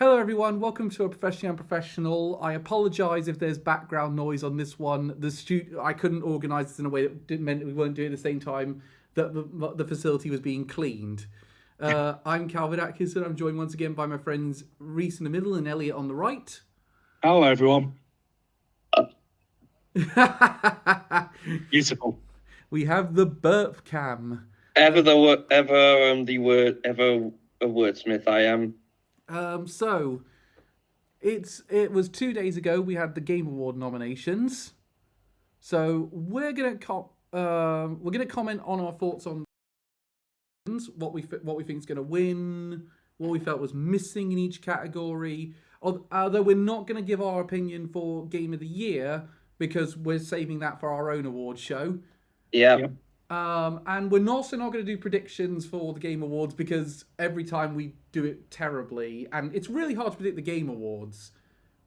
Hello everyone, welcome to Unprofessional. I apologise if there's background noise on this one. I couldn't organise this in a way that meant we weren't doing it at the same time that the facility was being cleaned. I'm Calvin Atkinson. I'm joined once again by my friends Reese in the middle and Elliot on the right. Hello everyone. Beautiful. We have the burp cam. Ever a wordsmith I am. So it was 2 days ago we had the Game Award nominations. So we're gonna comment on our thoughts on what we think is gonna win, what we felt was missing in each category. Although we're not gonna give our opinion for Game of the Year because we're saving that for our own award show. Yeah. Yep. And we're also not going to do predictions for the Game Awards because every time we do it terribly, and it's really hard to predict the Game Awards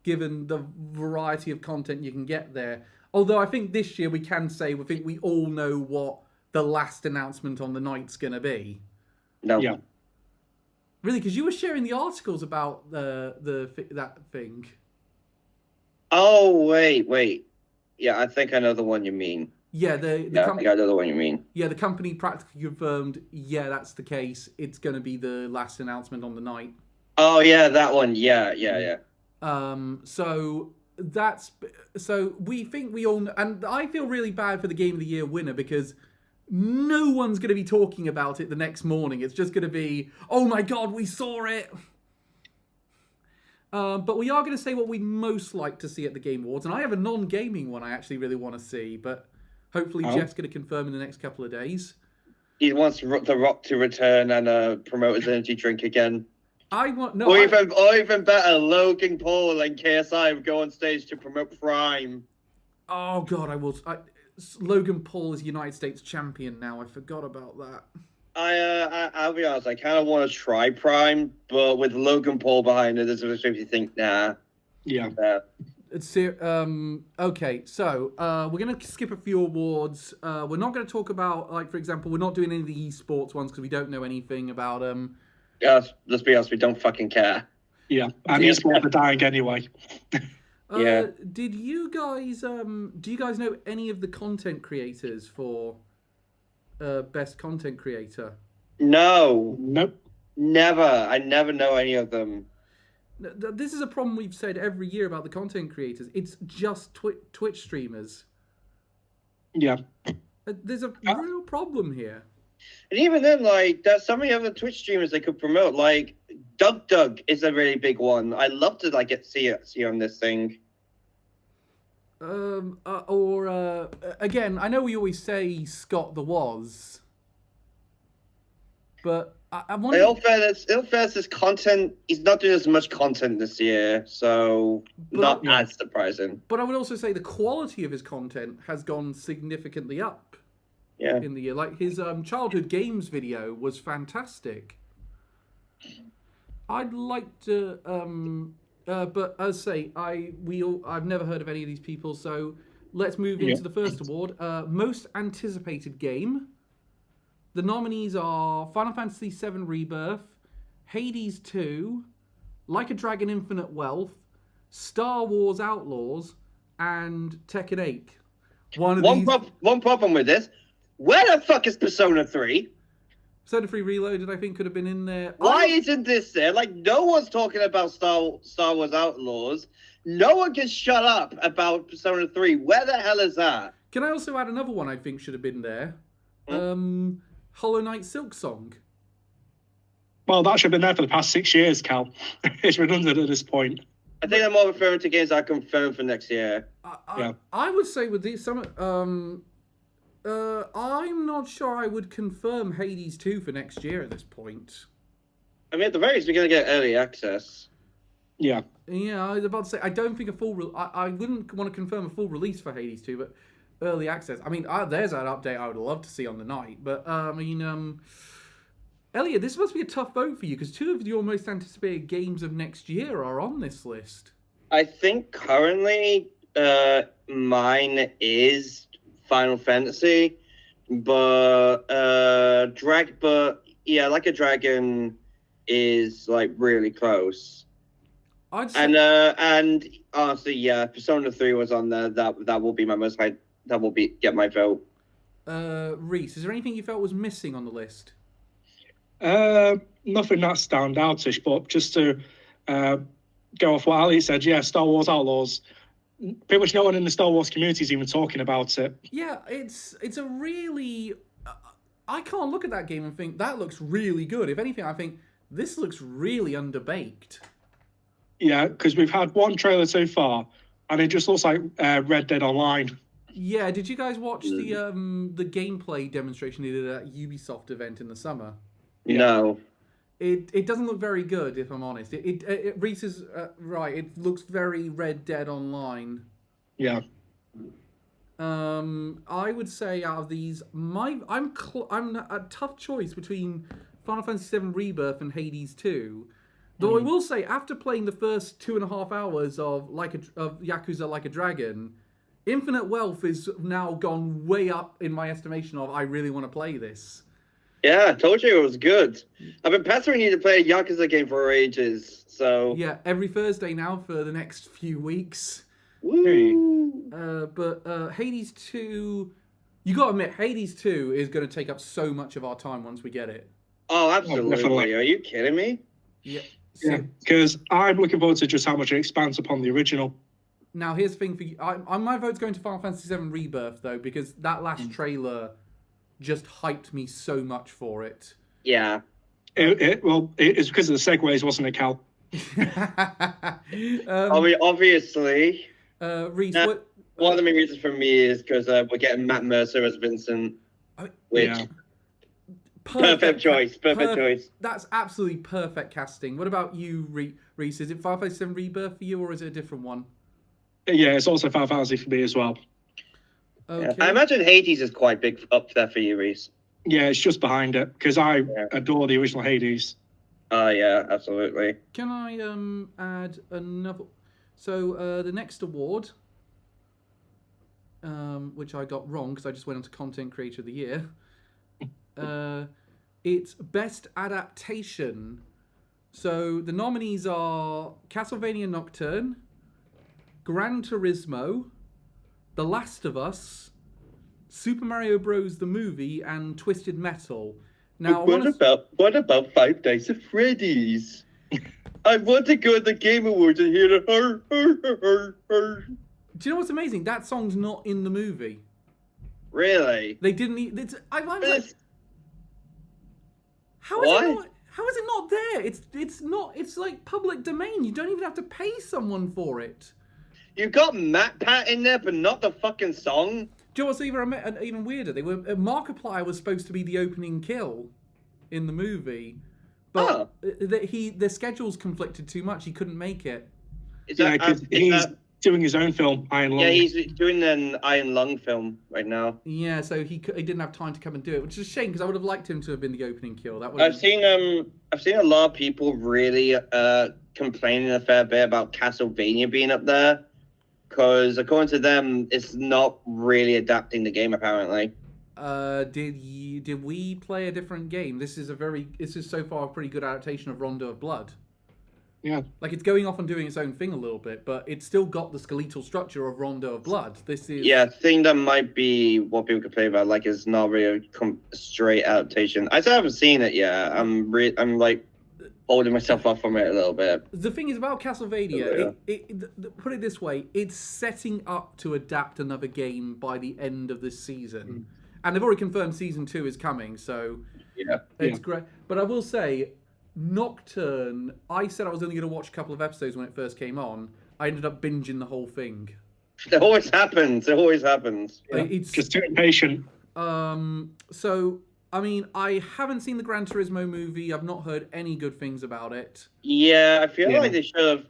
given the variety of content you can get there. Although I think this year we can say we all know what the last announcement on the night's going to be. No. Yeah. Really, because you were sharing the articles about that thing. Oh, wait. Yeah, I think I know the one you mean. Yeah, I think I know the one you mean. Yeah, the company practically confirmed, yeah, that's the case. It's going to be the last announcement on the night. Oh, yeah, that one. Yeah. So we think we all know, and I feel really bad for the Game of the Year winner because no one's going to be talking about it the next morning. It's just going to be, oh my God, we saw it. But we are going to say what we'd most like to see at the Game Awards. And I have a non-gaming one I actually really want to see, but hopefully Jeff's going to confirm in the next couple of days. He wants The Rock to return and promote his energy drink again. Even better, Logan Paul and KSI go on stage to promote Prime. Oh God, Logan Paul is United States champion now. I forgot about that. I'll be honest, I kind of want to try Prime, but with Logan Paul behind it, there's a bit you think, nah. Yeah. Okay, so we're going to skip a few awards. We're not going to talk about, like, for example, we're not doing any of the esports ones because we don't know anything about them. Let's be honest, we don't fucking care. Yeah, and esports are dying anyway. Yeah. Do you guys know any of the content creators for Best Content Creator? No. Nope. Never. I never know any of them. This is a problem we've said every year about the content creators. It's just Twitch streamers. Yeah. There's a real problem here. And even then, like, there's so many other Twitch streamers they could promote. Like, Doug is a really big one. I'd love to see on this thing. Again, I know we always say Scott the Woz, but I wonder. In all fairness, his content, he's not doing as much content this year, so not as surprising. But I would also say the quality of his content has gone significantly up. Yeah. In the year, like his childhood games video was fantastic. I'd like to, but as I say, I've never heard of any of these people, so let's move into the first award, most anticipated game. The nominees are Final Fantasy VII Rebirth, Hades 2, Like a Dragon Infinite Wealth, Star Wars Outlaws, and Tekken 8. One problem with this. Where the fuck is Persona 3? Persona 3 Reloaded, I think, could have been in there. Why isn't this there? Like, no one's talking about Star Wars Outlaws. No one can shut up about Persona 3. Where the hell is that? Can I also add another one I think should have been there? Hollow Knight Silksong. Well, that should have been there for the past 6 years, Cal. It's redundant at this point. I think I'm more referring to games I confirmed for next year. I would say with these I'm not sure I would confirm Hades 2 for next year at this point. I mean, at the very least, we're going to get early access. Yeah. Yeah, I was about to say, I don't think I wouldn't want to confirm a full release for Hades 2, but early access. I mean, there's an update I would love to see on the night, but Elliot, this must be a tough vote for you because two of your most anticipated games of next year are on this list. I think currently mine is Final Fantasy, but Like a Dragon is like really close. And honestly, yeah, Persona 3 was on there. That will be my most high. That will get my vote. Reese, is there anything you felt was missing on the list? Nothing that standoutish, but just to go off what Ali said, yeah, Star Wars Outlaws. Pretty much no one in the Star Wars community is even talking about it. Yeah, it's a really... I can't look at that game and think, that looks really good. If anything, I think, this looks really underbaked. Yeah, because we've had one trailer so far, and it just looks like Red Dead Online. Yeah, did you guys watch the gameplay demonstration they did at Ubisoft event in the summer? No. It doesn't look very good, if I'm honest. Reese is right. It looks very Red Dead Online. Yeah. I would say out of these, I'm a tough choice between Final Fantasy VII Rebirth and Hades 2. Though I will say, after playing the first 2.5 hours of Yakuza Like a Dragon, Infinite Wealth is now gone way up in my estimation of I really want to play this. Yeah, I told you it was good. I've been pestering you to play a Yakuza game for ages, so... Yeah, every Thursday now for the next few weeks. Woo! But Hades 2... You got to admit, Hades 2 is going to take up so much of our time once we get it. Oh, absolutely. Are you kidding me? Yeah. Yeah, because I'm looking forward to just how much it expands upon the original. Now, here's the thing for you. My vote's going to Final Fantasy VII Rebirth, though, because that last trailer just hyped me so much for it. Yeah. It's because of the segues, wasn't it, Cal? Obviously. Reese, one of the main reasons for me is because we're getting Matt Mercer as Vincent, which... Yeah. Perfect choice. That's absolutely perfect casting. What about you, Reese? Is it Final Fantasy VII Rebirth for you, or is it a different one? Yeah, it's also Final Fantasy for me as well. Okay. Yeah. I imagine Hades is quite big up there for you, Reese. Yeah, it's just behind it, because I adore the original Hades. Oh, yeah, absolutely. Can I add another... So, the next award, which I got wrong, because I just went on to Content Creator of the Year... it's Best Adaptation. So the nominees are Castlevania Nocturne, Gran Turismo, The Last of Us, Super Mario Bros. The Movie, and Twisted Metal. Now, what about 5 Nights at Freddy's? I want to go to the Game Awards and hear the her. Do you know what's amazing? That song's not in the movie. Really? They didn't. How is it not there? It's not. It's like public domain. You don't even have to pay someone for it. You got Matt Pat in there, but not the fucking song. Do you know what's even weirder? Markiplier was supposed to be the opening kill in the movie, but the schedules conflicted too much. He couldn't make it. He's doing his own film, Iron Lung. Yeah, he's doing an Iron Lung film right now. Yeah, so he didn't have time to come and do it, which is a shame because I would have liked him to have been the opening kill. I've seen a lot of people really complaining a fair bit about Castlevania being up there because according to them, it's not really adapting the game apparently. Did we play a different game? This is so far a pretty good adaptation of Rondo of Blood. Yeah. Like, it's going off and doing its own thing a little bit, but it's still got the skeletal structure of Rondo of Blood. This is... Yeah, I think that might be what people complain about. Like, it's not really a straight adaptation. I still haven't seen it yet. I'm like, holding myself off from it a little bit. The thing is about Castlevania, put it this way, it's setting up to adapt another game by the end of this season. And they've already confirmed Season 2 is coming, so... Yeah. It's great. But I will say... Nocturne, I said I was only going to watch a couple of episodes when it first came on. I ended up binging the whole thing. It always happens. Yeah. It's just too impatient. So, I mean, I haven't seen the Gran Turismo movie. I've not heard any good things about it. Yeah, I feel like they should have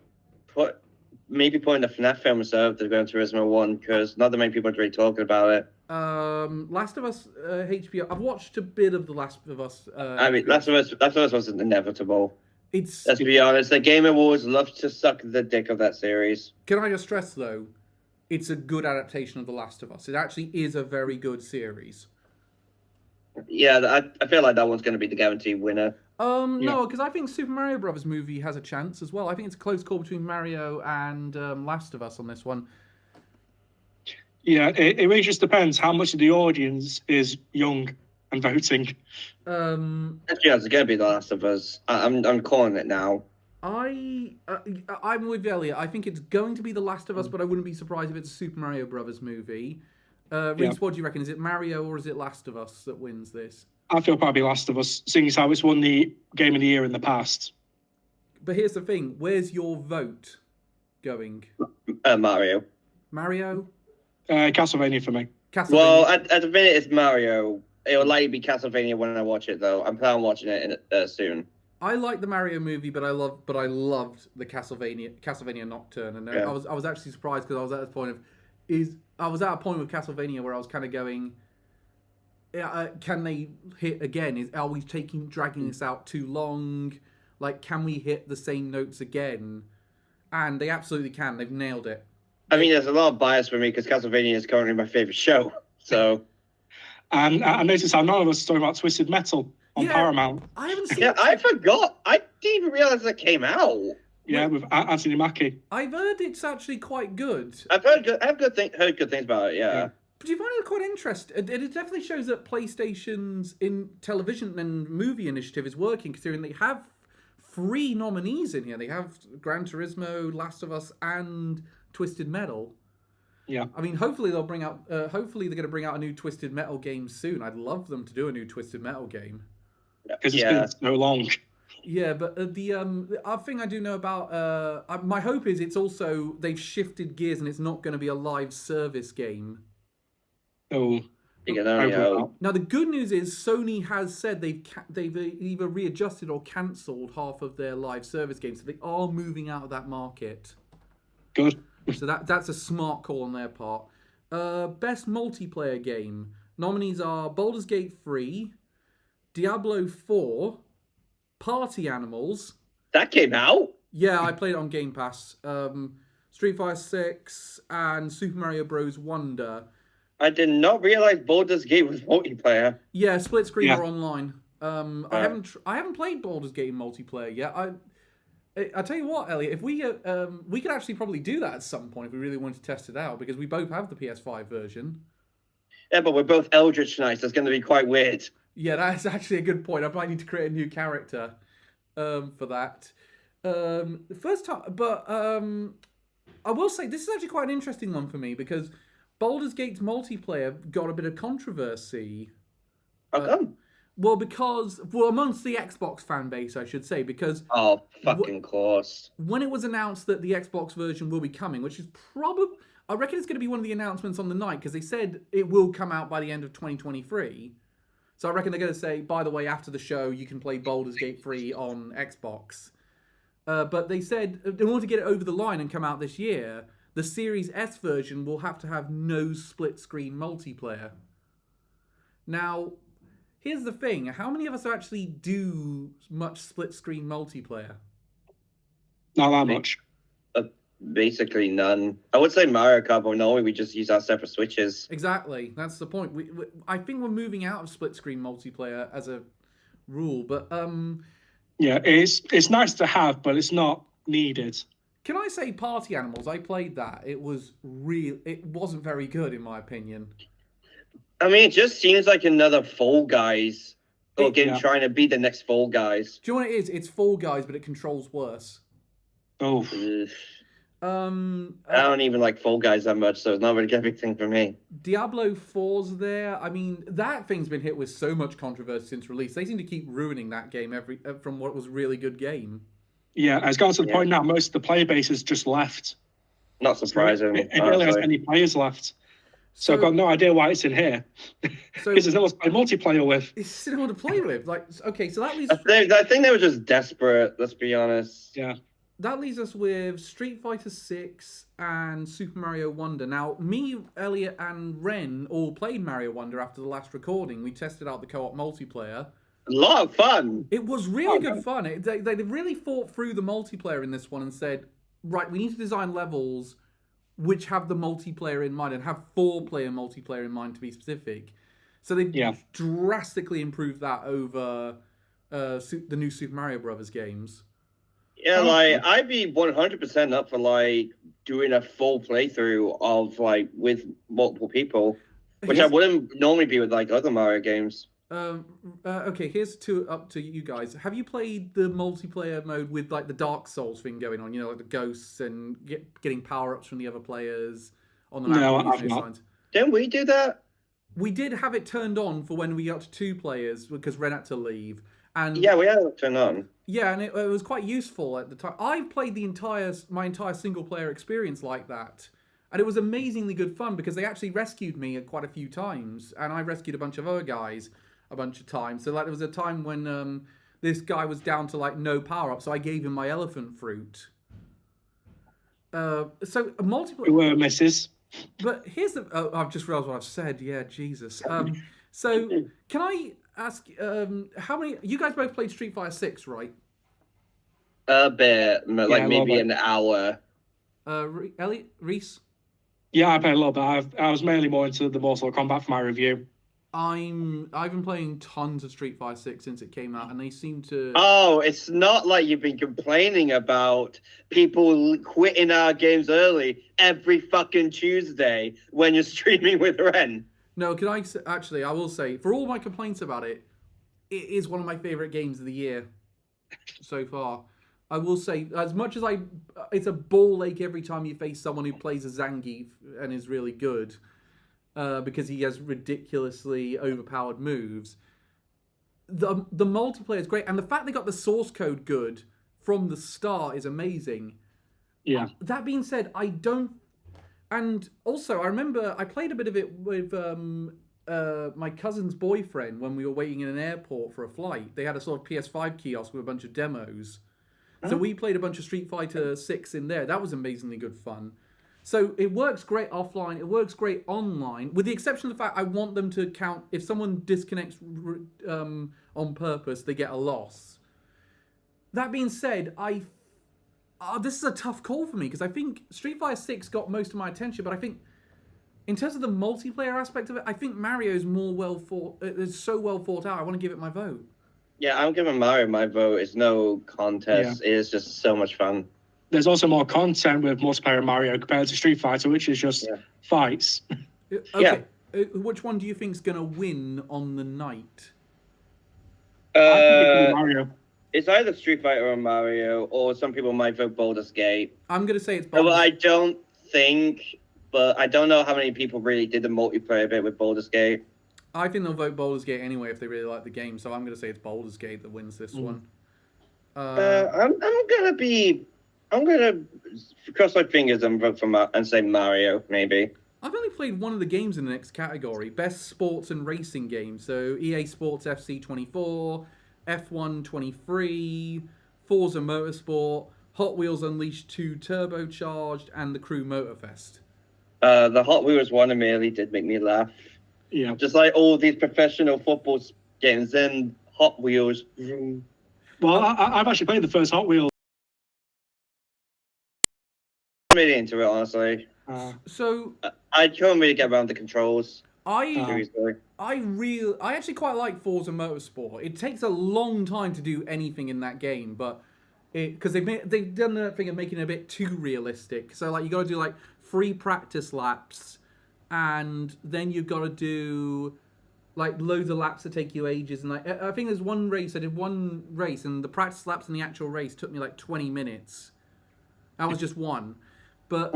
put in the FNAF film instead of the Gran Turismo one because not that many people are really talking about it. Last of Us HBO. I've watched a bit of the Last of Us. Last of Us was inevitable. Let's be honest. The Game Awards love to suck the dick of that series. Can I just stress though, it's a good adaptation of The Last of Us. It actually is a very good series. Yeah, I feel like that one's going to be the guaranteed winner. No, because I think Super Mario Brothers movie has a chance as well. I think it's a close call between Mario and Last of Us on this one. Yeah, it really just depends how much of the audience is young and voting. Um, Actually, it's going to be The Last of Us. I'm calling it now. I'm with Elliot. I think it's going to be The Last of Us, but I wouldn't be surprised if it's a Super Mario Brothers movie. Reese, what do you reckon? Is it Mario or is it Last of Us that wins this? I feel probably Last of Us, seeing as how it's won the Game of the Year in the past. But here's the thing: where's your vote going? Mario. Mario? Castlevania for me. Castlevania. Well, at the minute, it's Mario. It will likely be Castlevania when I watch it, though. I'm planning on watching it soon. I like the Mario movie, but I loved the Castlevania Nocturne, and I was actually surprised because I was at a point with Castlevania where I was kind of going, can they hit again? Are we dragging this out too long? Like, can we hit the same notes again? And they absolutely can. They've nailed it. I mean, there's a lot of bias for me because Castlevania is currently my favorite show. So, and I noticed how none of us are talking about Twisted Metal on Paramount. I haven't seen. Yeah, I forgot. I didn't even realize that came out. Yeah, with Anthony Mackie. I've heard it's actually quite good. I've heard good things about it. Yeah. But you find it quite interesting. It definitely shows that PlayStation's in television and movie initiative is working, considering they have 3 nominees in here. They have Gran Turismo, Last of Us, and Twisted Metal. Yeah. I mean, hopefully they'll bring out. Hopefully they're going to bring out a new Twisted Metal game soon. I'd love them to do a new Twisted Metal game. Because it's been so long. Yeah, but the other thing I do know about my hope is it's also they've shifted gears and it's not going to be a live service game. Oh. You can only hope. Now the good news is Sony has said they've either readjusted or cancelled half of their live service games, so they are moving out of that market. Good. So that's a smart call on their part. Best multiplayer game nominees are Baldur's Gate 3, Diablo 4, Party Animals. That came out? Yeah, I played it on Game Pass. Street Fighter 6 and Super Mario Bros. Wonder. I did not realize Baldur's Gate was multiplayer. Yeah, split screen or online. I haven't played Baldur's Gate in multiplayer yet. I tell you what, Elliot, if we could actually probably do that at some point if we really wanted to test it out, because we both have the PS5 version. Yeah, but we're both Eldritch Knights. That's going to be quite weird. Yeah, that's actually a good point. I might need to create a new character for that. First time, but I will say this is actually quite an interesting one for me because Baldur's Gate's multiplayer got a bit of controversy. How come? Well, amongst the Xbox fan base, I should say, because fucking course. When it was announced that the Xbox version will be coming, which is probably, I reckon it's going to be one of the announcements on the night because they said it will come out by the end of 2023. So I reckon they're going to say, by the way, after the show, you can play Baldur's Gate 3 on Xbox. But they said, in order to get it over the line and come out this year, the Series S version will have to have no split-screen multiplayer. Now, here's the thing. How many of us actually do much split-screen multiplayer? Not that much. Basically none. I would say Mario Kart, but no, we just use our separate switches. Exactly. That's the point. I think we're moving out of split-screen multiplayer as a rule, but... Yeah, it's nice to have, but it's not needed. Can I say Party Animals? I played that. It wasn't very good, in my opinion. I mean, it just seems like another Fall Guys. Or trying to be the next Fall Guys. Do you know what it is? It's Fall Guys, but it controls worse. Oh. I don't even like Fall Guys that much, so it's not really a big thing for me. Diablo 4's there. I mean, that thing's been hit with so much controversy since release. They seem to keep ruining that game from what was a really good game. Yeah, it's got to the point now, most of the player base has just left. Not surprising. It barely has any players left. So I've got no idea why it's in here. Because there's no one to play multiplayer with. It's still no one to play with. Like, okay, so that leaves... I think they were just desperate, let's be honest. Yeah. That leaves us with Street Fighter 6 and Super Mario Wonder. Now, me, Elliot, and Ren all played Mario Wonder after the last recording. We tested out the co-op multiplayer. A lot of fun. It was really good fun. They really thought through the multiplayer in this one and said, right, we need to design levels which have the multiplayer in mind and have 4-player multiplayer in mind to be specific. So they've drastically improved that over the new Super Mario Brothers games. Yeah, Oh, like okay. I'd be 100% up for like doing a full playthrough of like with multiple people, which I Here's wouldn't normally be with like other Mario games. okay. Here's up to you guys. Have you played the multiplayer mode with like the Dark Souls thing going on? You know, like the ghosts and getting power ups from the other players on the map No, and using I've those not. signs. Didn't we do that? We did have it turned on for when we got to 2 players because Ren had to leave, and Yeah, we had it turned on. yeah, and it was quite useful at the time. I played my entire single player experience like that, and it was amazingly good fun because they actually rescued me quite a few times, and I rescued a bunch of other guys a bunch of times. So like there was a time when this guy was down to like no power up, so I gave him my elephant fruit. So a multiplayer. We were misses. But here's the. Oh, I've just realised what I've said. Yeah, Jesus. So can I ask? How many? You guys both played Street Fighter 6, right? A bit, Yeah, like a maybe little an hour. Elliot, Reese. Yeah, I played a little bit. I was mainly more into the Mortal Kombat for my review. I've been playing tons of Street Fighter 6 since it came out, and they seem to. Oh, it's not like you've been complaining about people quitting our games early every fucking Tuesday when you're streaming with Ren. No, can I actually? I will say, for all my complaints about it, it is one of my favorite games of the year so far. I will say, as much as it's a ball ache every time you face someone who plays a Zangief and is really good, because he has ridiculously overpowered moves. The multiplayer is great, and the fact they got the source code good from the start is amazing. Yeah. That being said, I don't. And also, I remember I played a bit of it with my cousin's boyfriend when we were waiting in an airport for a flight. They had a sort of PS5 kiosk with a bunch of demos. So we played a bunch of Street Fighter 6 in there. That was amazingly good fun. So it works great offline. It works great online, with the exception of the fact I want them to count if someone disconnects on purpose, they get a loss. That being said, this is a tough call for me because I think Street Fighter 6 got most of my attention, but I think in terms of the multiplayer aspect of it, I think Mario's more well thought. It's so well thought out. I want to give it my vote. Yeah, I'm giving Mario my vote. It's no contest. It is just so much fun. There's also more content with multiplayer Mario compared to Street Fighter, which is just fights. Okay, which one do you think's gonna win on the night? I think it could be Mario. It's either Street Fighter or Mario, or some people might vote Baldur's Gate. I'm gonna say it's Well, Baldur's. I don't think, but I don't know how many people really did the multiplayer bit with Baldur's Gate. I think they'll vote Baldur's Gate anyway if they really like the game. So I'm gonna say it's Baldur's Gate that wins this one. I'm gonna cross my fingers and vote for and say Mario maybe. I've only played one of the games in the next category, best sports and racing game. So EA Sports FC 24, F1 23, Forza Motorsport, Hot Wheels Unleashed 2 Turbocharged, and the Crew Motorfest. The Hot Wheels one immediately did make me laugh. Yeah. Just like all these professional football games and Hot Wheels. Well, I've actually played the first Hot Wheels. I'm really into it, honestly. So I couldn't really get around the controls. I Seriously. I actually quite like Forza Motorsport. It takes a long time to do anything in that game, but because they've done that thing of making it a bit too realistic. So like you got to do like 3 practice laps, and then you've got to do like loads of laps that take you ages. And like I think there's one race I did one race, and the practice laps and the actual race took me like 20 minutes. That was just one, but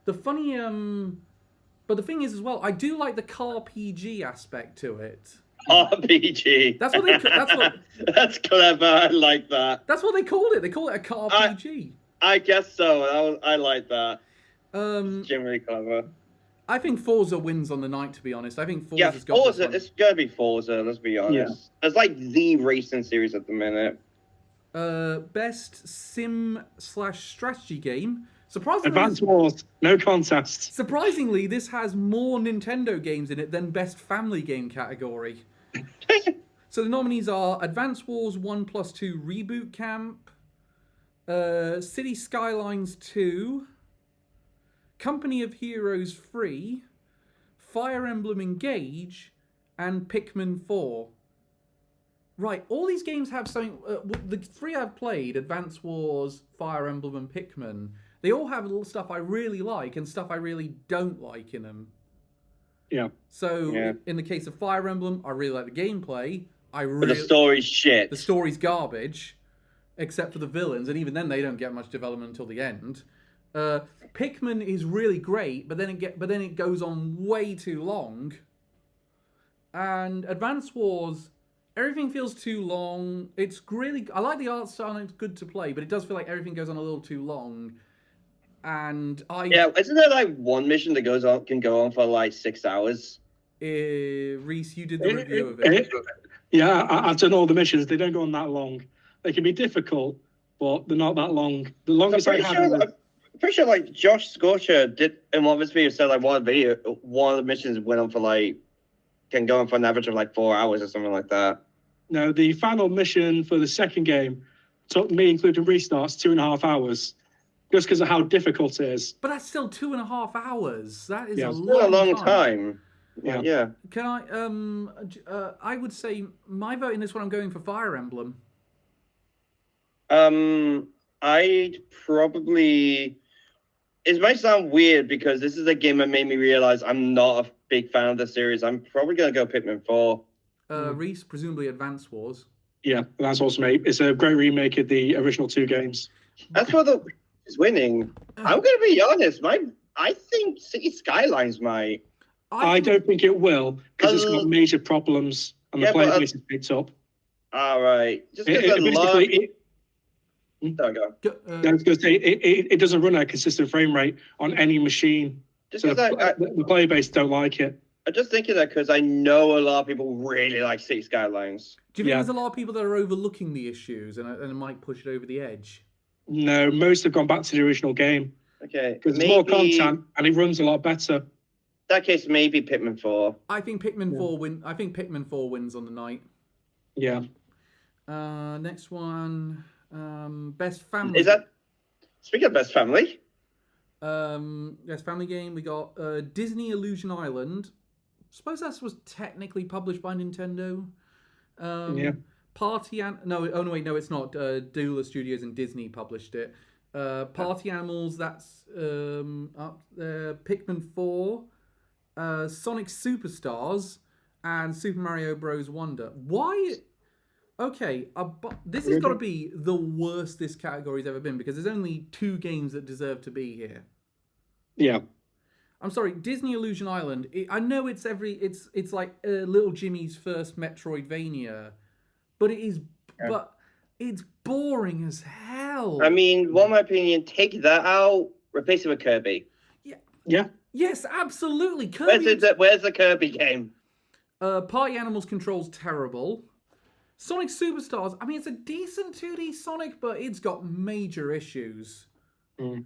the funny But the thing is, as well, I do like the car PG aspect to it. RPG. That's what they. That's what. That's clever. I like that. That's what they called it. They call it a car PG. I guess so. I like that. It's generally clever. I think Forza wins on the night. To be honest, I think Yeah, Forza's got Forza. this one. It's gonna be Forza. Let's be honest. It's like the racing series at the minute. Best sim/strategy game. Surprisingly, Advance Wars, no contest. Surprisingly, this has more Nintendo games in it than Best Family Game category. So the nominees are Advance Wars 1+2 Reboot Camp, City Skylines 2, Company of Heroes 3, Fire Emblem Engage, and Pikmin 4. Right, all these games have something. The three I've played, Advance Wars, Fire Emblem, and Pikmin, they all have little stuff I really like and stuff I really don't like in them. Yeah. So, Yeah. in the case of Fire Emblem, I really like the gameplay. But the story's shit. The story's garbage, except for the villains, and even then they don't get much development until the end. Pikmin is really great, but then it goes on way too long. And Advance Wars, everything feels too long. It's really, I like the art style and it's good to play, but it does feel like everything goes on a little too long. And isn't there like one mission that can go on for like 6 hours? Reese, you did the review of it. Yeah, I've done all the missions. They don't go on that long. They can be difficult, but they're not that long. The longest I'm pretty sure like Josh Scorcher did in one of his videos said like one of the missions went on for like can go on for an average of like 4 hours or something like that. No, the final mission for the second game took me, including restarts, 2.5 hours, just because of how difficult it is. But that's still 2.5 hours. That is a long time. Yeah. Can I? I would say my vote in this one. I'm going for Fire Emblem. I'd probably. It might sound weird because this is a game that made me realize I'm not a big fan of the series. I'm probably gonna go Pikmin 4. Reese, presumably Advance Wars. Yeah, that's awesome, mate. It's a great remake of the original 2 games. That's what is winning. I'm gonna be honest. I think City Skylines might. I don't think it will because it's got major problems and the player base is picked up. All right, just because I was going to say it doesn't run at a consistent frame rate on any machine. Just so because the player base don't like it. I'm just thinking that because I know a lot of people really like City Skylines. Do you think there's a lot of people that are overlooking the issues and it might push it over the edge? No, most have gone back to the original game. Okay, because there's more content and it runs a lot better. In that case, maybe Pikmin 4. I think Pikmin 4 win. I think Pikmin 4 wins on the night. Yeah. Next one, best family. Is that speaking of best family? Best family game. We got Disney Illusion Island. Suppose that was technically published by Nintendo. Yeah. No, it's not. Dula Studios and Disney published it. Party Animals. That's up there. Pikmin 4. Sonic Superstars and Super Mario Bros. Wonder. Why? Okay, this has got to be the worst this category's ever been because there's only 2 games that deserve to be here. Yeah. I'm sorry, Disney Illusion Island. I know it's like Little Jimmy's first Metroidvania, but it's boring as hell. I mean, in my opinion, take that out, replace it with Kirby. Yeah. Yes, absolutely. Kirby. Where's the Kirby game? Party Animals controls terrible. Sonic Superstars. I mean, it's a decent 2D Sonic, but it's got major issues. So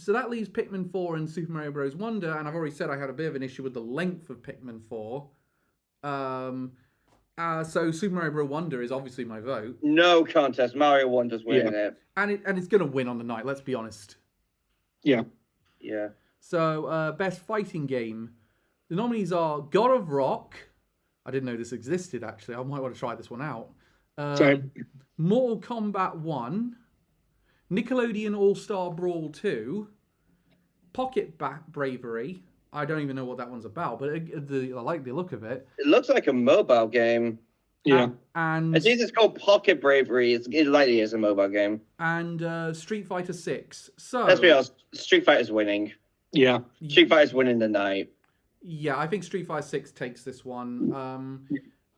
that leaves Pikmin 4 and Super Mario Bros. Wonder, and I've already said I had a bit of an issue with the length of Pikmin 4. So Super Mario Bros. Wonder is obviously my vote. No contest. Mario Wonder's winning it. And it's going to win on the night, let's be honest. Yeah. Yeah. So, best fighting game. The nominees are God of Rock. I didn't know this existed, actually. I might want to try this one out. Same. Mortal Kombat 1. Nickelodeon All-Star Brawl 2. Pocket Bravery. I don't even know what that one's about, but I like the look of it. It looks like a mobile game. Yeah. And it's called Pocket Bravery. It likely is a mobile game. And Street Fighter 6. So let's be honest, Street Fighter's winning. Yeah. Street Fighter's winning the night. Yeah, I think Street Fighter 6 takes this one.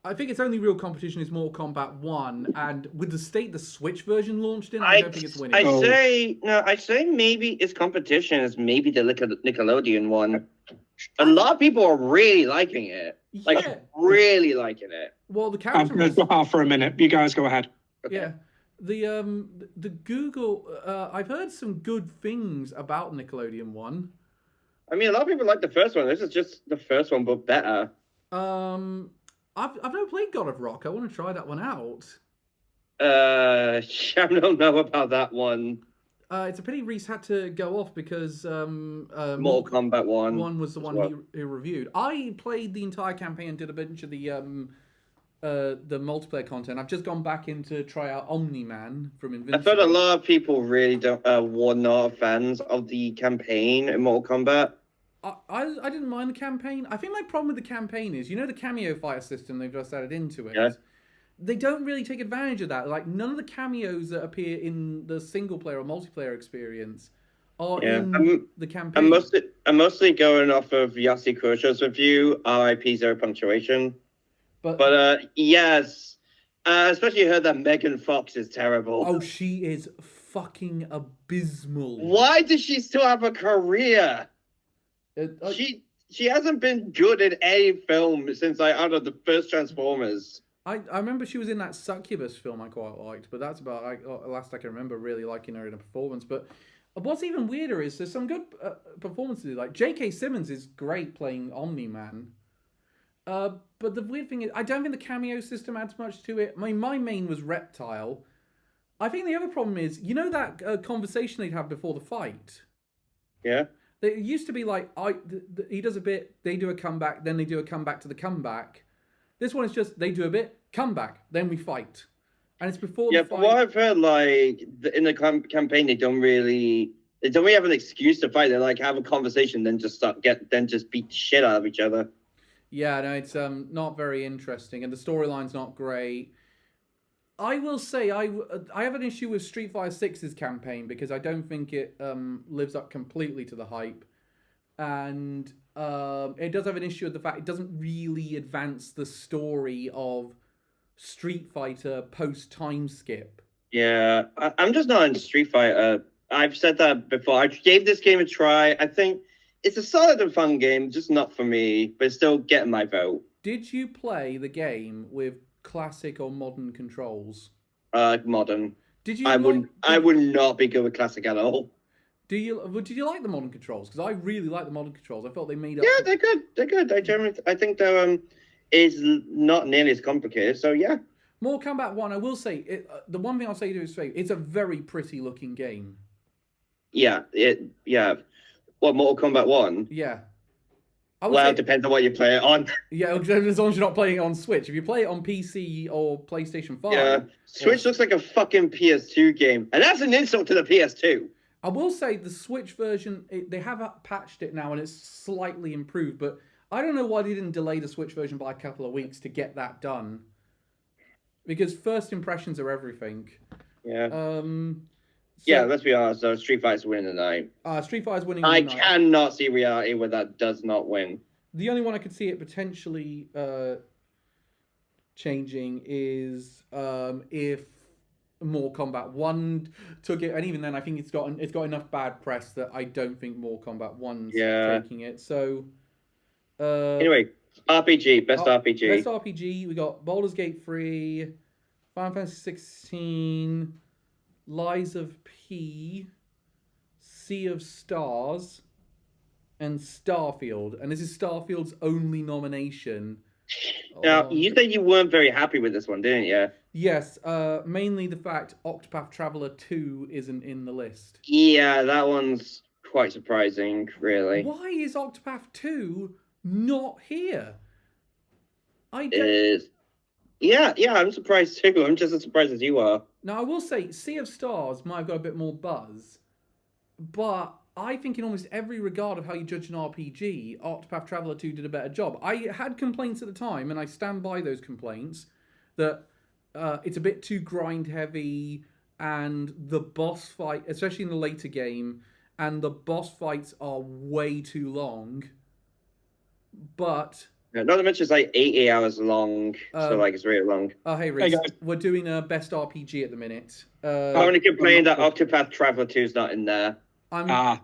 I think its only real competition is Mortal Kombat 1, and with the state the Switch version launched in, I don't think it's winning. I'd say maybe its competition is maybe the Nickelodeon one. A lot of people are really liking it. Really liking it. Well, the I'm character... going to go out for a minute. You guys go ahead. Okay. Yeah. The Google... I've heard some good things about Nickelodeon 1. I mean, a lot of people like the first one. This is just the first one, but better. I've never played God of Rock. I want to try that one out. I don't know about that one. It's a pity Reese had to go off because Mortal Kombat 1. One was the one he reviewed. I played the entire campaign and did a bunch of the multiplayer content. I've just gone back in to try out Omni-Man from Invincible. I thought a lot of people really were not fans of the campaign in Mortal Kombat. I didn't mind the campaign. I think my problem with the campaign is, the cameo fighter system they've just added into it. Yeah. They don't really take advantage of that. Like, none of the cameos that appear in the single player or multiplayer experience are in the campaign. I'm mostly going off of Yossi Kurosh's review, RIP Zero Punctuation. But yes, especially heard that Megan Fox is terrible. Oh, she is fucking abysmal. Why does she still have a career? She hasn't been good in any film since out of the first Transformers. I remember she was in that Succubus film I quite liked, but that's about last I can remember really liking her in a performance. But what's even weirder is there's some good performances. Like J.K. Simmons is great playing Omni-Man. But the weird thing is, I don't think the cameo system adds much to it. My main was Reptile. I think the other problem is, that conversation they'd have before the fight? Yeah. It used to be like, he does a bit, they do a comeback, then they do a comeback to the comeback. This one is just, they do a bit, comeback, then we fight. And it's before the fight. Yeah, but what I've heard, in the campaign, they don't really have an excuse to fight. They have a conversation, then just beat the shit out of each other. Yeah, no, it's not very interesting, and the storyline's not great. I will say I have an issue with Street Fighter 6's campaign because I don't think it lives up completely to the hype, and it does have an issue with the fact it doesn't really advance the story of Street Fighter post time skip. Yeah, I'm just not into Street Fighter. I've said that before. I gave this game a try. I think it's a solid and fun game, just not for me, but it's still getting my vote. Did you play the game with classic or modern controls? Modern. Did you? I would not be good with classic at all. Did you like the modern controls? Because I really like the modern controls. I felt they made up. Yeah, they're good. They're good. I think they're is not nearly as complicated. So yeah. Mortal Kombat 1, I will say, the one thing I'll say to his face, it's a very pretty looking game. Yeah. What, Mortal Kombat 1? Yeah. Well, it depends on what you play it on. Yeah, as long as you're not playing it on Switch. If you play it on PC or PlayStation 5... Yeah, Switch looks like a fucking PS2 game. And that's an insult to the PS2. I will say the Switch version, they have patched it now and it's slightly improved, but I don't know why they didn't delay the Switch version by a couple of weeks to get that done. Because first impressions are everything. Yeah. Yeah, let's be honest, though. Street Fighter's winning tonight. Street Fighter's winning tonight. I cannot see reality where that does not win. The only one I could see it potentially changing is if Mortal Kombat 1 took it, and even then, I think it's got enough bad press that I don't think Mortal Kombat 1's taking it. So anyway, RPG, best RPG. Best RPG. We got Baldur's Gate 3, Final Fantasy 16. Lies of P, Sea of Stars, and Starfield. And this is Starfield's only nomination. Now, you said you weren't very happy with this one, didn't you? Yes, mainly the fact Octopath Traveler 2 isn't in the list. Yeah, that one's quite surprising, really. Why is Octopath 2 not here? Yeah, I'm surprised too. I'm just as surprised as you are. Now, I will say, Sea of Stars might have got a bit more buzz, but I think in almost every regard of how you judge an RPG, Octopath Traveler 2 did a better job. I had complaints at the time, and I stand by those complaints, that it's a bit too grind-heavy, and the boss fight, especially in the later game, and the boss fights are way too long, but... Not to mention it's 80 hours long, so it's really long. Hey, Reese, we're doing a best RPG at the minute. I'm only complaining that Octopath Traveler 2 is not in there. But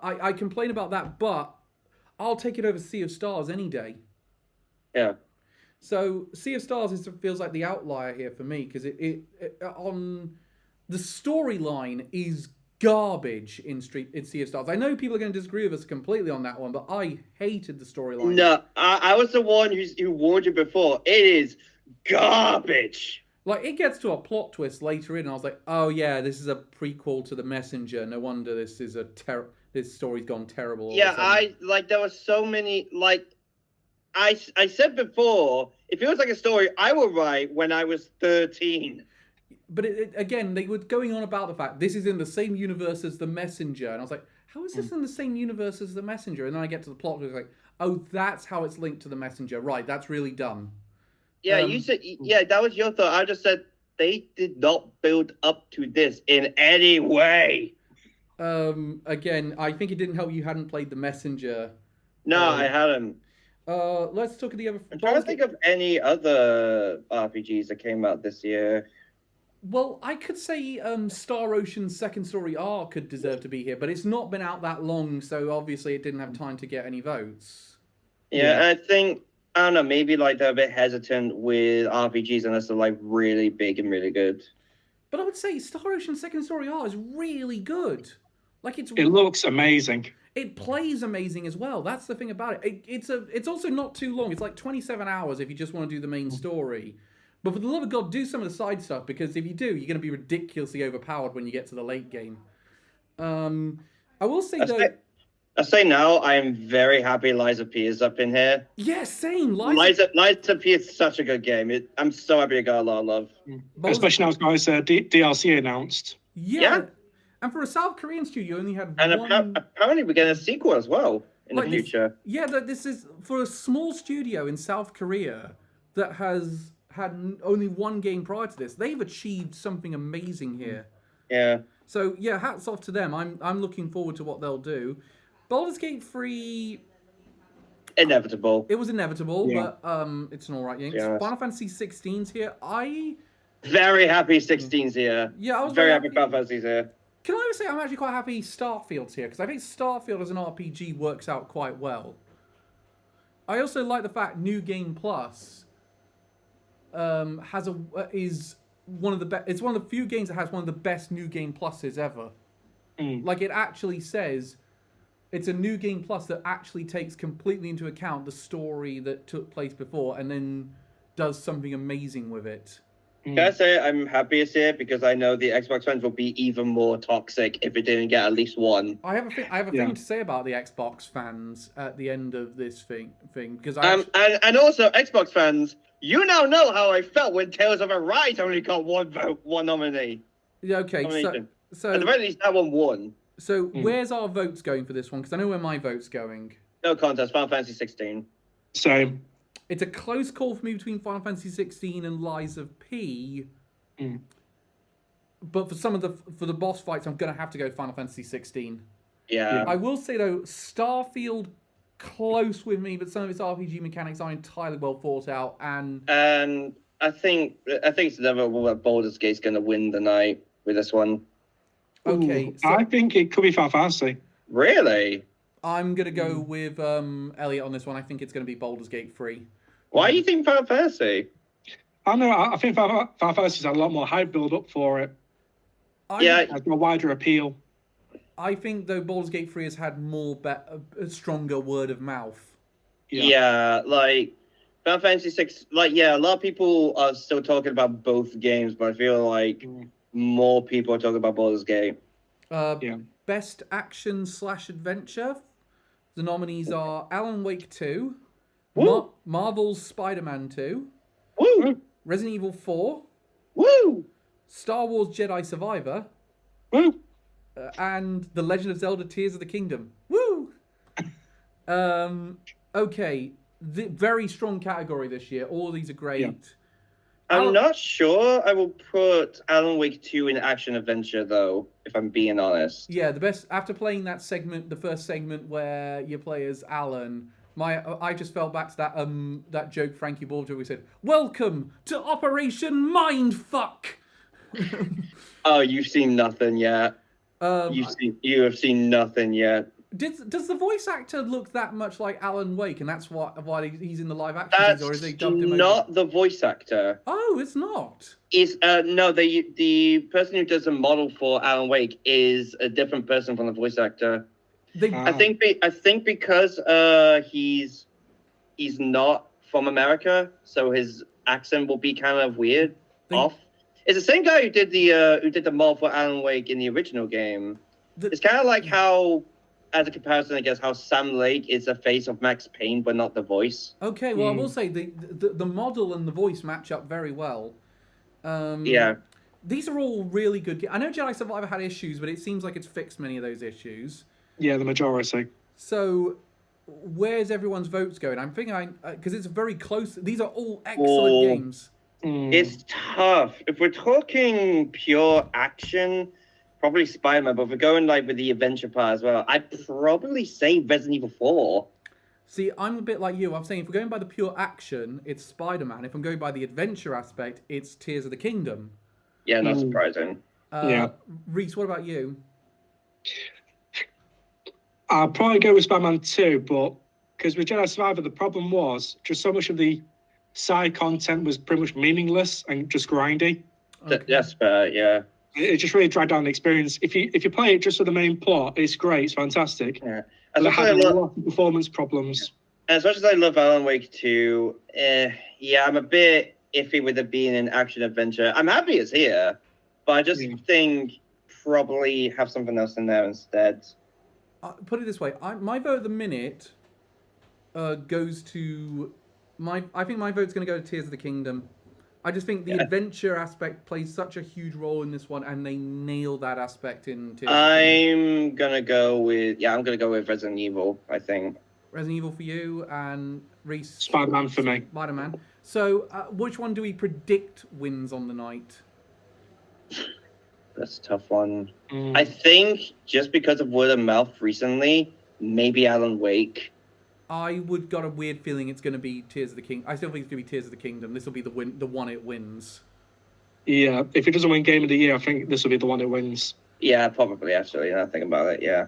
I complain about that, but I'll take it over Sea of Stars any day. Yeah. So Sea of Stars feels like the outlier here for me, because it on the storyline is garbage in Sea of Stars. I know people are going to disagree with us completely on that one, but I hated the storyline. No, I was the one who warned you before. It is garbage. Like, it gets to a plot twist later in, and I was like, oh yeah, this is a prequel to The Messenger. No wonder this is this story's gone terrible all of a Yeah, sudden. there were so many I said before, it feels like a story I would write when I was 13. But again, they were going on about the fact this is in the same universe as The Messenger, and I was like, how is this in the same universe as The Messenger? And then I get to the plot, and it's like, oh, that's how it's linked to The Messenger. Right, that's really dumb. Yeah, you said that was your thought. I just said they did not build up to this in any way. Again, I think it didn't help you hadn't played The Messenger. No, I hadn't. Let's talk of the other. I'm trying to think of any other RPGs that came out this year. Well, I could say Star Ocean's Second Story R could deserve to be here, but it's not been out that long, so obviously it didn't have time to get any votes. Yeah, I think, I don't know, maybe like they're a bit hesitant with RPGs unless they're like really big and really good. But I would say Star Ocean Second Story R is really good. Like It looks amazing. It plays amazing as well. That's the thing about it. It's also not too long. It's like 27 hours if you just want to do the main story. But for the love of God, do some of the side stuff, because if you do, you're going to be ridiculously overpowered when you get to the late game. I will say though. I say now, I am very happy Liza P is up in here. Yeah, same. Liza P is such a good game. I'm so happy it got a lot of love. Especially now, guys, DLC announced. Yeah. And for a South Korean studio, only had one. Apparently, we're getting a sequel as well in the future. This is for a small studio in South Korea that has had only one game prior to this. They've achieved something amazing here. Yeah. So yeah, hats off to them. I'm looking forward to what they'll do. Baldur's Gate 3. Inevitable. It was inevitable, but it's an alright game. Yeah. Final Fantasy 16's here. Very happy 16's here. Yeah, I was very happy Final Fantasy's here. Can I say I'm actually quite happy Starfield's here, because I think Starfield as an RPG works out quite well. I also like the fact New Game Plus is one of the best. It's one of the few games that has one of the best New Game Pluses ever. Like, it actually says it's a New Game Plus that actually takes completely into account the story that took place before and then does something amazing with it. Can I say I'm happy it's here because I know the Xbox fans will be even more toxic if it didn't get at least one. I have a thing to say about the Xbox fans at the end of this thing because and also Xbox fans, you now know how I felt when Tales of Arise only got one vote, one nominee. Yeah, okay, so at the very least that one won. So where's our votes going for this one? Because I know where my vote's going. No contest, Final Fantasy 16. Same. It's a close call for me between Final Fantasy 16 and Lies of P. But for the boss fights, I'm gonna have to go Final Fantasy 16. Yeah. I will say though, Starfield close with me, but some of its RPG mechanics are entirely well thought out, and I think it's inevitable that Baldur's Gate's gonna win the night with this one. Okay. So I think it could be Final Fantasy. Really? I'm gonna go with Elliot on this one. I think it's gonna be Baldur's Gate 3. Why do you think Final Fantasy? I know. I think Final Fantasy's had a lot more hype build up for it. Yeah, has a wider appeal. I think though Baldur's Gate 3 has had a stronger word of mouth. Yeah, like Final Fantasy 6. Like, yeah, a lot of people are still talking about both games, but I feel like more people are talking about Baldur's Gate. Best action / adventure. The nominees are Alan Wake 2, Marvel's Spider-Man 2, Resident Evil 4, Star Wars Jedi Survivor, and The Legend of Zelda Tears of the Kingdom. Woo! Okay, very strong category this year. All of these are great. Yeah. I'm not sure I will put Alan Wake 2 in action adventure though, if I'm being honest. Yeah, the best after playing that segment, the first segment where you play as Alan. I just fell back to that joke Frankie Borger said, "Welcome to Operation Mindfuck." Oh, you've seen nothing yet. You have seen nothing yet. Does the voice actor look that much like Alan Wake, and that's why he's in the live action, or is they dubbed him? Not the voice actor. Oh, it's not. It's no, the person who does the model for Alan Wake is a different person from the voice actor. I think because he's not from America, so his accent will be kind of weird. off. It's the same guy who did the mold for Alan Wake in the original game. It's kind of like how, as a comparison, I guess, how Sam Lake is the face of Max Payne, but not the voice. Okay, well, I will say the model and the voice match up very well. Yeah. These are all really good. I know Jedi Survivor had issues, but it seems like it's fixed many of those issues. Yeah, the majority. So, where's everyone's votes going? I'm thinking, because it's very close. These are all excellent games. It's tough. If we're talking pure action, probably Spider-Man. But if we're going like with the adventure part as well, I'd probably say Resident Evil 4. See, I'm a bit like you. I'm saying if we're going by the pure action, it's Spider-Man. If I'm going by the adventure aspect, it's Tears of the Kingdom. Yeah, not surprising. Reese, what about you? I'll probably go with Spider-Man 2, but because with Jedi Survivor, the problem was just so much of the side content was pretty much meaningless and just grindy. Okay. That's fair, yeah. It just really dragged down the experience. If you play it just for the main plot, it's great, it's fantastic. Yeah. But it had a lot of performance problems. As much as I love Alan Wake 2, yeah, I'm a bit iffy with it being an action adventure. I'm happy it's here, but I just think probably have something else in there instead. Put it this way, my vote at the minute goes to I think my vote's going to go to Tears of the Kingdom. I just think the adventure aspect plays such a huge role in this one, and they nail that aspect in Tears of the Kingdom. I'm gonna go with Resident Evil, I think. Resident Evil for you, and Reese. Spider-Man for me. Spider-Man. So, which one do we predict wins on the night? That's a tough one. I think just because of word of mouth recently, maybe Alan Wake. I would got a weird feeling it's going to be Tears of the Kingdom. I still think it's going to be Tears of the Kingdom. This will be the one it wins. Yeah, if it doesn't win Game of the Year, I think this will be the one that wins. Yeah, probably, actually, now I think about it, yeah.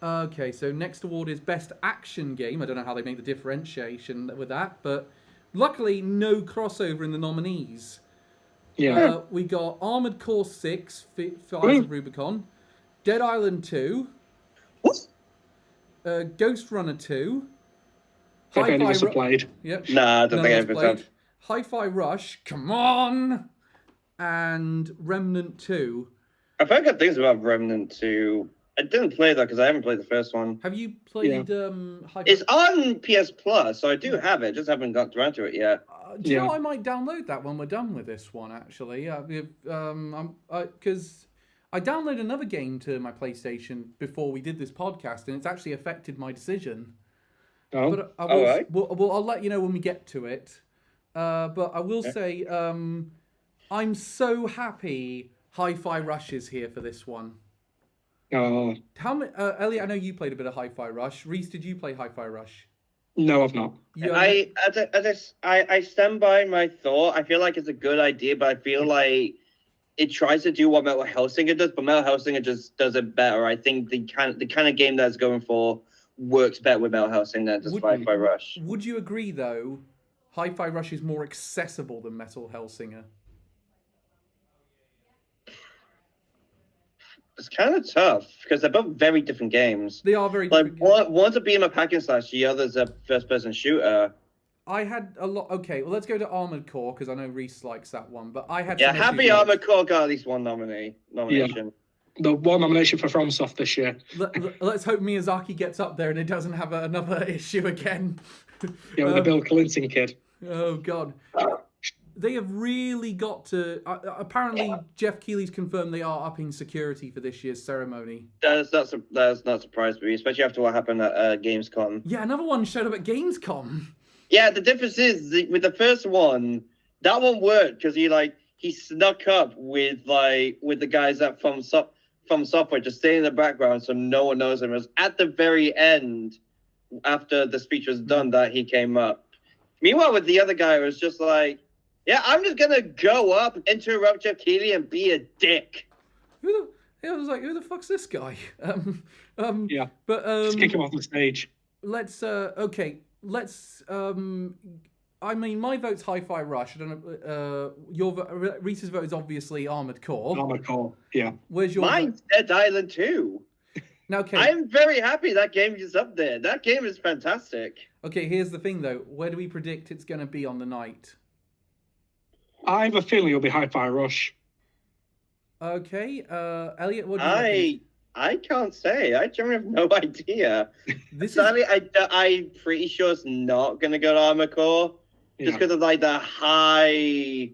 Okay, so next award is Best Action Game. I don't know how they make the differentiation with that, but luckily no crossover in the nominees. Yeah. We got Armored Core 6, Fires of Rubicon, Dead Island 2, Ghost Runner 2, I think any of us have played. Yep. Nah, I don't think I've played. Hi-Fi Rush, come on, and Remnant 2. I've heard good things about Remnant 2. I didn't play that because I haven't played the first one. Have you played Hi-Fi? It's on PS Plus, so I do have it. Just haven't got around to it yet. Do you know I might download that when we're done with this one, actually? Because I downloaded another game to my PlayStation before we did this podcast, and it's actually affected my decision. Oh, but I will, I'll let you know when we get to it. But I will say, I'm so happy Hi-Fi Rush is here for this one. Oh. How many, Elliot, I know you played a bit of Hi-Fi Rush. Reese, did you play Hi-Fi Rush? No, I've not. I stand by my thought. I feel like it's a good idea, but I feel like it tries to do what Metal Hellsinger does, but Metal Hellsinger just does it better. I think the kind of game that's going for works better with Metal Hellsinger than just Hi-Fi Rush. Would you agree, though, Hi-Fi Rush is more accessible than Metal Hellsinger? It's kind of tough because they're both very different games. They are very different games. One's a beat 'em up hack and slash, the other's a first-person shooter. I had a lot. Okay, well, let's go to Armored Core because I know Reese likes that one. But I had. Happy Armored Core got at least one nomination. Yeah. The one nomination for FromSoft this year. Let's hope Miyazaki gets up there and it doesn't have another issue again. Yeah, with the Bill Clinton kid. Oh God. They have really got to. Apparently, Jeff Keighley's confirmed they are upping security for this year's ceremony. That's not surprised me, especially after what happened at Gamescom. Yeah, another one showed up at Gamescom. Yeah, the difference is with the first one, that one worked because he snuck up with the guys from Software just staying in the background so no one knows him. It was at the very end, after the speech was done, that he came up. Meanwhile, with the other guy, it was just like, yeah, I'm just gonna go up, interrupt Jeff Keighley, and be a dick. I was like, who the fuck's this guy? Yeah. But just kick him off the stage. Let's I mean, my vote's Hi-Fi Rush. I don't know. Reese's vote is obviously Armored Core. Armored Core, yeah. Where's your? Mine's Dead Island 2. Now, okay. I'm very happy that game is up there. That game is fantastic. Okay, here's the thing though. Where do we predict it's going to be on the night? I have a feeling it'll be Hi-Fi Rush. Okay, Elliot, what do you reckon? I can't say. I generally have no idea. This is Sadly, I'm pretty sure it's not gonna go to Armor Core, just Yeah. because of like the high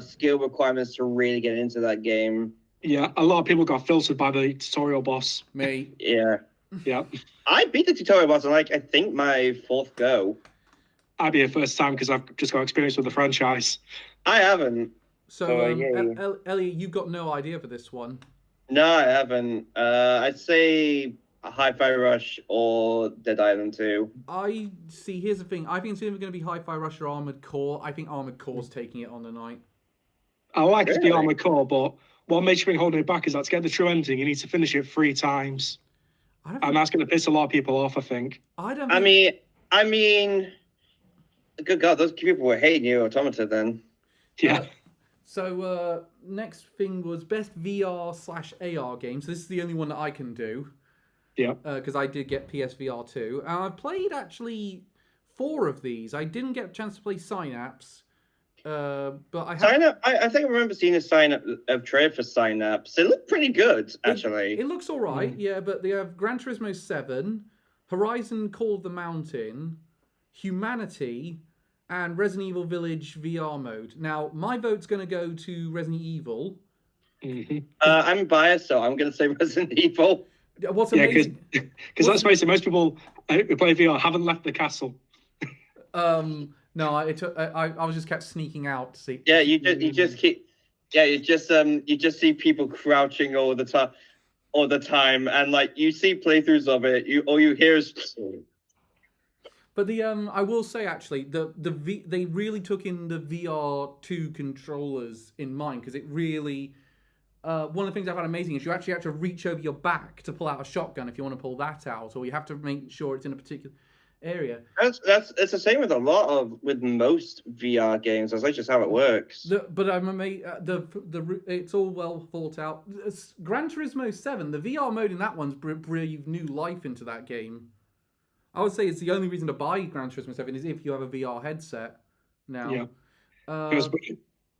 skill requirements to really get into that game. Yeah, a lot of people got filtered by the tutorial boss. me. Yeah, Yeah, I beat the tutorial boss on like I think my 4th go. I'd be a first time because I've just got experience with the franchise. I haven't. So, yeah. Elliot, you've got no idea for this one. No, I haven't. I'd say a Hi-Fi Rush or Dead Island 2. I see. Here's the thing. I think it's either going to be Hi-Fi Rush or Armored Core. I think Armored Core's taking it on the night. I like it to be Really? Armored Core, but what makes you think holding it back is that to get the true ending, you need to finish it 3 times. I don't. And that's going to piss a lot of people off, I think. I don't. I Think, mean, good God, those people were hating you, Automata. Then Yeah. So next thing was best VR/AR game. So this is the only one that I can do. Yeah. Because I did get PSVR 2. And I've played actually 4 of these. I didn't get a chance to play Synapse. But I have. Synapse. I think I remember seeing a trailer for Synapse. It looked pretty good, actually. It looks alright, yeah, but they have Gran Turismo 7, Horizon Call of the Mountain, Humanity, and Resident Evil Village VR mode. Now, my vote's going to go to Resident Evil. I'm biased, so I'm going to say Resident Evil. What's Yeah, amazing? because let's face it, most people who play VR haven't left the castle. No, I was just kept sneaking out to see. Yeah, you just keep. Yeah, you just see people crouching all the time, and like you see playthroughs of it. All you hear is. But I will say actually, they really took in the VR2 controllers in mind because it really. One of the things I found amazing is you actually have to reach over your back to pull out a shotgun if you want to pull that out, or you have to make sure it's in a particular area. It's the same with most VR games. That's like just how it works. But I'm amazed. It's all well thought out. Gran Turismo 7, the VR mode in that one's breathed new life into that game. I would say it's the only reason to buy Gran Turismo 7 is if you have a VR headset. Now, Yeah.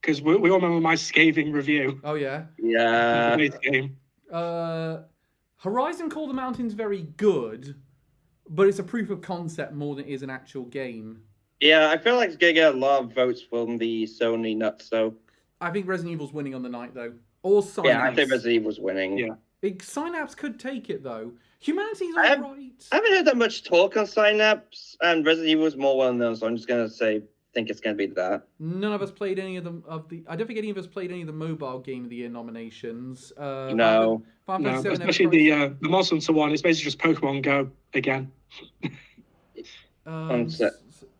Because we all remember my scathing review. Oh yeah. Yeah. Game. Horizon Call of the Mountain's very good, but it's a proof of concept more than it is an actual game. Yeah, I feel like it's gonna get a lot of votes from the Sony nuts. So I think Resident Evil's winning on the night though. Or Synapse. yeah, I think Resident Evil's winning. Yeah. Synapse could take it though. Humanity's I alright. haven't heard that much talk on Synapse, and Resident Evil is more well known, so I'm just gonna think it's gonna be that. None of us played any of the. I don't think any of us played any of the mobile game of the year nominations. No. No, especially the Most Hunter one. It's basically just Pokemon Go again.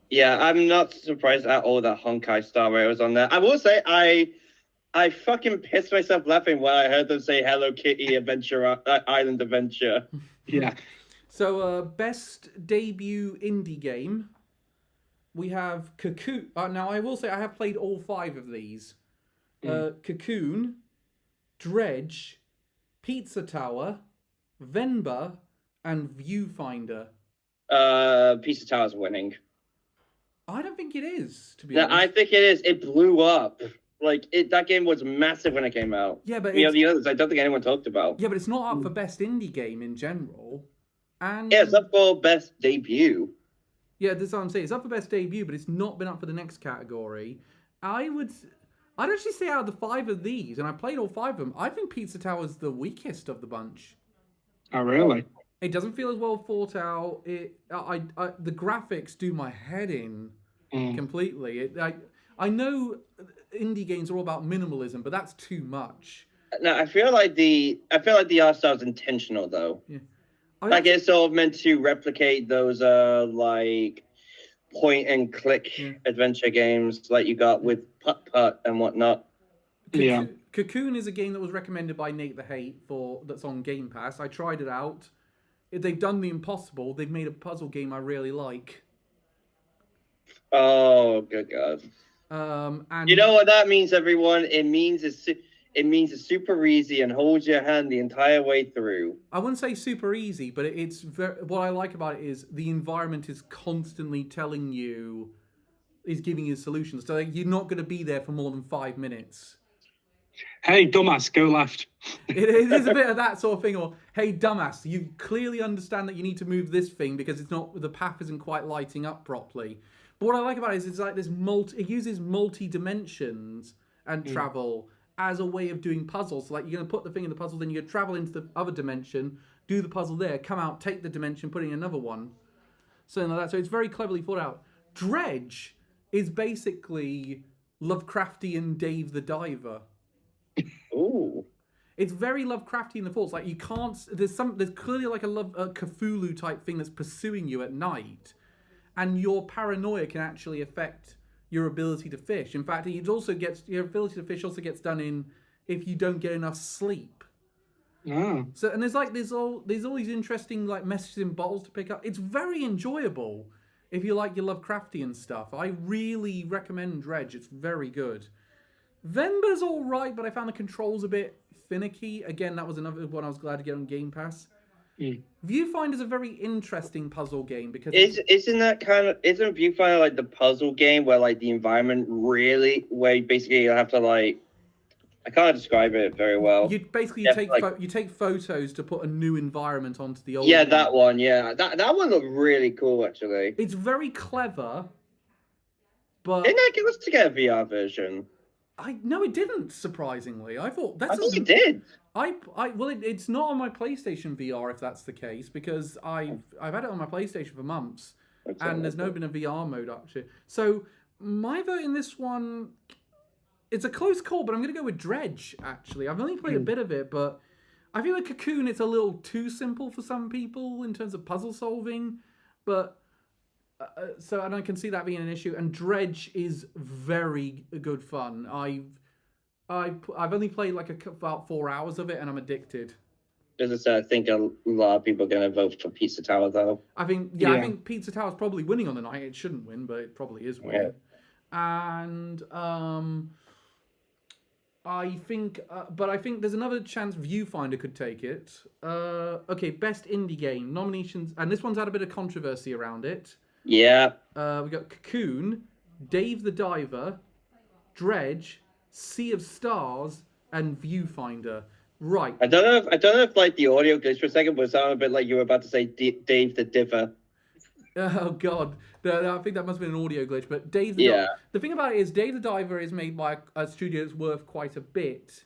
Yeah, I'm not surprised at all that Honkai Star Rail was on there. I will say I fucking pissed myself laughing when I heard them say Hello Kitty Adventure Island Adventure. Yeah. So best debut indie game. We have Cocoon. Now, I will say I have played all 5 of these. Cocoon, Dredge, Pizza Tower, Venba, and Viewfinder. Pizza Tower's winning. I don't think it is, to be honest. I think it is. It blew up. Like, that game was massive when it came out. Yeah, but the others, I don't think anyone talked about. Yeah, but it's not up for best indie game in general. And yeah, it's up for best debut. Yeah, that's what I'm saying. It's up for best debut, but it's not been up for the next category. I'd actually say out of the 5 of these, and I played all 5 of them, I think Pizza Tower's the weakest of the bunch. Oh, really? It doesn't feel as well thought out. The graphics do my head in completely. I know indie games are all about minimalism, but that's too much. No, I feel like the art style is intentional though. Yeah. Like it's sort of meant to replicate those like point and click adventure games like you got with Putt Putt and whatnot. Yeah. Cocoon is a game that was recommended by Nate the Hate that's on Game Pass. I tried it out. They've done the impossible. They've made a puzzle game I really like. Oh, good God. And you know what that means, everyone? It means it's super easy and holds your hand the entire way through. I wouldn't say super easy, but what I like about it is the environment is constantly telling you is giving you solutions. So you're not going to be there for more than 5 minutes. Hey, dumbass, go left. It is a bit of that sort of thing. Or, hey, dumbass, you clearly understand that you need to move this thing because the path isn't quite lighting up properly. But what I like about it is it's like it uses multi-dimensions and travel as a way of doing puzzles. So like you're going to put the thing in the puzzle, then you're going to travel into the other dimension, do the puzzle there, come out, take the dimension, put in another one. Something like that. So it's very cleverly thought out. Dredge is basically Lovecraftian Dave the Diver. Ooh. It's very Lovecraftian in the thoughts. Like you can't. There's clearly like a Cthulhu type thing that's pursuing you at night, and your paranoia can actually affect your ability to fish. In fact, your ability to fish also gets done in if you don't get enough sleep. Oh. So and there's all these interesting like messages in bottles to pick up. It's very enjoyable if you like your Lovecraftian stuff. I really recommend Dredge. It's very good. Vember's all right, but I found the controls a bit finicky. Again, that was another one I was glad to get on Game Pass. Viewfinder's a very interesting puzzle game because isn't Viewfinder like the puzzle game where like the environment really where basically you have to like I can't describe it very well. You take photos to put a new environment onto the old. Yeah, one. that one. Yeah, that one looked really cool actually. It's very clever, but didn't that give us to get a VR version? No, it didn't. Surprisingly, I thought I think it did. It's not on my PlayStation VR if that's the case because I've had it on my PlayStation for months and there's no been a VR mode actually. So my vote in this one, it's a close call, but I'm going to go with Dredge actually. I've only played a bit of it, but I feel like Cocoon it's a little too simple for some people in terms of puzzle solving, but. And I can see that being an issue. And Dredge is very good fun. I've only played like about 4 hours of it, and I'm addicted. As I said, I think a lot of people are going to vote for Pizza Tower, though. I think Pizza Tower's probably winning on the night. It shouldn't win, but it probably is winning. Yeah. And I think there's another chance Viewfinder could take it. Okay, best indie game nominations, and this one's had a bit of controversy around it. Yeah. We got Cocoon, Dave the Diver, Dredge, Sea of Stars, and Viewfinder. Right. I don't know if like the audio glitch for a second was sounding a bit like you were about to say Dave the Diver. Oh God, I think that must have been an audio glitch. But Dave the Diver. The thing about it is, Dave the Diver is made by a studio that's worth quite a bit.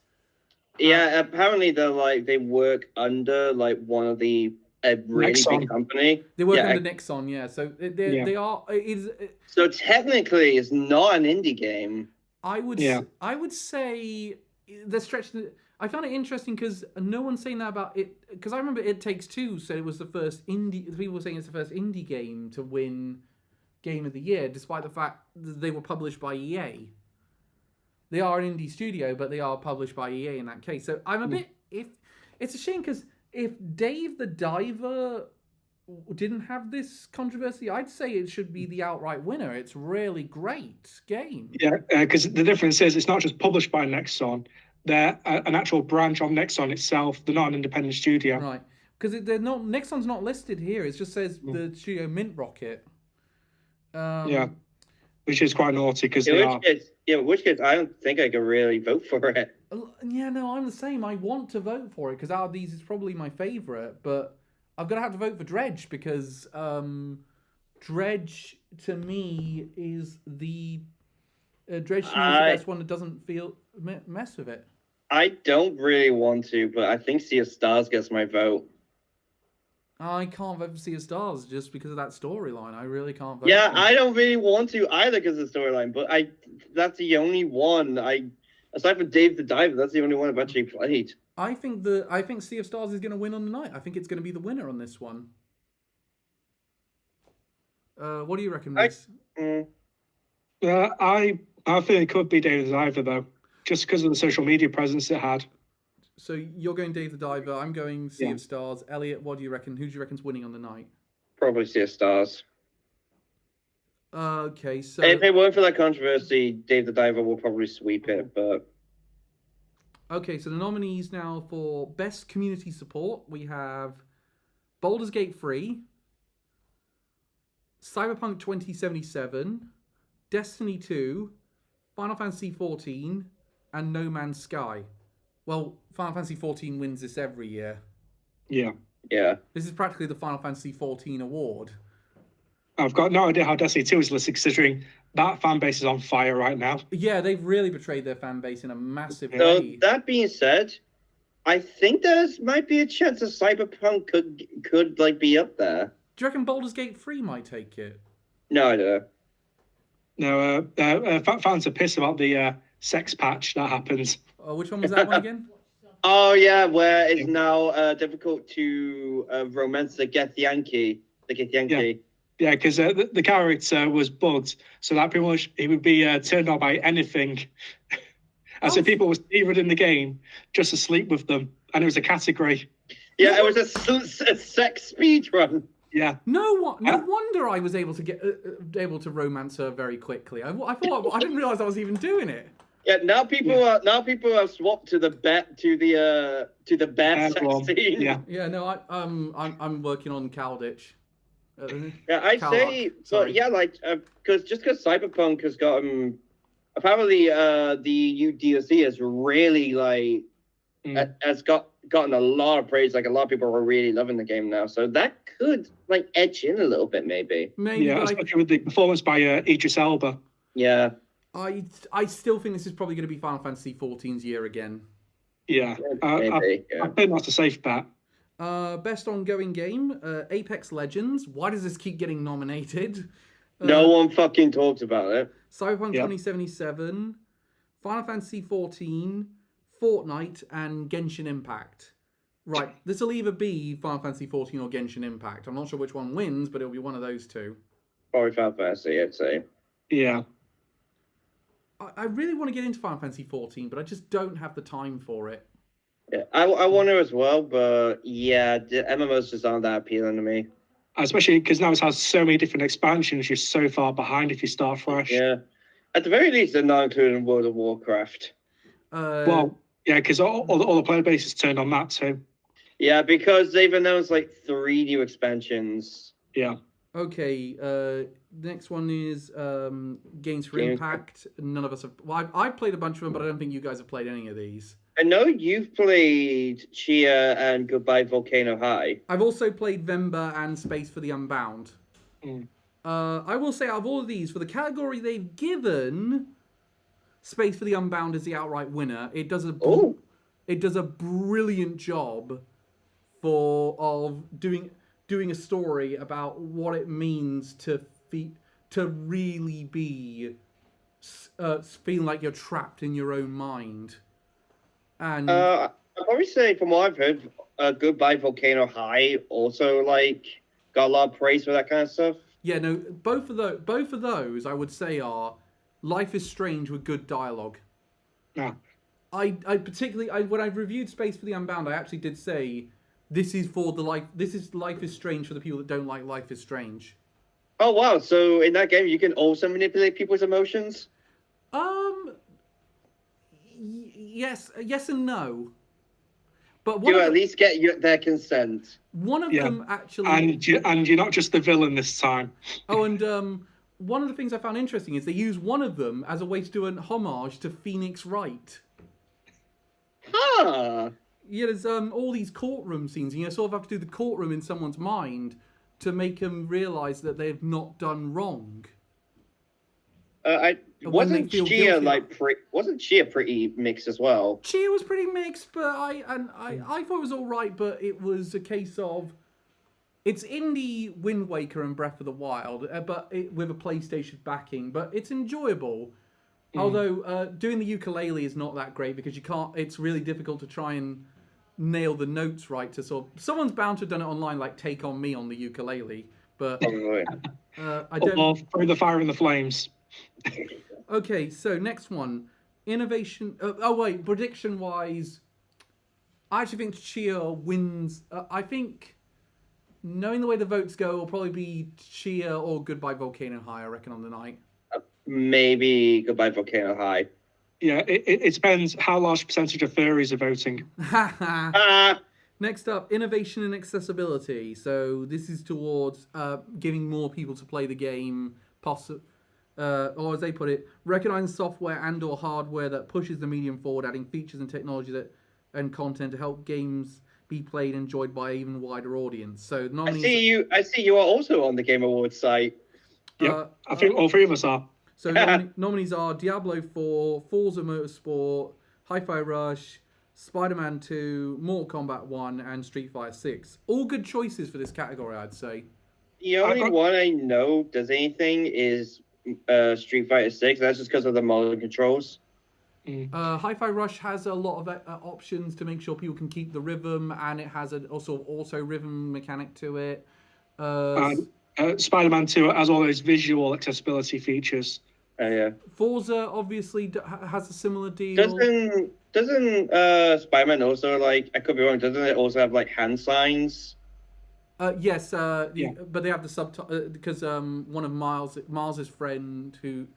Yeah, apparently they work under like one of the. A really Nexon. Big company. They work under Nexon, yeah. So they are. So technically, it's not an indie game. I would say they're stretching. I found it interesting because no one's saying that about it. Because I remember It Takes Two said it was the first indie. People were saying it's the first indie game to win Game of the Year, despite the fact that they were published by EA. They are an indie studio, but they are published by EA in that case. So I'm a bit. It's a shame because. If Dave the Diver didn't have this controversy, I'd say it should be the outright winner. It's really great game. Yeah, because the difference is it's not just published by Nexon. They're an actual branch of Nexon itself. They're not an independent studio. Right. Because Nexon's not listed here. It just says the studio Mint Rocket. Which is quite naughty because in which case, I don't think I can really vote for it. Yeah, no, I'm the same. I want to vote for it because out of these, it's probably my favourite. But I'm going to have to vote for Dredge because Dredge, to me, is the... Dredge to me is the best one that doesn't mess with it. I don't really want to, but I think Sea of Stars gets my vote. I can't vote for Sea of Stars just because of that storyline. I really can't vote. Yeah, I don't really want to either because of the storyline, but that's the only one aside from Dave the Diver, that's the only one I've actually played. I think Sea of Stars is going to win on the night. I think it's going to be the winner on this one. What do you reckon, Reese? I think it could be Dave the Diver though, just because of the social media presence it had. So you're going Dave the Diver. I'm going Sea of Stars. Elliot, what do you reckon? Who do you reckon's winning on the night? Probably Sea of Stars. Okay, so if it weren't for that controversy, Dave the Diver will probably sweep it. But okay, so the nominees now for Best Community Support we have Baldur's Gate 3, Cyberpunk 2077, Destiny 2, Final Fantasy 14, and No Man's Sky. Well, Final Fantasy 14 wins this every year. Yeah. Yeah. This is practically the Final Fantasy 14 award. I've got no idea how Destiny 2 is listed, considering that fan base is on fire right now. Yeah, they've really betrayed their fan base in a massive So way. that being said, I think there's might be a chance that Cyberpunk could like be up there. Do you reckon Baldur's Gate 3 might take it? No, I don't know. No, fans are pissed about the sex patch that happens. Which one was that one again? Oh yeah, where it's now difficult to romance the Get Yankee. Yeah, because the character was bugged, so that pretty much he would be turned on by anything. And so people were steered in the game just to sleep with them, and it was a category. Yeah, it was a sex speed run. Yeah. No wonder I was able to get able to romance her very quickly. I thought I didn't realize I was even doing it. Yeah, now people have swapped to the bear sex scene. Yeah. Yeah, no, I'm working on Calditch. Yeah, I'd say, but yeah, like, because Cyberpunk has gotten, apparently, the new DLC has really like has gotten a lot of praise. Like, a lot of people are really loving the game now, so that could like edge in a little bit, maybe. Yeah, especially with the performance by Idris Elba. Yeah. I still think this is probably going to be Final Fantasy 14's year again. Yeah, Maybe, I think that's a safe bet. Best ongoing game, Apex Legends. Why does this keep getting nominated? No one fucking talks about it. Cyberpunk 2077, Final Fantasy 14, Fortnite, and Genshin Impact. Right, this will either be Final Fantasy 14 or Genshin Impact. I'm not sure which one wins, but it'll be one of those two. Probably Final Fantasy, I'd say. Yeah. I really want to get into Final Fantasy 14, but I just don't have the time for it. Yeah, I want to as well, but yeah, the MMOs just aren't that appealing to me. Especially because now it has so many different expansions, you're so far behind if you start fresh. Yeah. At the very least, they're not including World of Warcraft. Well, yeah, because all the player base is turned on that too. Yeah, because they've announced like 3 new expansions. Yeah. Okay, next one is Games for Impact. None of us have... Well, I've played a bunch of them, but I don't think you guys have played any of these. I know you've played Chia and Goodbye Volcano High. I've also played Vemba and Space for the Unbound. I will say, out of all of these, for the category they've given, Space for the Unbound is the outright winner. It does a brilliant job of doing a story about what it means to really be feeling like you're trapped in your own mind. And I'd probably say, from what I've heard, Goodbye Volcano High also like got a lot of praise for that kind of stuff. Yeah, no, both of those I would say are Life is Strange with good dialogue. Yeah. I particularly when I reviewed Space for the Unbound, I actually did say this is Life is Strange for the people that don't like Life is Strange. Oh wow! So in that game, you can also manipulate people's emotions. Yes and no. But you at least get their consent. One of them actually, and you're not just the villain this time. Oh, and one of the things I found interesting is they use one of them as a way to do an homage to Phoenix Wright. Huh. Yeah, there's all these courtroom scenes, and you sort of have to do the courtroom in someone's mind to make them realise that they've not done wrong. Wasn't Chia pretty mixed as well? Chia was pretty mixed, but I thought it was all right. But it was a case of it's indie Wind Waker and Breath of the Wild, but with a PlayStation backing. But it's enjoyable. Although doing the ukulele is not that great because you can't. It's really difficult to try and nail the notes right to sort of. Someone's bound to have done it online, like Take On Me on the ukulele, but I don't. Or through the fire and the flames. Okay, so next one, innovation. Prediction-wise, I actually think Chia wins. I think, knowing the way the votes go, will probably be Chia or Goodbye Volcano High. I reckon on the night. Maybe Goodbye Volcano High. Yeah, it depends how large percentage of furries are voting. Next up, innovation and accessibility. So this is towards giving more people to play the game. or as they put it, recognizing software and/or hardware that pushes the medium forward, adding features and technology and content to help games be played and enjoyed by an even wider audience. So nominees. I see you are also on the Game Awards site. Yep, I think all three of us are. So nominees are Diablo 4, Forza Motorsport, Hi-Fi Rush, Spider-Man 2, Mortal Kombat 1, and Street Fighter 6. All good choices for this category, I'd say. The only one I know does anything is Street Fighter 6. That's just because of the motion controls. Hi-Fi Rush has a lot of options to make sure people can keep the rhythm, and it has also auto rhythm mechanic to it. Spider-Man 2 has all those visual accessibility features. Yeah. Forza obviously has a similar deal. Doesn't Spider-Man also, like, I could be wrong, doesn't it also have like hand signs? Yes, but they have the subtitle because one of Miles's friend who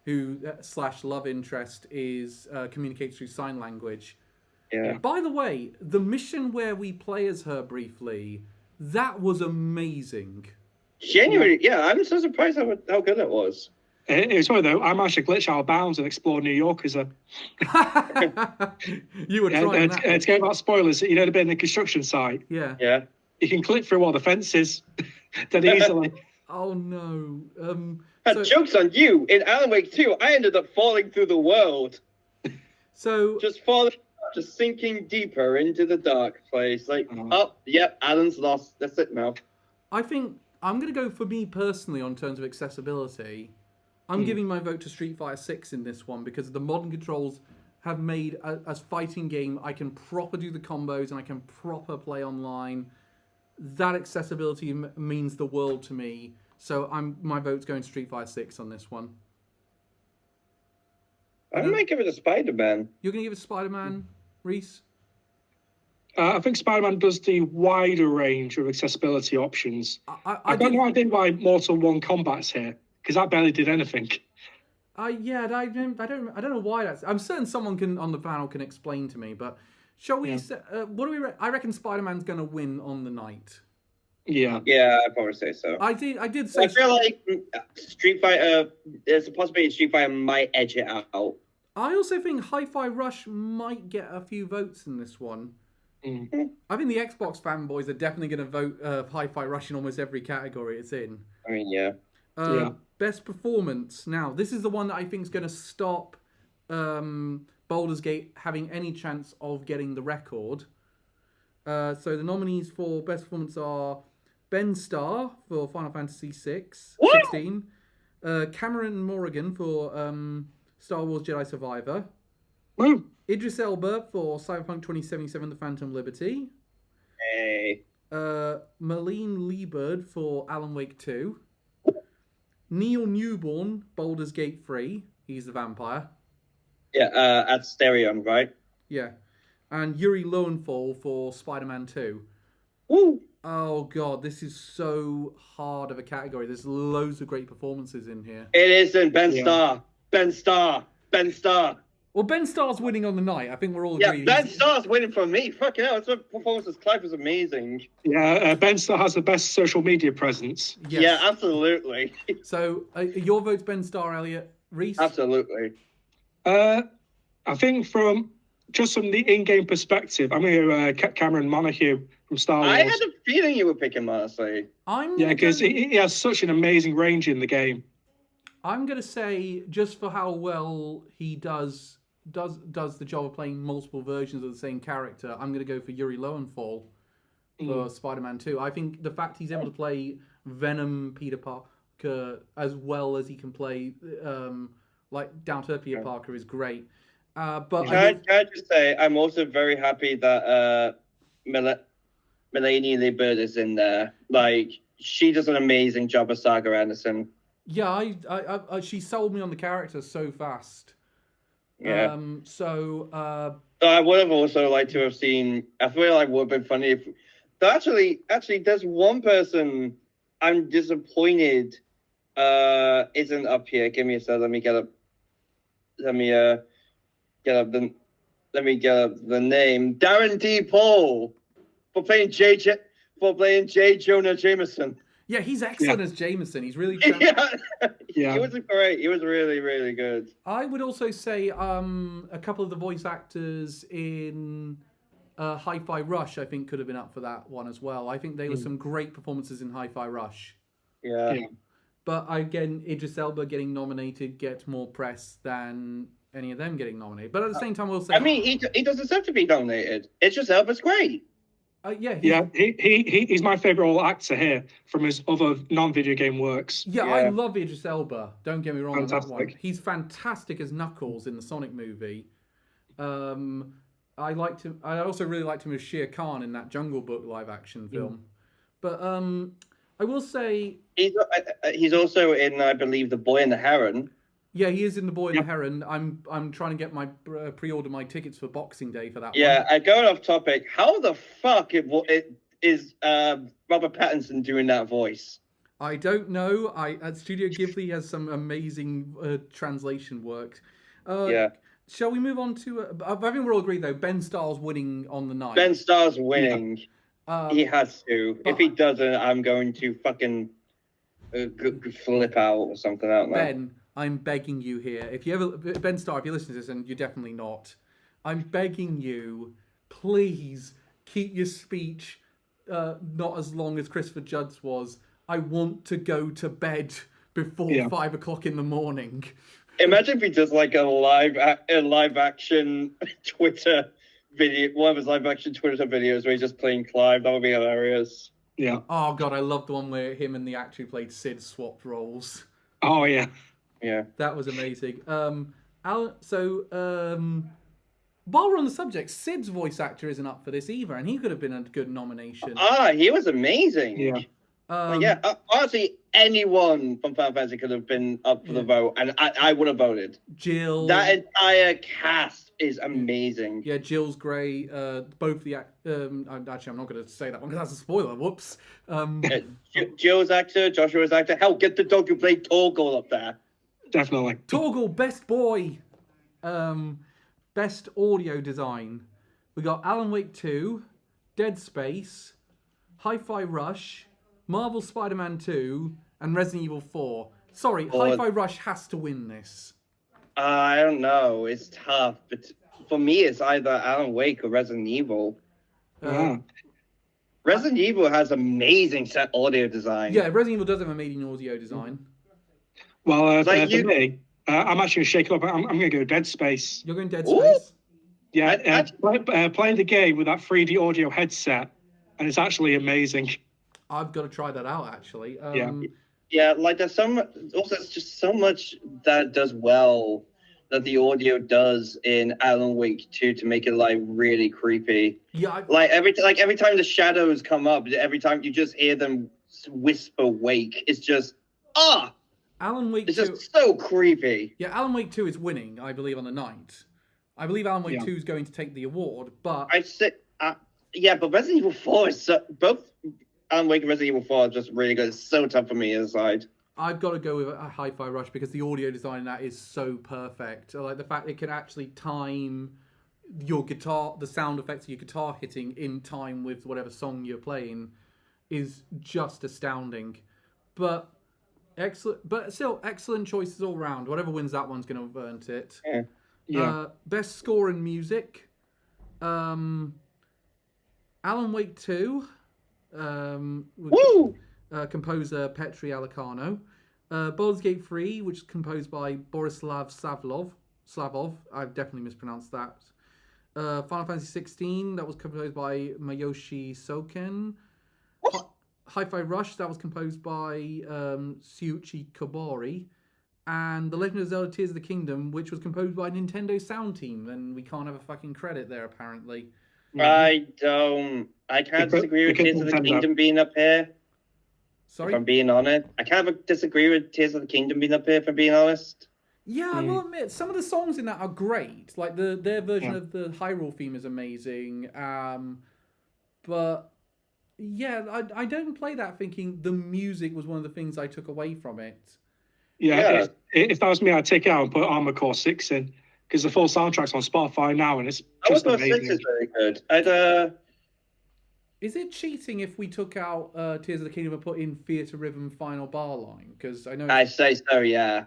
/ love interest is communicates through sign language. Yeah. By the way, the mission where we play as her briefly, that was amazing. Genuinely, yeah, I'm so surprised how good it was. It was funny though. I managed to glitch out of bounds and explore New York as a. You were trying that. To go about spoilers, you know, the bit in the construction site. Yeah. Yeah. You can click through all the fences that easily. Oh no. Joke's on you. In Alan Wake 2, I ended up falling through the world. So just sinking deeper into the dark place. Like, yep, Alan's lost. That's it now. I think I'm going to go for me personally on terms of accessibility. I'm giving my vote to Street Fighter 6 in this one because the modern controls have made a fighting game I can proper do the combos and I can proper play online. That accessibility means the world to me. So my vote's going to Street Fighter 6 on this one. I might give it a Spider-Man. You're going to give it Spider-Man, Reese? I think Spider-Man does the wider range of accessibility options. I don't know why Mortal 1 Combat's here, because that barely did anything. I don't know why that's. I'm certain someone on the panel can explain to me, but shall we? What do we? I reckon Spider-Man's going to win on the night. Yeah. Yeah, I'd probably say so. I did say. I feel like Street Fighter. There's a possibility Street Fighter might edge it out. I also think Hi-Fi Rush might get a few votes in this one. I think the Xbox fanboys are definitely going to vote Hi-Fi Rush in almost every category it's in. I mean, yeah. Best performance. Now, this is the one that I think is going to stop Baldur's Gate having any chance of getting the record. So the nominees for best performance are Ben Starr for Final Fantasy 16, Cameron Morrigan for Star Wars Jedi Survivor, Idris Elba for Cyberpunk 2077 The Phantom Liberty, Marlene Liebert for Alan Wake 2, Neil Newborn, Baldur's Gate 3, he's the vampire. Yeah, at Stereon, right? Yeah. And Yuri Lowenthal for Spider-Man 2. Woo! Oh, God, this is so hard of a category. There's loads of great performances in here. It isn't Ben Starr. Ben Starr. Well, Ben Starr's winning on the night. I think we're all agreed. Yeah, Ben Starr's winning for me. Fucking hell, his performance as Clive was amazing. Yeah, Ben Starr has the best social media presence. Yes. Yeah, absolutely. So, your vote's Ben Starr, Elliot. Reese? Absolutely. I think from the in-game perspective, I'm going to go Cameron Monaghan from Star Wars. I had a feeling you were picking Monaghan. Because he has such an amazing range in the game. I'm going to say, just for how well he does the job of playing multiple versions of the same character, I'm going to go for Yuri Lowenthal for Spider-Man 2. I think the fact he's able to play Venom Peter Parker as well as he can play down-to-earth Peter Parker is great. But can I just say, I'm also very happy that Melanie Liebert is in there. Like, she does an amazing job as Saga Anderson. Yeah, she sold me on the character so fast. Yeah. So I would have also liked to have seen. I feel like it would have been funny if. So actually, there's one person I'm disappointed isn't up here. Give me a sec. Let me get up the name. Darren D. Paul for playing J. Jonah Jameson. Yeah, he's excellent as Jameson. He's really. Yeah, he was great. He was really, really good. I would also say a couple of the voice actors in Hi-Fi Rush, I think, could have been up for that one as well. I think there were some great performances in Hi-Fi Rush. Yeah. But again, Idris Elba getting nominated gets more press than any of them getting nominated. But at the same time, we'll say... I mean, he doesn't deserve to be nominated. Idris Elba's great. He's my favourite actor here from his other non-video game works. Yeah, I love Idris Elba. Don't get me wrong on that one. Fantastic. He's fantastic as Knuckles in the Sonic movie. I liked him. I also really liked him as Shere Khan in that Jungle Book live-action film. But I will say he's also in, I believe, The Boy and the Heron. Yeah, he is in The Boy and the Heron. I'm trying to get my pre-order my tickets for Boxing Day for that one. Yeah, going off topic, how the fuck is Robert Pattinson doing that voice? I don't know. Studio Ghibli has some amazing translation work. Shall we move on to... I think we're all agreed, though. Ben Starr's winning on the night. Ben Starr's winning. He has to. If he doesn't, I'm going to fucking flip out or something out there. Ben, I'm begging you here. If you ever... Ben Starr, if you listen to this, and you're definitely not, I'm begging you, please keep your speech not as long as Christopher Judd's was. I want to go to bed before 5 o'clock in the morning. Imagine if he does like a live action Twitter video, one of his live action Twitter videos where he's just playing Clive. That would be hilarious. Yeah. Oh god, I love the one where him and the actor who played Sid swapped roles. Oh yeah. Yeah. That was amazing. While we're on the subject, Sid's voice actor isn't up for this either, and he could have been a good nomination. He was amazing. Yeah. Honestly, anyone from Final Fantasy could have been up for the vote, and I would have voted. Jill. That entire cast is amazing. Yeah, Jill's great. Both the actually, I'm not going to say that one because that's a spoiler. Whoops. Jill's actor, Joshua's actor. Hell, get the dog who played Torgal up there. Definitely. Torgal, best boy. Best audio design. We got Alan Wake 2, Dead Space, Hi-Fi Rush, Marvel Spider-Man 2, and Resident Evil 4. Sorry, Hi-Fi Rush has to win this. I don't know. It's tough. But for me, it's either Alan Wake or Resident Evil. Resident Evil has amazing set audio design. Yeah, Resident Evil does have amazing audio design. Well, for me, I'm actually going to shake it up. I'm going to go Dead Space. You're going Dead Space? Yeah, playing the game with that 3D audio headset, and it's actually amazing. I've got to try that out, actually. Yeah, like there's it's just so much that does well that the audio does in Alan Wake 2 to make it like really creepy. Yeah, every time the shadows come up, every time you just hear them whisper "Wake," it's just Alan Wake 2. It's just so creepy. Yeah, Alan Wake 2 is winning, I believe, on the night. I believe Alan Wake 2 is going to take the award, but but Resident Evil 4 is both. Alan Wake and Resident Evil 4 are just really good. It's so tough for me inside. I've got to go with a Hi-Fi Rush because the audio design in that is so perfect. Like the fact it can actually time your guitar, the sound effects of your guitar hitting in time with whatever song you're playing is just astounding. But still excellent choices all round. Whatever wins that one's going to have earned it. Yeah. Best score in music. Alan Wake 2. Composer Petri Alicano. Baldur's Gate 3, which is composed by Borislav Slavov. I've definitely mispronounced that. Final Fantasy 16, that was composed by Mayoshi Soken. Hi-Fi Rush, that was composed by Shuichi Kobori. And The Legend of Zelda Tears of the Kingdom, which was composed by Nintendo Sound Team. And we can't have a fucking credit there, apparently. I can't disagree with Tears of the Kingdom being up here. Sorry? If I'm being honest. I can't disagree with Tears of the Kingdom being up here, if I'm being honest. Yeah, I will admit, some of the songs in that are great. Like, their version of the Hyrule theme is amazing. But, yeah, I don't play that thinking the music was one of the things I took away from it. Yeah. If that was me, I'd take it out and put Armored Core 6 in. Because the full soundtrack's on Spotify now, and it's just amazing. 6 is very good. Is it cheating if we took out Tears of the Kingdom and put in Theatre Rhythm Final Bar Line? Because I know I say so, yeah.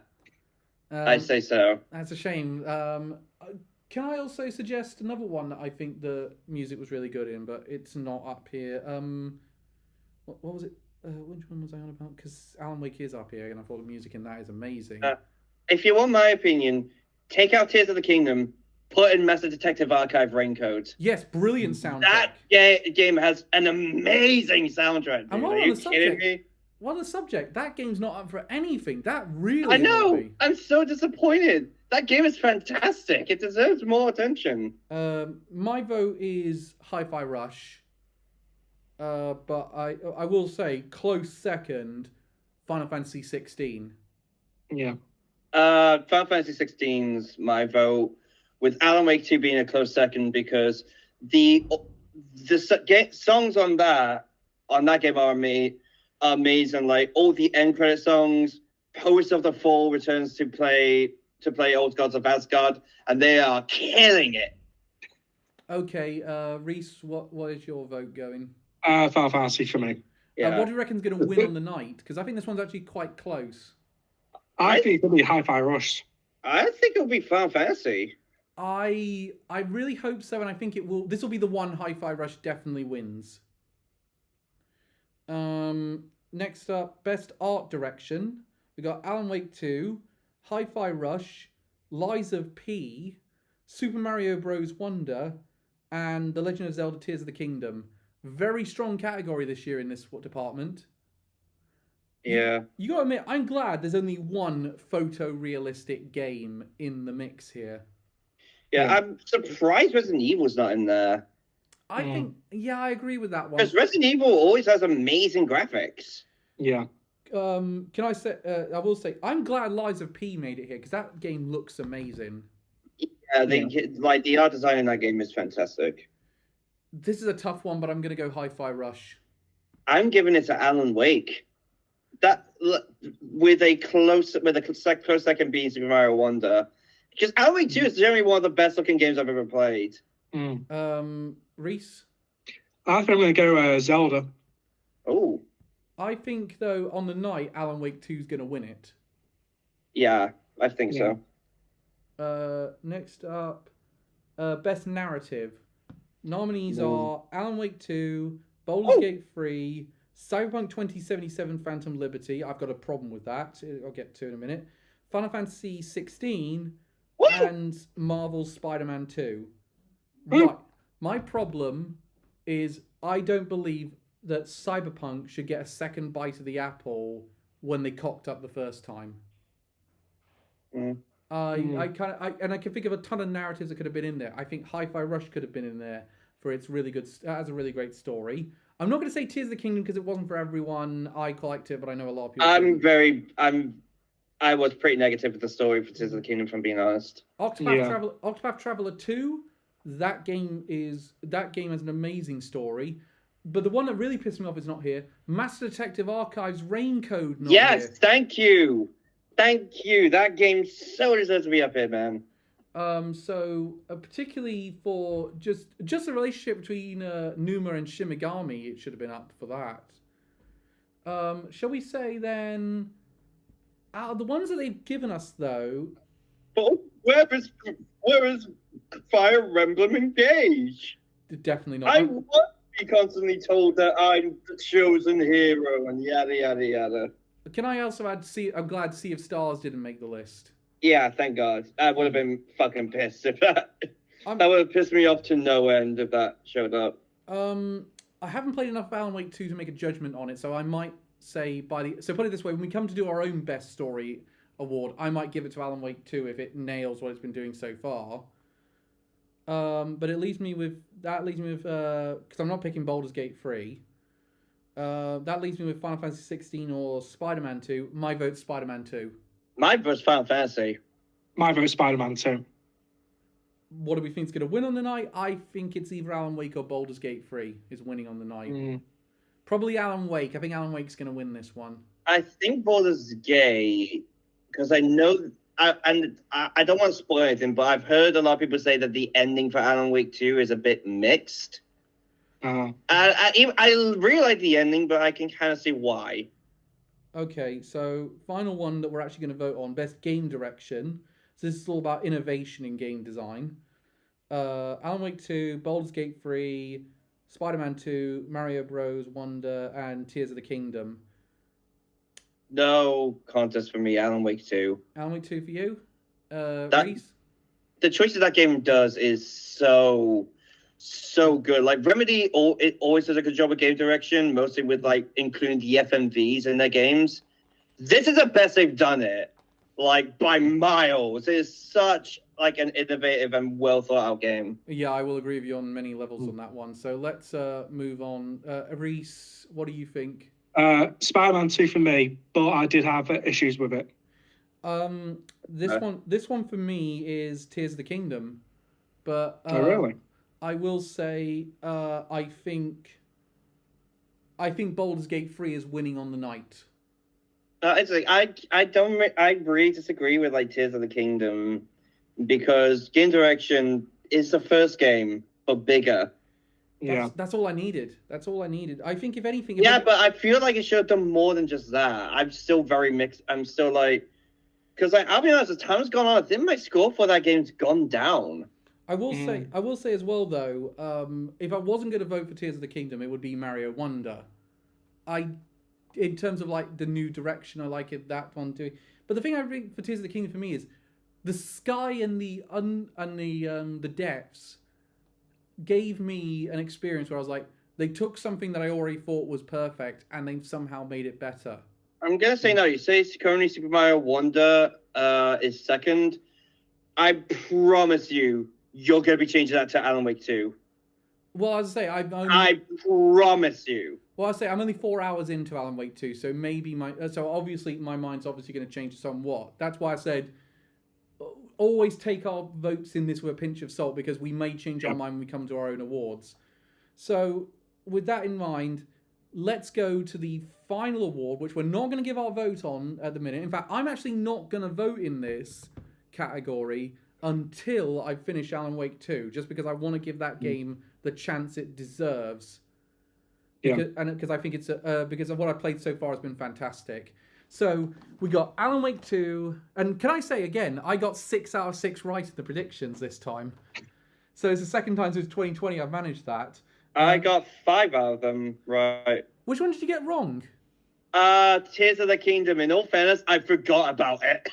I um, say so. that's a shame. Can I also suggest another one that I think the music was really good in, but it's not up here? What was it? Which one was I on about? Because Alan Wake is up here, and I thought the music in that is amazing. If you want my opinion, take out Tears of the Kingdom, put in Master Detective Archive Raincoat. Yes, brilliant soundtrack. That game has an amazing soundtrack. Dude. And while Are we're you on the kidding subject, me? Well, the subject, that game's not up for anything. That really I know. annoyed me. I'm so disappointed. That game is fantastic. It deserves more attention. My vote is Hi-Fi Rush. But I will say, close second, Final Fantasy 16. Yeah. Final Fantasy 16's my vote, with Alan Wake 2 being a close second because the songs on that game are amazing. Like all the end credit songs, Post of the Fall returns to play Old Gods of Asgard, and they are killing it. Okay, Reese, what is your vote going? Final Fantasy for me. Yeah. What do you reckon's going to win on the night? Because I think this one's actually quite close. I think it'll be Hi-Fi Rush. I think it'll be Final Fantasy. I really hope so, and I think it will. This will be the one Hi-Fi Rush definitely wins. Next up, Best Art Direction. We got Alan Wake 2, Hi-Fi Rush, Lies of P, Super Mario Bros. Wonder, and The Legend of Zelda: Tears of the Kingdom. Very strong category this year in this department. Yeah. You gotta admit, I'm glad there's only one photorealistic game in the mix here. Yeah, I'm surprised Resident Evil's not in there. I think, I agree with that one. Because Resident Evil always has amazing graphics. Yeah. Can I say? I will say, I'm glad Lies of P made it here because that game looks amazing. Yeah, like the art design in that game is fantastic. This is a tough one, but I'm gonna go Hi-Fi Rush. I'm giving it to Alan Wake. That with a close second being Super Mario Wonder, because Alan Wake 2 is generally one of the best looking games I've ever played. Reese? I think I'm going to go Zelda. Oh. I think though on the night Alan Wake 2 is gonna win it. Yeah, I think so. Next up, Best Narrative. Nominees are Alan Wake 2, Baldur's Gate 3, Cyberpunk 2077 Phantom Liberty. I've got a problem with that. I'll get to in a minute. Final Fantasy 16 and Marvel's Spider-Man 2. Right. My problem is I don't believe that Cyberpunk should get a second bite of the apple when they cocked up the first time. I can think of a ton of narratives that could have been in there. I think Hi-Fi Rush could have been in there for its really good. Has a really great story. I'm not going to say Tears of the Kingdom because it wasn't for everyone. I liked it, but I know a lot of people. I was pretty negative with the story for Tears of the Kingdom, if I'm being honest. Octopath Traveler 2. That game has an amazing story. But the one that really pissed me off is not here. Master Detective Archives Raincode not here. Yes, thank you. Thank you. That game so deserves to be up here, man. Particularly for just the relationship between Numa and Shimigami, it should have been up for that. Shall we say then, out of the ones that they've given us though, where is Fire Emblem Engage? Definitely not. I want to be constantly told that I'm the chosen hero and yada yada yada. Can I also add? I'm glad Sea of Stars didn't make the list. Yeah, thank God. I would have been fucking pissed if that would have pissed me off to no end if that showed up. I haven't played enough Alan Wake 2 to make a judgment on it, so I might say so put it this way, when we come to do our own best story award, I might give it to Alan Wake 2 if it nails what it's been doing so far. But it leaves me with because I'm not picking Baldur's Gate 3. That leaves me with Final Fantasy 16 or Spider-Man 2. My vote's Spider-Man 2. My vote's Final Fantasy. My vote's Spider-Man 2. What do we think is going to win on the night? I think it's either Alan Wake or Baldur's Gate 3 is winning on the night. Probably Alan Wake. I think Alan Wake's going to win this one. I think Baldur's Gate, because I know, I don't want to spoil anything, but I've heard a lot of people say that the ending for Alan Wake 2 is a bit mixed. I really like the ending, but I can kind of see why. Okay, so final one that we're actually going to vote on, best game direction. So this is all about innovation in game design. Alan Wake 2, Baldur's Gate 3, Spider-Man 2, Mario Bros. Wonder, and Tears of the Kingdom. No contest for me, Alan Wake 2. Alan Wake 2 for you? Reese? The choices that game does is so good. Like Remedy, it always does a good job of game direction, mostly with like including the FMVs in their games. This is the best they've done it, like by miles. It is such like an innovative and well thought out game. Yeah, I will agree with you on many levels on that one. So let's move on. Reese, what do you think? Spider-Man 2 for me, but I did have issues with it. This one for me is Tears of the Kingdom, but Oh, really? I will say I think Baldur's Gate 3 is winning on the night. It's like I really disagree with like Tears of the Kingdom because game direction is the first game but bigger. That's all I needed. That's all I needed. I think if anything, But I feel like it should have done more than just that. I'm still very mixed. I'm still like, because like I'll be honest, as time's gone on, I think my score for that game's gone down. I will say as well though, if I wasn't going to vote for Tears of the Kingdom, it would be Mario Wonder. In terms of like the new direction, I like it that one too. But the thing I think for Tears of the Kingdom for me is the sky and the depths gave me an experience where I was like, they took something that I already thought was perfect and they've somehow made it better. I'm gonna say no. You say currently Super Mario Wonder is second. I promise you're gonna be changing that to Alan Wake 2. Well, as I say, I promise you. Well, I say I'm only 4 hours into Alan Wake 2, so maybe so obviously my mind's obviously going to change somewhat. That's why I said always take our votes in this with a pinch of salt because we may change our mind when we come to our own awards. So with that in mind, let's go to the final award, which we're not going to give our vote on at the minute. In fact, I'm actually not going to vote in this category until I finish Alan Wake 2, just because I want to give that game the chance it deserves. Because I think it's because of what I've played so far has been fantastic. So we got Alan Wake 2, and can I say again, I got 6 out of 6 right in the predictions this time. So it's the second time since 2020 I've managed that. I got 5 out of them right. Which one did you get wrong? Tears of the Kingdom. In all fairness, I forgot about it.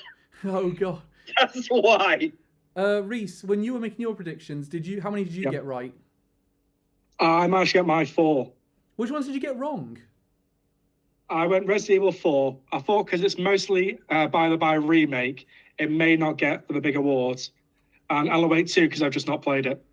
Oh god, that's why. Reese, when you were making your predictions, how many did you get right? I managed to get my 4. Which ones did you get wrong? I went Resident Evil 4. I thought because it's mostly by remake, it may not get the big awards. And Alan Wake 2 because I've just not played it.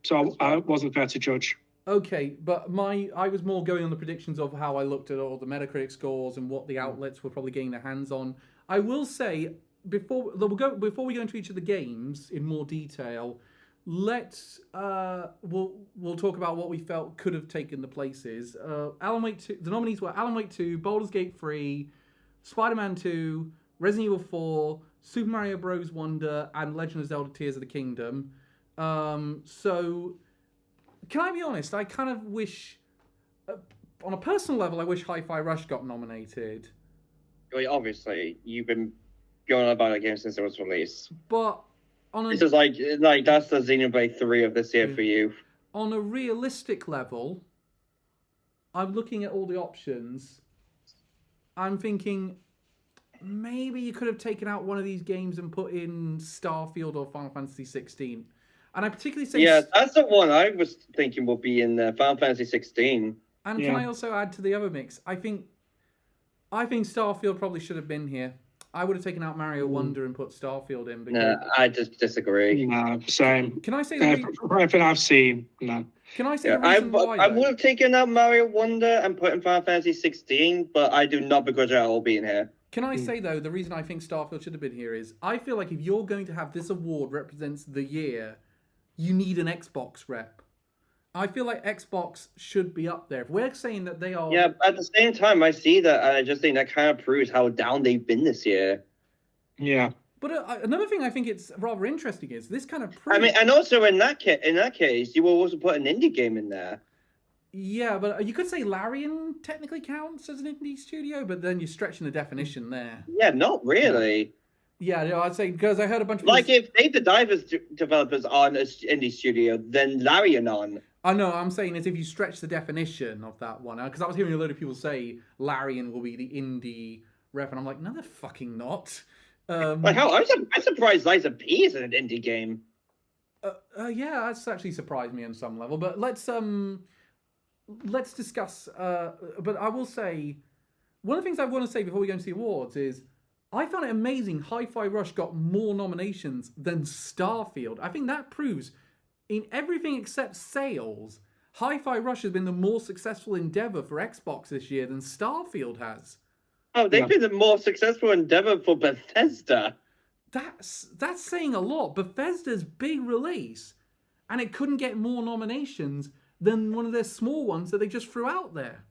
So I wasn't fair to judge. Okay, but I was more going on the predictions of how I looked at all the Metacritic scores and what the outlets were probably getting their hands on. I will say, before we go into each of the games in more detail, let's we'll talk about what we felt could have taken the places. Alan Wake 2. The nominees were Alan Wake 2, Baldur's Gate 3, Spider-Man 2, Resident Evil 4, Super Mario Bros. Wonder, and Legend of Zelda: Tears of the Kingdom. So, can I be honest? I kind of wish, on a personal level, I wish Hi-Fi Rush got nominated. Well, obviously, you've been going on about that game since it was released. But this is like that's the Xenoblade 3 of this year for you. On a realistic level, I'm looking at all the options. I'm thinking maybe you could have taken out one of these games and put in Starfield or Final Fantasy 16. And I particularly say... Yeah, that's the one I was thinking would be in Final Fantasy 16. And can I also add to the other mix? I think Starfield probably should have been here. I would have taken out Mario Wonder and put Starfield in. No, I just disagree. No, same. Can I say everything I've seen? No. Can I say the reason why? I would have taken out Mario Wonder and put in Final Fantasy 16, but I do not begrudge it all being here. Can I say though, the reason I think Starfield should have been here is I feel like if you're going to have this award represents the year, you need an Xbox rep. I feel like Xbox should be up there. If we're saying that they are... Yeah, but at the same time, I see that, and I just think that kind of proves how down they've been this year. Yeah. But another thing I think it's rather interesting is this kind of proves... I mean, and also in that case, you will also put an indie game in there. Yeah, but you could say Larian technically counts as an indie studio, but then you're stretching the definition there. Yeah, not really. Yeah, no, I'd say because I heard a bunch of Like, people... if Dave the Divers developers aren't an indie studio, then Larian on. I know, I'm saying is if you stretch the definition of that one, because I was hearing a load of people say Larian will be the indie ref, and I'm like, no, they're fucking not. Like, how I'm surprised Liza P is an indie game. Yeah, that's actually surprised me on some level. But let's discuss. But I will say, one of the things I want to say before we go into the awards is, I found it amazing. Hi-Fi Rush got more nominations than Starfield. I think that proves, in everything except sales, Hi-Fi Rush has been the more successful endeavor for Xbox this year than Starfield has. Oh, they've been the more successful endeavor for Bethesda. That's saying a lot. Bethesda's big release, and it couldn't get more nominations than one of their small ones that they just threw out there.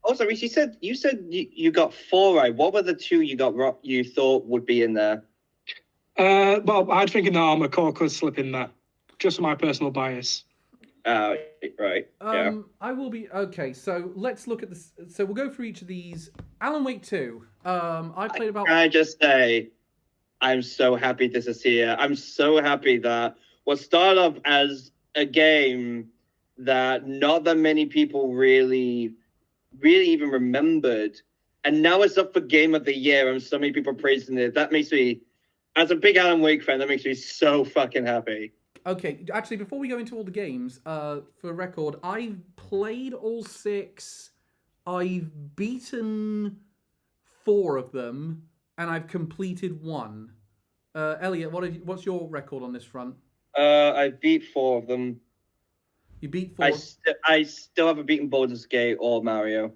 Also, Reese, you said you got 4 right. What were the 2 you thought would be in there? Well, I'd thinking the Armored Core could slip in there, just my personal bias. Right. Yeah. I will be okay. So let's look at this. So we'll go through each of these. Alan Wake 2. I played about. Can I just say, I'm so happy this is here. I'm so happy that what started off as a game that not that many people really even remembered, and now it's up for Game of the Year, and so many people praising it. That makes me, as a big Alan Wake fan, that makes me so fucking happy. Okay, actually, before we go into all the games, for record, I've played all 6. I've beaten 4 of them, and I've completed 1. Elliot, what's your record on this front? I beat 4 of them. You beat 4. I still haven't beaten Baldur's Gate or Mario.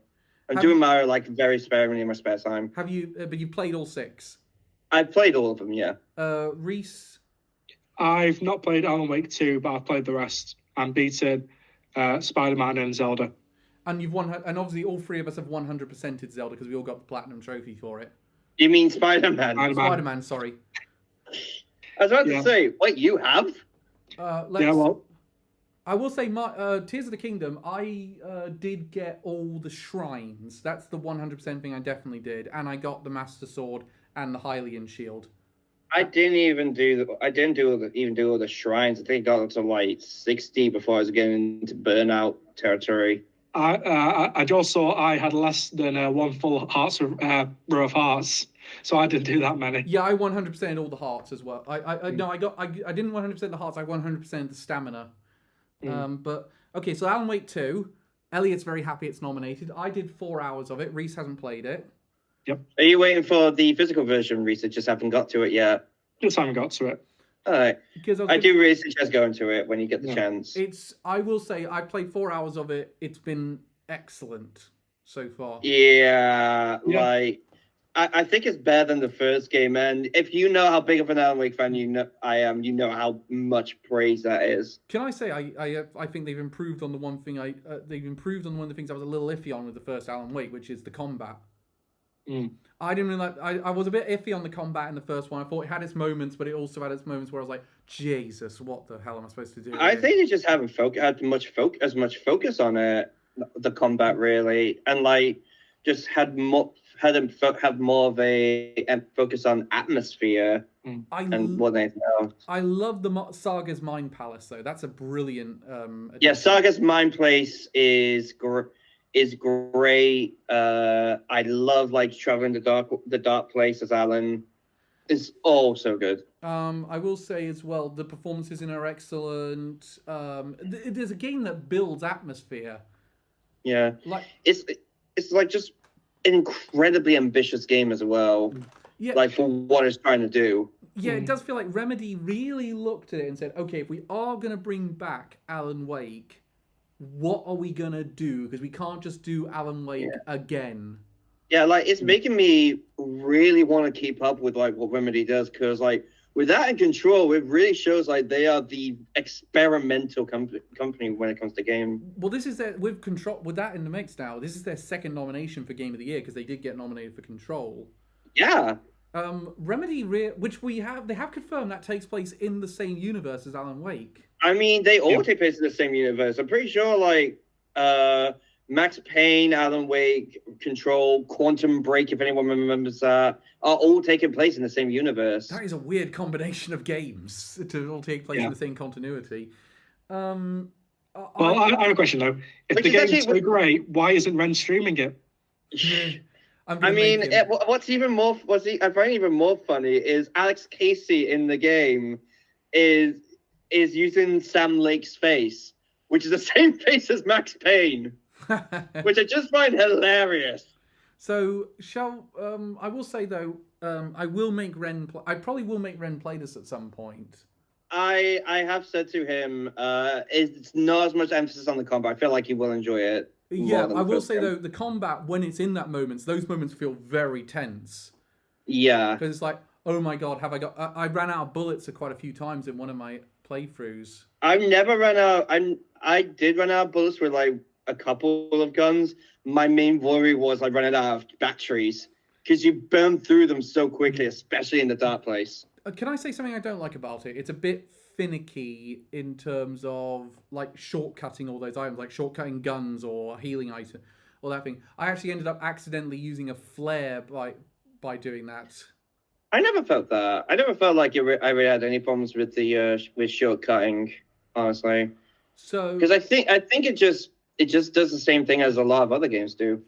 I'm doing Mario like very sparingly in my spare time. Have you? But you played all 6. I've played all of them, yeah. Reese, I've not played Alan Wake 2, but I've played the rest and beaten Spider-Man and Zelda. And you've won, and obviously all 3 of us have 100%ed Zelda because we all got the platinum trophy for it. You mean Spider-Man? Spider-Man, sorry. I was about to say, wait, you have? Yeah, well, I will say, my Tears of the Kingdom, I did get all the shrines. That's the 100% thing I definitely did, and I got the Master Sword and the Hylian Shield. I didn't do all the shrines. I think I got to like 60 before I was getting into burnout territory. I just saw I had less than 1 full hearts row of hearts, so I didn't do that many. Yeah, I 100% all the hearts as well. I didn't 100% the hearts. I 100% the stamina. But okay, so Alan Wake 2. Elliot's very happy it's nominated. I did 4 hours of it. Reese hasn't played it. Yep. Are you waiting for the physical version, Reese? I just haven't got to it yet. Just haven't got to it. All right. I do really suggest going to it when you get the chance. I will say, I played 4 hours of it. It's been excellent so far. Yeah. Like, I think it's better than the first game. And if you know how big of an Alan Wake fan I am, you know how much praise that is. Can I say, I think they've improved on the one thing they've improved on one of the things I was a little iffy on with the first Alan Wake, which is the combat. I didn't really like. I was a bit iffy on the combat in the first one. I thought it had its moments, but it also had its moments where I was like, Jesus, what the hell am I supposed to do? I think they just haven't had as much focus on it, the combat really, and like just had more of a focus on atmosphere and what they know. I love the Saga's Mind Palace though. That's a brilliant. Yeah, Saga's Mind Place is great. I love like traveling the dark place as Alan. It's all so good. I will say as well, the performances in are excellent. There's a game that builds atmosphere. Yeah, it's like just an incredibly ambitious game as well. Yeah, like for what it's trying to do. Yeah, it does feel like Remedy really looked at it and said, okay, if we are going to bring back Alan Wake, what are we going to do? Because we can't just do Alan Wake again. Yeah, like it's making me really want to keep up with like what Remedy does, because like with that in Control, it really shows like they are the experimental company when it comes to game. Well, this is with Control, with that in the mix now. This is their second nomination for Game of the Year because they did get nominated for Control. Yeah. Remedy, which they have confirmed that takes place in the same universe as Alan Wake. I mean, they all take place in the same universe. I'm pretty sure, like, Max Payne, Alan Wake, Control, Quantum Break, if anyone remembers that, are all taking place in the same universe. That is a weird combination of games to all take place in the same continuity. Well, I have a question though. If the game's so great, why isn't Ren streaming it? I mean, what's even more, I find even more funny is Alex Casey in the game is using Sam Lake's face, which is the same face as Max Payne, which I just find hilarious. So, I will say though, I will make Ren. I probably will make Ren play this at some point. I have said to him, it's not as much emphasis on the combat. I feel like he will enjoy it. Yeah, I will say though, the combat when it's in that moments, those moments feel very tense. Yeah, because it's like, oh my god, have I got? I ran out of bullets quite a few times in one of my playthroughs. I've never run out. I did run out of bullets with like a couple of guns. My main worry was I ran out of batteries because you burn through them so quickly, especially in the dark place. Can I say something I don't like about it? It's a bit finicky in terms of like shortcutting all those items, like shortcutting guns or healing item or that thing. I actually ended up accidentally using a flare by doing that. I never felt that. I never felt like I really had any problems with the with shortcutting, honestly. So because I think it just does the same thing as a lot of other games do.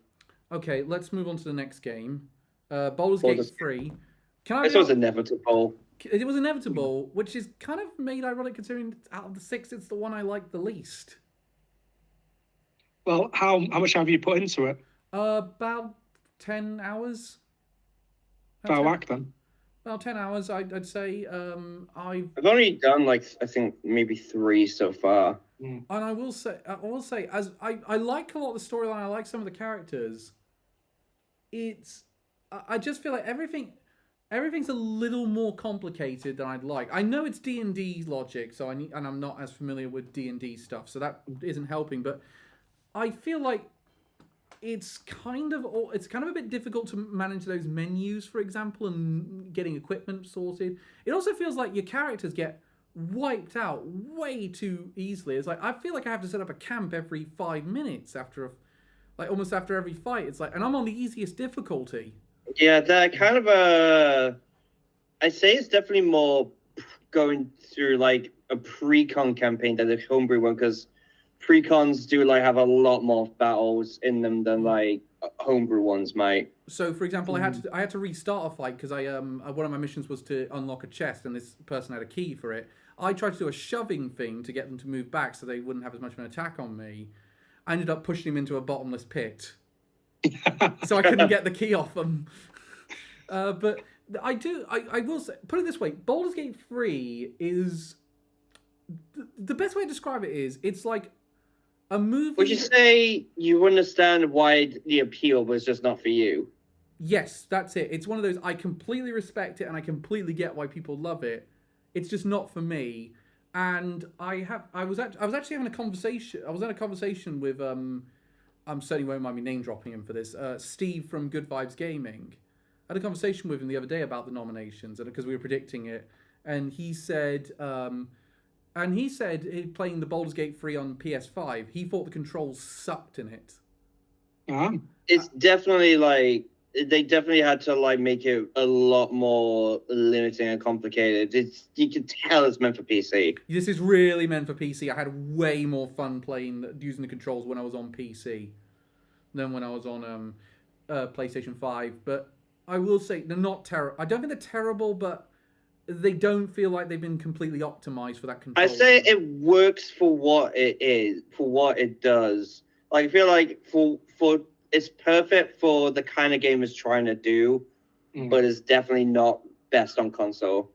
Okay, let's move on to the next game. Baldur's Gate 3. This was inevitable. It was inevitable, which is kind of made ironic considering out of the 6, it's the one I like the least. Well, how much have you put into it? About 10 hours. About whack then. About 10 hours, I'd say. I've only done like I think maybe 3 so far. And I will say, as I like a lot of the storyline. I like some of the characters. I just feel like everything's a little more complicated than I'd like. I know it's D&D logic, and I'm not as familiar with D&D stuff, so that isn't helping. But I feel like it's kind of a bit difficult to manage those menus, for example, and getting equipment sorted. It also feels like your characters get wiped out way too easily. It's like I feel like I have to set up a camp every 5 minutes almost after every fight. It's like, and I'm on the easiest difficulty. Yeah, that kind of I say it's definitely more going through like a pre-con campaign than a homebrew one, because pre-cons do like have a lot more battles in them than like homebrew ones might. So, for example, I had to restart a fight because one of my missions was to unlock a chest, and this person had a key for it. I tried to do a shoving thing to get them to move back so they wouldn't have as much of an attack on me. I ended up pushing him into a bottomless pit. So I couldn't get the key off them. But I will say, put it this way, Baldur's Gate 3 is... The best way to describe it is, it's like a movie... Would you say you understand why the appeal was just not for you? Yes, that's it. It's one of those, I completely respect it and I completely get why people love it. It's just not for me. And I was actually having a conversation. I was in a conversation with I'm certainly won't mind me name dropping him for this. Steve from Good Vibes Gaming. I had a conversation with him the other day about the nominations, because we were predicting it, and he said playing the Baldur's Gate 3 on PS5, he thought the controls sucked in it. It's definitely like they definitely had to like make it a lot more limiting and complicated. You can tell it's meant for PC. This is really meant for PC. I had way more fun using the controls when I was on PC than when I was on PlayStation 5. But I will say they're not terrible. I don't think they're terrible, but they don't feel like they've been completely optimized for that control. I say it works for what it is, for what it does. Like I feel like for it's perfect for the kind of game it's trying to do, but it's definitely not best on console.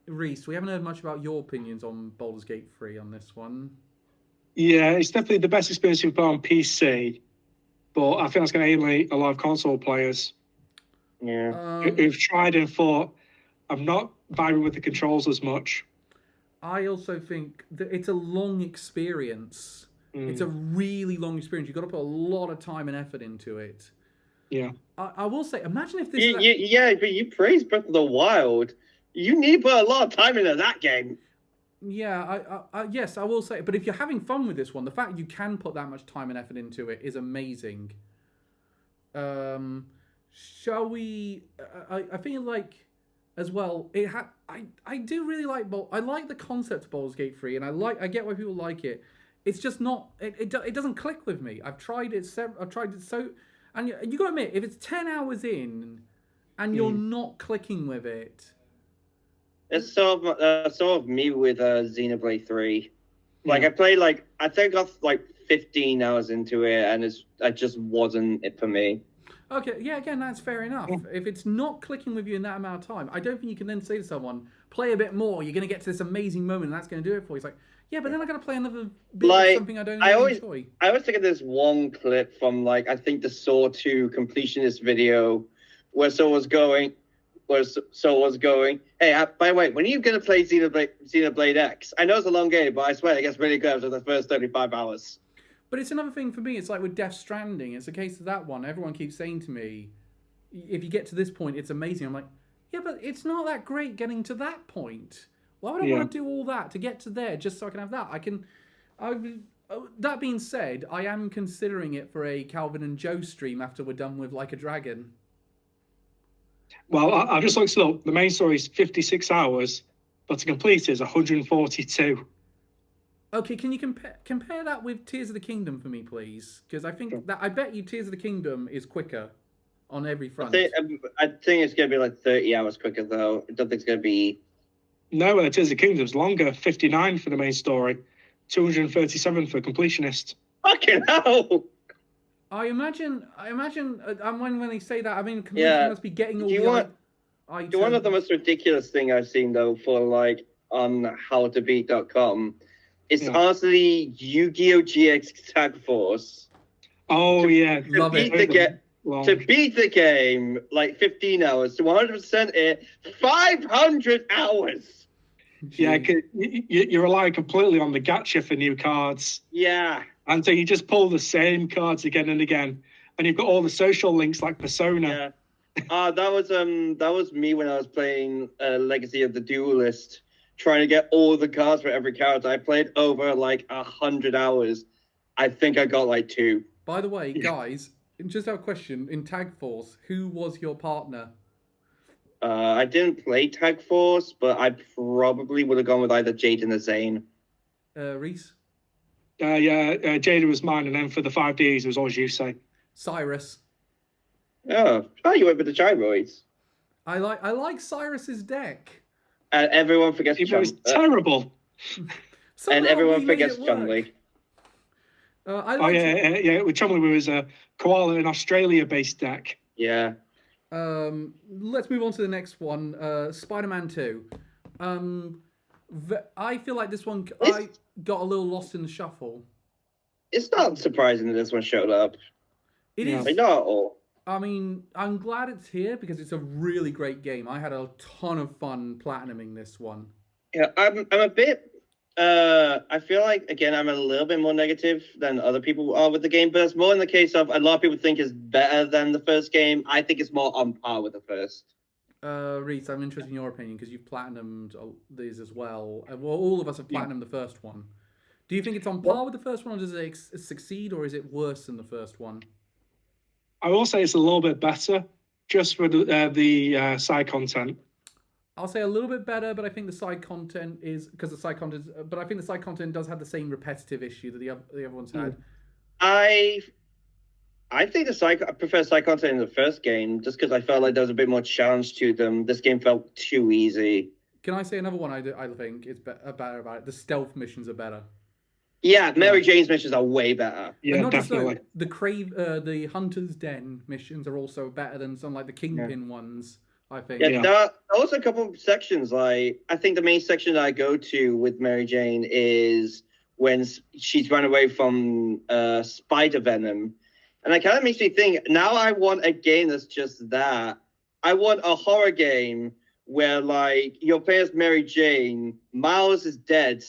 Reese, we haven't heard much about your opinions on Baldur's Gate 3 on this one. Yeah, it's definitely the best experience you've got on PC, but I think that's going to alienate a lot of console players. Yeah, who've tried and thought, I'm not vibing with the controls as much. I also think that it's a long experience. It's a really long experience. You've got to put a lot of time and effort into it. Yeah. I will say, imagine if this... Yeah, but you praise Breath of the Wild. You need to put a lot of time into that game. Yeah, yes, I will say. But if you're having fun with this one, the fact you can put that much time and effort into it is amazing. Um, shall we? I feel like, as well. I do really like I like the concept of Baldur's Gate 3, and I get why people like it. It's just not. It doesn't click with me. I've tried it. I've tried it so, and you got to admit, if it's 10 hours in, and you're not clicking with it. It's sort of me with Xenoblade 3. Like I played I think I got 15 hours into it, and it just wasn't it for me. Okay, yeah, again, that's fair enough. If it's not clicking with you in that amount of time, I don't think you can then say to someone, play a bit more, you're going to get to this amazing moment, and that's going to do it for you. It's like, yeah, but then I got to play another bit of something I don't really enjoy. I always think of this one clip from, I think the Saw 2 completionist video, where Saw was going, hey, by the way, when are you going to play Xenoblade X? I know it's a long game, but I swear it gets really good after the first 35 hours. But it's another thing for me. It's like with Death Stranding. It's a case of that one. Everyone keeps saying to me, if you get to this point, it's amazing. I'm like, yeah, but it's not that great getting to that point. Why would I want to do all that to get to there just so I can have that? That being said, I am considering it for a Calvin and Joe stream after we're done with Like a Dragon. Well, I've just looked it up. The main story is 56 hours, but to complete it is 142. Okay, can you compare that with Tears of the Kingdom for me, please? Because I think I bet you Tears of the Kingdom is quicker on every front. I think it's going to be 30 hours quicker, though. I don't think it's going to be... No, Tears of the Kingdom's longer. 59 for the main story, 237 for completionist. Fucking hell! I imagine, when they say that, I mean, completion must be getting all the items. One of the most ridiculous thing I've seen, though, for, on howtobeat.com, it's honestly Yu-Gi-Oh! GX Tag Force. Oh, yeah. Love it. To beat the game, 15 hours, to 100% it, 500 hours! Yeah, you rely completely on the gacha for new cards. Yeah. And so you just pull the same cards again and again. And you've got all the social links like Persona. Yeah. That was me when I was playing Legacy of the Duelist, trying to get all the cards for every character. I played over 100 hours. I think I got 2. By the way, guys, just have a question. In Tag Force, who was your partner? I didn't play Tag Force, but I probably would have gone with either Jaden or Zane. Reese? Jada was mine, and then for the 5Ds, it was always Yusei. Cyrus. Oh, you went with the gyroids. I like Cyrus's deck. Everyone forgets It was terrible. And everyone forgets Chun-Li. With Chun-Li was a Koala in Australia-based deck. Yeah. Let's move on to the next one. Spider-Man 2. I feel like this one I got a little lost in the shuffle. It's not surprising that this one showed up. It is. Not at all. I mean, I'm glad it's here because it's a really great game. I had a ton of fun platinuming this one. Yeah, I'm a bit. I feel like, again, I'm a little bit more negative than other people are with the game, but it's more in the case of a lot of people think it's better than the first game. I think it's more on par with the first. Reese, I'm interested in your opinion because you've platinumed these as well. Well, all of us have platinumed the first one. Do you think it's on par with the first one, or does it succeed, or is it worse than the first one? I will say it's a little bit better, just for the side content. I'll say a little bit better, but I think the side content is because the side content. But I think the side content does have the same repetitive issue that the other ones had. I think I prefer side content in the first game, just because I felt like there was a bit more challenge to them. This game felt too easy. Can I say another one? I think is better about it. The stealth missions are better. Yeah, Mary Jane's missions are way better. Yeah, definitely. The Hunter's Den missions are also better than some the Kingpin ones. I think. Yeah, there are also a couple of sections. I think the main section that I go to with Mary Jane is when she's run away from Spider Venom. And it kind of makes me think, now I want a game that's just that. I want a horror game where, you're playing as Mary Jane, Miles is dead,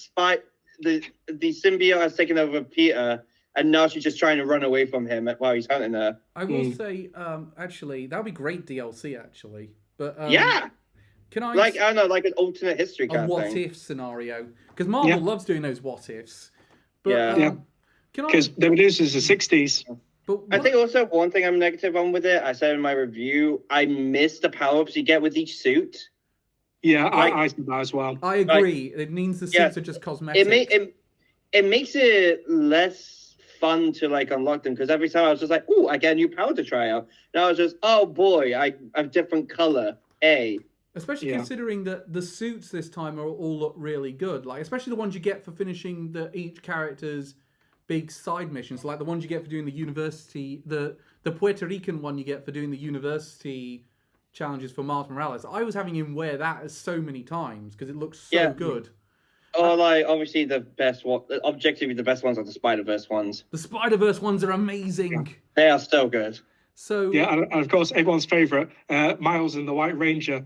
the symbiote has taken over Peter, and now she's just trying to run away from him while he's hunting her. I will say, actually, that would be great DLC, actually. But yeah! Can I Like, I don't know, like an alternate history a kind of what thing. if scenario? Because Marvel Yeah. loves doing those what ifs. But, Yeah. Yeah. Can I? Because they were doing this in the 60s. But I what- think also one thing I'm negative on with it, I said in my review, I miss the power-ups you get with each suit. Yeah, Like- I think that as well. I agree. It means the suits Yeah. are just cosmetic. It makes it less fun to like unlock them, because every time I was just like, "Ooh, I get a new power to try out." Now I was just, "Oh boy, I have different color." Especially Yeah. considering that the suits this time are all look really good. Like, especially the ones you get for finishing each character's big side missions. Like the ones you get for doing the university, the Puerto Rican one you get for doing the university challenges for Miles Morales. I was having him wear that so many times because it looks so Yeah. good. Or like, obviously the best one, objectively the best ones are the Spider-Verse ones. The Spider-Verse ones are amazing. They are so good. So Yeah, and of course, everyone's favourite, Miles in the White Ranger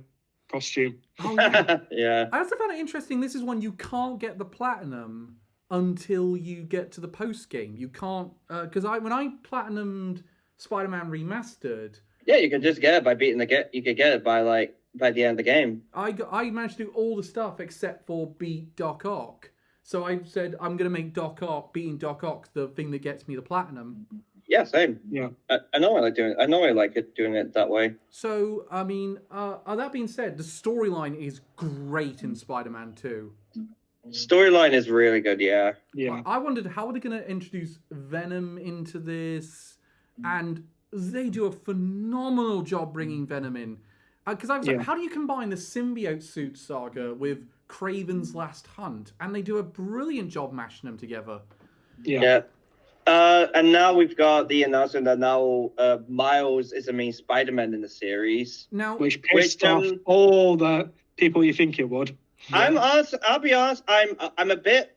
costume. oh yeah. Yeah. I also found it interesting. This is one you can't get the platinum until you get to the post game. You can't because when I platinumed Spider-Man Remastered, Yeah, you can just get it by beating you could get it by the end of the game. I managed to do all the stuff except for beat Doc Ock. So I said I'm gonna make beating Doc Ock the thing that gets me the platinum. Yeah, same. Yeah. I know I like doing it. I know I like it doing it that way. So I mean, that being said, the storyline is great in Spider-Man 2. Storyline is really good. Yeah. Yeah. I wondered how are they going to introduce Venom into this, and they do a phenomenal job bringing Venom in. Because I was like, Yeah. how do you combine the symbiote suit saga with Kraven's Last Hunt? And they do a brilliant job mashing them together. Yeah. Yeah. And now we've got the announcement that now Miles is the main Spider-Man in the series. Now, Which pissed Which, off all the people you think it would. I'll be honest. I'm a bit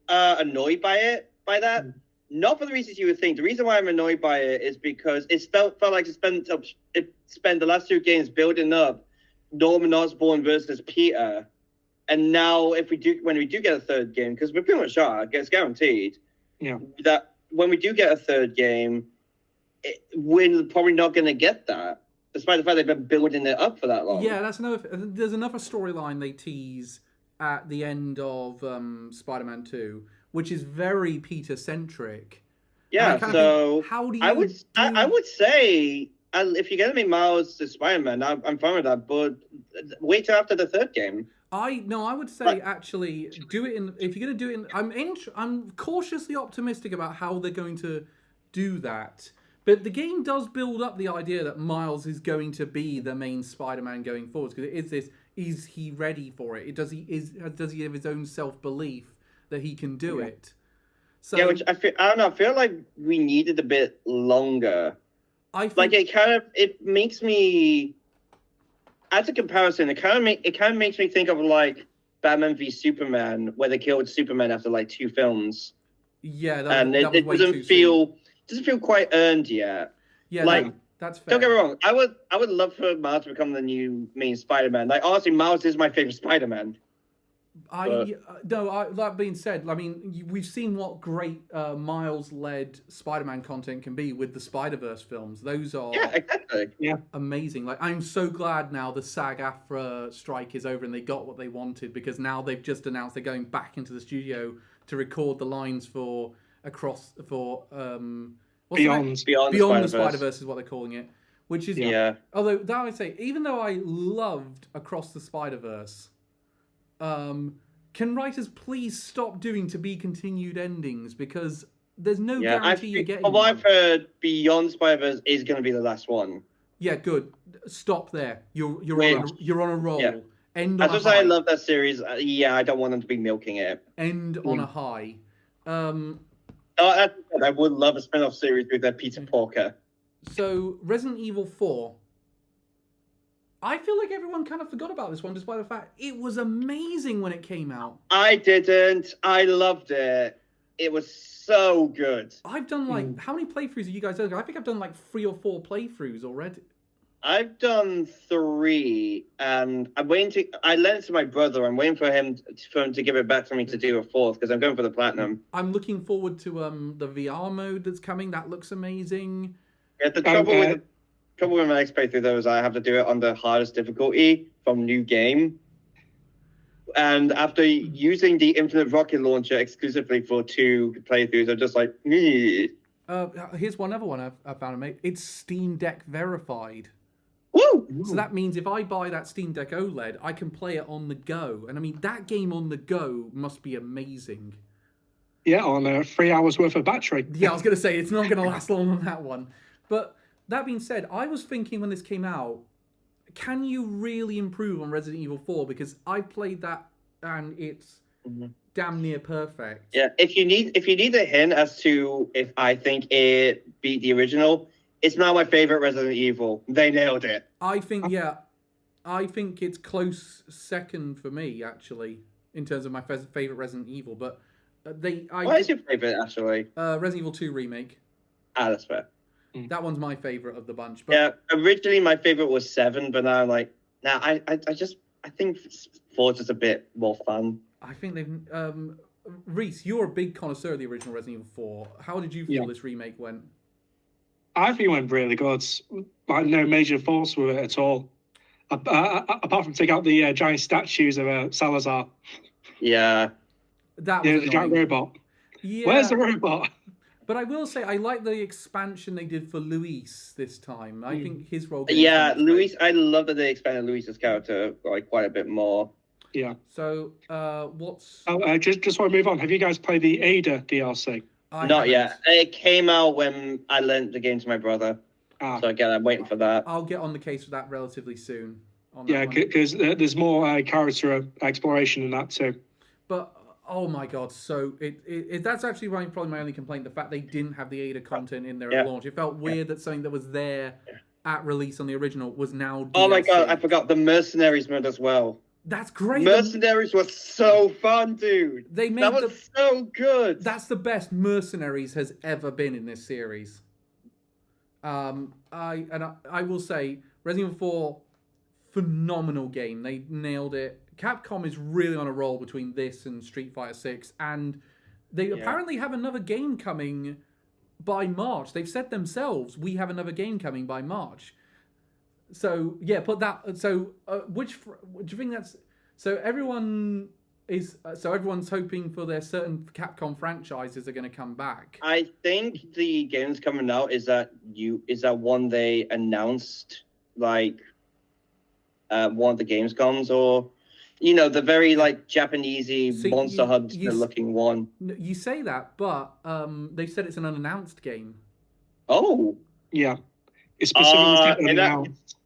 annoyed by that. Not for the reasons you would think. The reason why I'm annoyed by it is because it felt like it spent the last two games building up Norman Osborn versus Peter, and now when we do get a third game, because we're pretty much sure it's guaranteed. Yeah. That when we do get a third game, we're probably not going to get that, despite the fact they've been building it up for that long. yeah, that's another. There's another storyline they tease at the end of Spider-Man 2, which is very Yeah. Peter-centric. And I kind of So think, how do you? I would say if you're going to make Miles to Spider-Man, I'm fine with that. But wait till after the third game. I would say actually do it in. If you're going to do it in, I'm cautiously optimistic about how they're going to do that. But the game does build up the idea that Miles is going to be the main Spider-Man going forward, because it is this: is he ready for it? Does he have his own self-belief that he can do it? So Yeah, which I don't know. I feel like we needed a bit longer. I think, Like it makes me, as a comparison, it kind of makes me think of like Batman v Superman, where they killed Superman after like 2 films, yeah, and that it was way too doesn't feel quite earned yet. Yeah, like, that's fair. Don't get me wrong. I would love for Miles to become the new main Spider-Man. Like honestly, Miles is my favorite Spider-Man. That being said, I mean, we've seen what great Miles-led Spider-Man content can be with the Spider-Verse films. Those are Yeah, exactly. amazing. Like, I'm so glad now the SAG-AFTRA strike is over and they got what they wanted, because now they've just announced they're going back into the studio to record the lines for what's Beyond. Beyond the Spider-Verse is what they're calling it, which is Yeah. Although that I would say, even though I loved Across the Spider-Verse, can writers please stop doing to be continued endings, because there's no guarantee you're getting From what I've heard, Beyond Spider-Verse is going to be the last one. Yeah, good. Stop there. You're on a roll. Yeah. End on As a much as high. I love that series, I don't want them to be milking it. End on a high. I would love a spin-off series with that Peter Porker. So Resident Evil 4. I feel like everyone kind of forgot about this one, despite the fact it was amazing when it came out. I didn't. I loved it. It was so good. I've done how many playthroughs have you guys done? I think I've done 3 or 4 playthroughs already. I've done 3, and I'm waiting I lent it to my brother. I'm waiting for him to give it back to me to do a 4th, because I'm going for the platinum. I'm looking forward to the VR mode that's coming. That looks amazing. Yeah, the trouble with my next playthrough though is I have to do it on the hardest difficulty, from New Game. And after using the Infinite Rocket Launcher exclusively for 2 playthroughs, I'm just like, "Meh." Here's one other one I found, mate. It's Steam Deck verified. Woo! So that means if I buy that Steam Deck OLED, I can play it on the go. And I mean, that game on the go must be amazing. Yeah, on 3 hours worth of battery. Yeah, I was going to say, it's not going to last long on that one. But that being said, I was thinking when this came out, can you really improve on Resident Evil 4? Because I played that and it's damn near perfect. Yeah, if you need a hint as to if I think it beat the original, it's now my favorite Resident Evil. They nailed it. I think it's close second for me, actually, in terms of my favorite Resident Evil. But what is your favorite, actually? Resident Evil 2 Remake. That's fair. That one's my favorite of the bunch. But yeah, originally my favorite was 7, but now I'm like, I think 4's just a bit more fun. I think they've... Reese, you're a big connoisseur of the original Resident Evil 4. How did you feel this remake went? I think it went really good. Like, no major faults with it at all. Apart from take out the giant statues of Salazar. Yeah. That was the giant robot. Yeah. Where's the robot? But I will say, I like the expansion they did for Luis this time. I think his role... Yeah, Luis, I love that they expanded Luis's character like quite a bit more. Yeah. So, what's... just want to move on. Have you guys played the Ada DLC? Not yet. It came out when I lent the game to my brother. So again, I'm waiting for that. I'll get on the case for that relatively soon. Yeah, because there's more character exploration in that too. But oh my god, so that's actually probably my only complaint: the fact they didn't have the Ada content in there at launch. It felt weird that something that was there at release on the original was now DLC. Oh my god, I forgot the Mercenaries mode as well. That's great. Mercenaries was so fun, dude. That was so good. That's the best Mercenaries has ever been in this series. I will say, Resident Evil 4, phenomenal game. They nailed it. Capcom is really on a roll between this and Street Fighter 6, and they apparently have another game coming by March. They've said themselves, we have another game coming by March. So yeah, put that. So which do you think that's? So everyone's hoping for their certain Capcom franchises are going to come back. I think the games coming out is that one they announced like one of the Gamescoms, or the very like Japanesey Monster Hunter looking one. You say that, but they said it's an unannounced game. Oh yeah. It's specifically in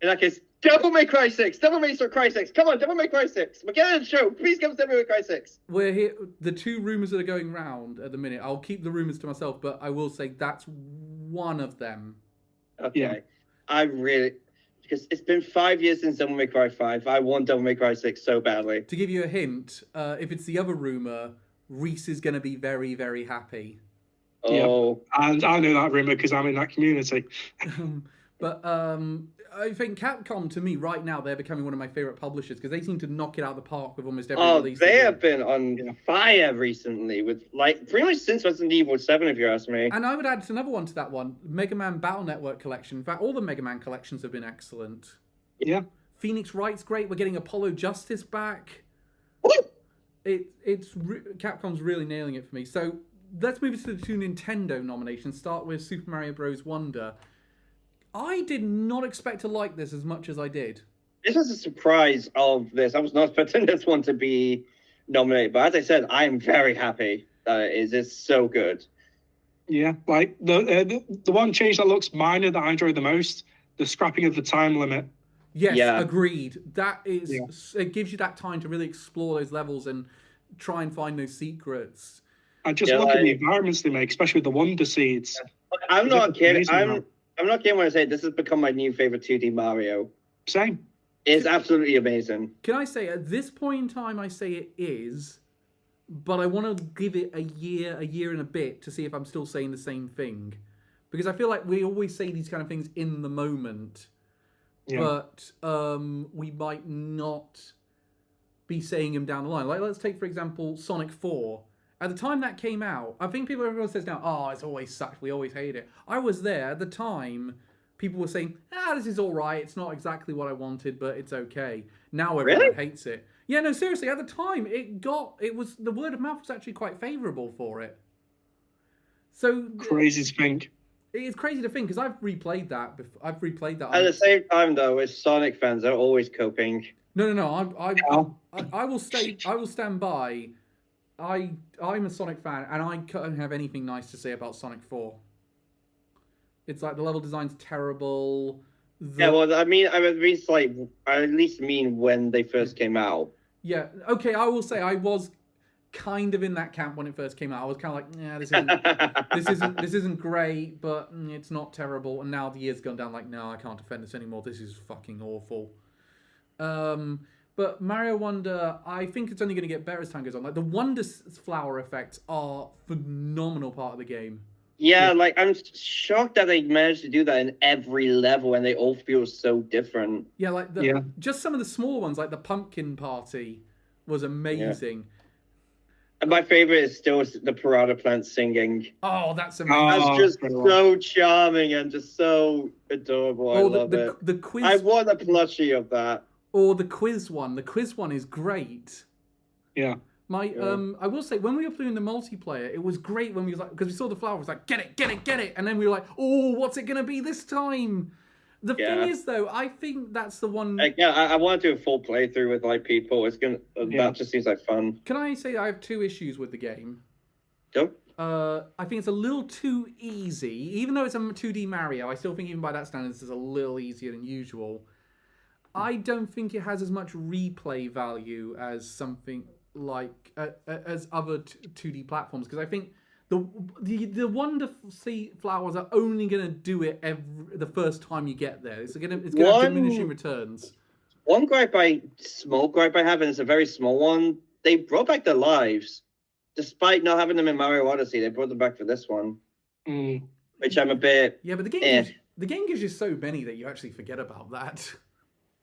that case, Devil May Cry 6! Devil May Cry 6! Come on, Devil May Cry 6! We're getting a show! Please come to Devil May Cry 6! We're here. The 2 rumors that are going round at the minute, I'll keep the rumors to myself, but I will say that's one of them. Okay. Yeah. I really... Because it's been 5 years since Devil May Cry 5. I want Devil May Cry 6 so badly. To give you a hint, if it's the other rumor, Reese is going to be very, very happy. Oh. Yeah. And I know that rumor because I'm in that community. But I think Capcom, to me, right now, they're becoming one of my favorite publishers because they seem to knock it out of the park with almost every release. They have been on fire recently with, like, pretty much since Resident Evil 7, if you ask me. And I would add another one to that one, Mega Man Battle Network collection. In fact, all the Mega Man collections have been excellent. Yeah. Phoenix Wright's great. We're getting Apollo Justice back. Capcom's really nailing it for me. So let's move to the 2 Nintendo nominations. Start with Super Mario Bros. Wonder. I did not expect to like this as much as I did. This was a surprise of this. I was not expecting this one to be nominated, but as I said, I am very happy that it is. It's so good. Yeah, like the one change that looks minor that I enjoyed the most, the scrapping of the time limit. Yes, agreed. That is, it gives you that time to really explore those levels and try and find those secrets. And just look at the environments they make, especially with the Wonder Seeds. I'm not kidding. I'm not kidding when I say this has become my new favorite 2D Mario. Same. It's absolutely amazing. Can I say, at this point in time, I say it is, but I want to give it a year and a bit to see if I'm still saying the same thing. Because I feel like we always say these kind of things in the moment, but we might not be saying them down the line. Like, let's take, for example, Sonic 4. At the time that came out, I think everyone says now, oh, it's always sucked, we always hate it. I was there at the time. people were saying, this is all right. It's not exactly what I wanted, but it's okay. Now everyone hates it. Yeah, no, seriously. At the time, the word of mouth was actually quite favorable for it. So Crazy to think. it's crazy to think because I've replayed that. I've replayed that. At the same time, though, as Sonic fans are always coping. No. I will stay. I will stand by. I'm a Sonic fan, and I couldn't have anything nice to say about Sonic 4. It's like the level design's terrible. Yeah, well, I mean I at least mean when they first came out. Yeah, okay. I will say I was kind of in that camp when it first came out. I was kind of like, yeah, this isn't great, but it's not terrible. And now the year's gone down. Like, no, I can't defend this anymore. This is fucking awful. But Mario Wonder, I think it's only going to get better as time goes on. Like the Wonder Flower effects are phenomenal part of the game. Yeah, like I'm shocked that they managed to do that in every level, and they all feel so different. Yeah, like just some of the small ones, like the Pumpkin Party, was amazing. Yeah. And my favorite is still the Piranha Plant singing. Oh, that's amazing. That's just so charming and just so adorable. I love it. The quiz. I want a plushie of that. Or the quiz one. The quiz one is great. Yeah. I will say when we were playing the multiplayer, it was great when we was like because we saw the flower was like get it, and then we were like, oh, what's it gonna be this time? The thing is though, I think that's the one. I want to do a full playthrough with like people. It's gonna that just seems like fun. Can I say I have 2 issues with the game? Go. I think it's a little too easy, even though it's a 2D Mario. I still think even by that standard, this is a little easier than usual. I don't think it has as much replay value as something like as other 2D platforms because I think the Wonder Flowers are only going to do it the first time you get there. It's going to have diminishing returns. Small gripe I have, and it's a very small one. They brought back their lives, despite not having them in Mario Odyssey. They brought them back for this one, which I'm a bit. Yeah, but the game gives you so many that you actually forget about that.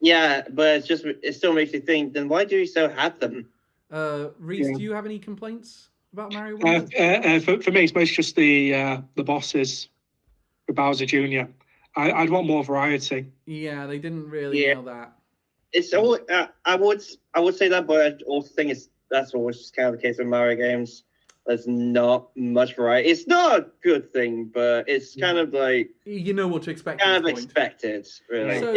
Yeah, but it still makes you think. Then why do you still have them? Reese, do you have any complaints about Mario Wonder? For me, it's mostly just the bosses for Bowser Jr. I'd want more variety. Yeah, they didn't really nail that. It's all I would say that, but I also think that's always kind of the case with Mario games. There's not much variety. It's not a good thing, but it's kind of like you know what to expect. Kind of expected, really. So,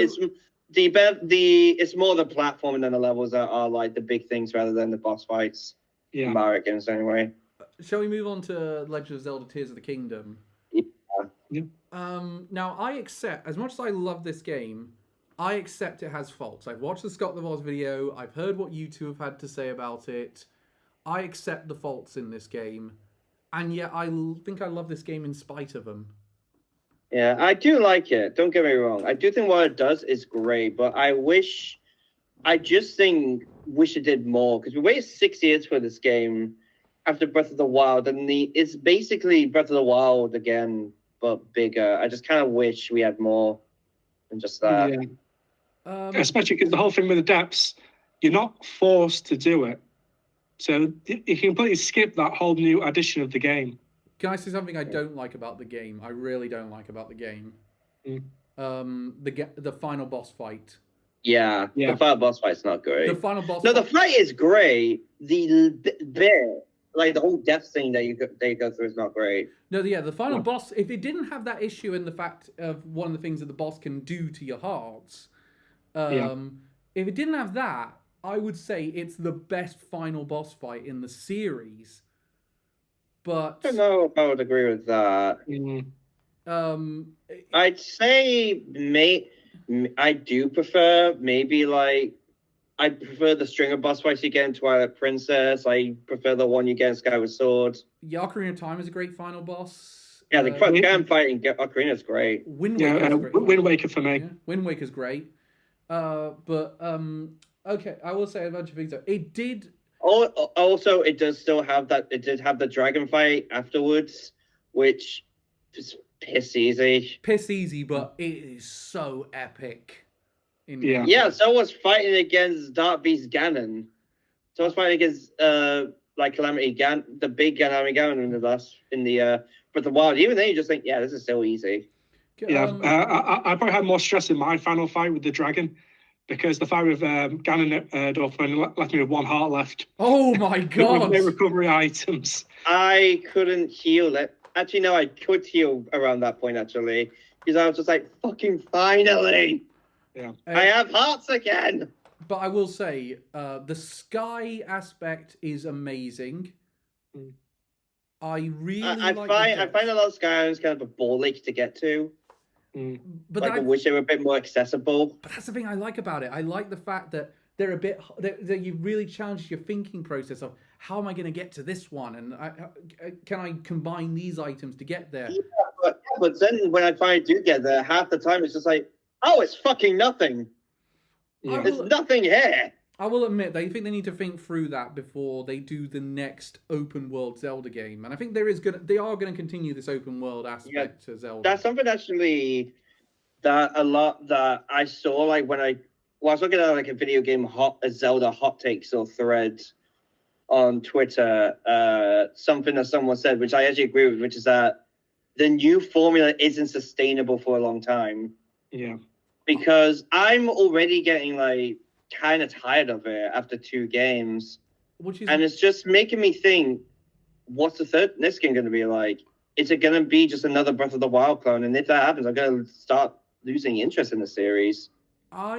it's more the platforming than the levels that are like the big things rather than the boss fights. Yeah. Mario games anyway. Shall we move on to Legend of Zelda: Tears of the Kingdom? Yeah. Now I accept, as much as I love this game, I accept it has faults. I've watched the Scott the Voz video. I've heard what you two have had to say about it. I accept the faults in this game, and yet I think I love this game in spite of them. Yeah, I do like it. Don't get me wrong. I do think what it does is great, but I wish it did more because we waited 6 years for this game after Breath of the Wild, and it's basically Breath of the Wild again, but bigger. I just kind of wish we had more than just that. Yeah. Especially because the whole thing with the depths, you're not forced to do it, so you can completely skip that whole new addition of the game. Can I say something I don't like about the game? I really don't like about the game. The final boss fight. Yeah, the final boss fight's not great. The final boss. No, the fight is great. The bit, like the whole death scene that you go through, is not great. No, the final boss. If it didn't have that issue and the fact of one of the things that the boss can do to your hearts, if it didn't have that, I would say it's the best final boss fight in the series. But I don't know if I would agree with that. I'd say I do prefer I prefer the string of boss fights you get in Twilight Princess. I prefer the one you get in Skyward Sword. Ocarina of Time is a great final boss. Yeah, the gun fight in Ocarina is great. Wind Waker for me. Yeah, Wind Waker's great. Okay, I will say a bunch of things. It did. Also, it does still have that. It did have the dragon fight afterwards, which is piss easy, but it is so epic. So was fighting against Dark Beast Ganon. So I was fighting against Calamity Ganon, the big Calamity Ganon in the Breath of the Wild. Even then, you just think, yeah, this is so easy. I probably had more stress in my final fight with the dragon, because the fight with Ganondorf only left me with one heart left. Oh my With god! no recovery items. I couldn't heal it. Actually, no, I could heal around that point, actually. Because I was just like, fucking finally! Yeah. I have hearts again! But I will say, the sky aspect is amazing. Mm. I really I like find a lot of Skyrim's kind of a ball ache to get to. Mm. but Like, I wish they were a bit more accessible. But that's the thing I like about it. I like the fact that they're a bit that you really challenge your thinking process of how am I going to get to this one, and can I combine these items to get there? Yeah, but then when I finally do get there, half the time it's just like, oh, it's fucking nothing. Yeah. There's nothing here. I will admit, they think they need to think through that before they do the next open world Zelda game, and I think they are gonna continue this open world aspect to Zelda. That's something actually that a lot that I saw like when I was looking at like a video game a Zelda hot takes or thread on Twitter. Something that someone said, which I actually agree with, which is that the new formula isn't sustainable for a long time. Yeah. Because I'm already getting like kind of tired of it after 2 games. And it's just making me think, what's the third this game going to be like? Is it going to be just another Breath of the Wild clone? And if that happens, I'm going to start losing interest in the series.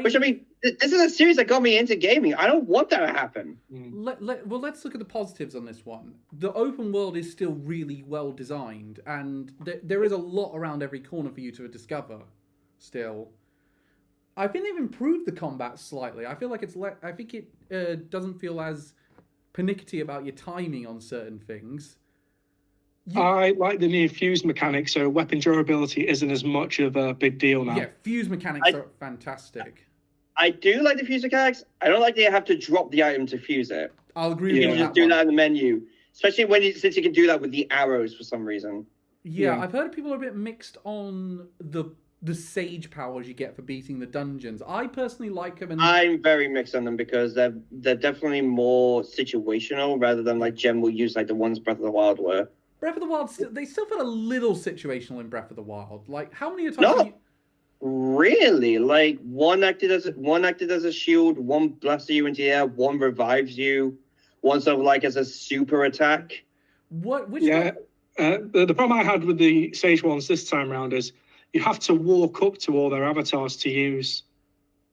Which, I mean, this is a series that got me into gaming. I don't want that to happen. Well, let's look at the positives on this one. The open world is still really well designed, and there is a lot around every corner for you to discover still. I think they've improved the combat slightly. I feel like I think it doesn't feel as pernickety about your timing on certain things. I like the new fuse mechanic, so weapon durability isn't as much of a big deal now. Yeah, fuse mechanics are fantastic. I do like the fuse mechanics. I don't like that you have to drop the item to fuse it. I'll agree with you that. can just do that in the menu, especially since you can do that with the arrows for some reason. Yeah, I've heard people are a bit mixed on the sage powers you get for beating the dungeons. I personally like them. I'm very mixed on them because they're definitely more situational rather than like general use like the ones Breath of the Wild were. Breath of the Wild, they still felt a little situational in Breath of the Wild. Like, how many times? No, really. Like one acted as a shield, one blasts you into the air, one revives you, one sort of like as a super attack. The problem I had with the Sage ones this time around is you have to walk up to all their avatars to use,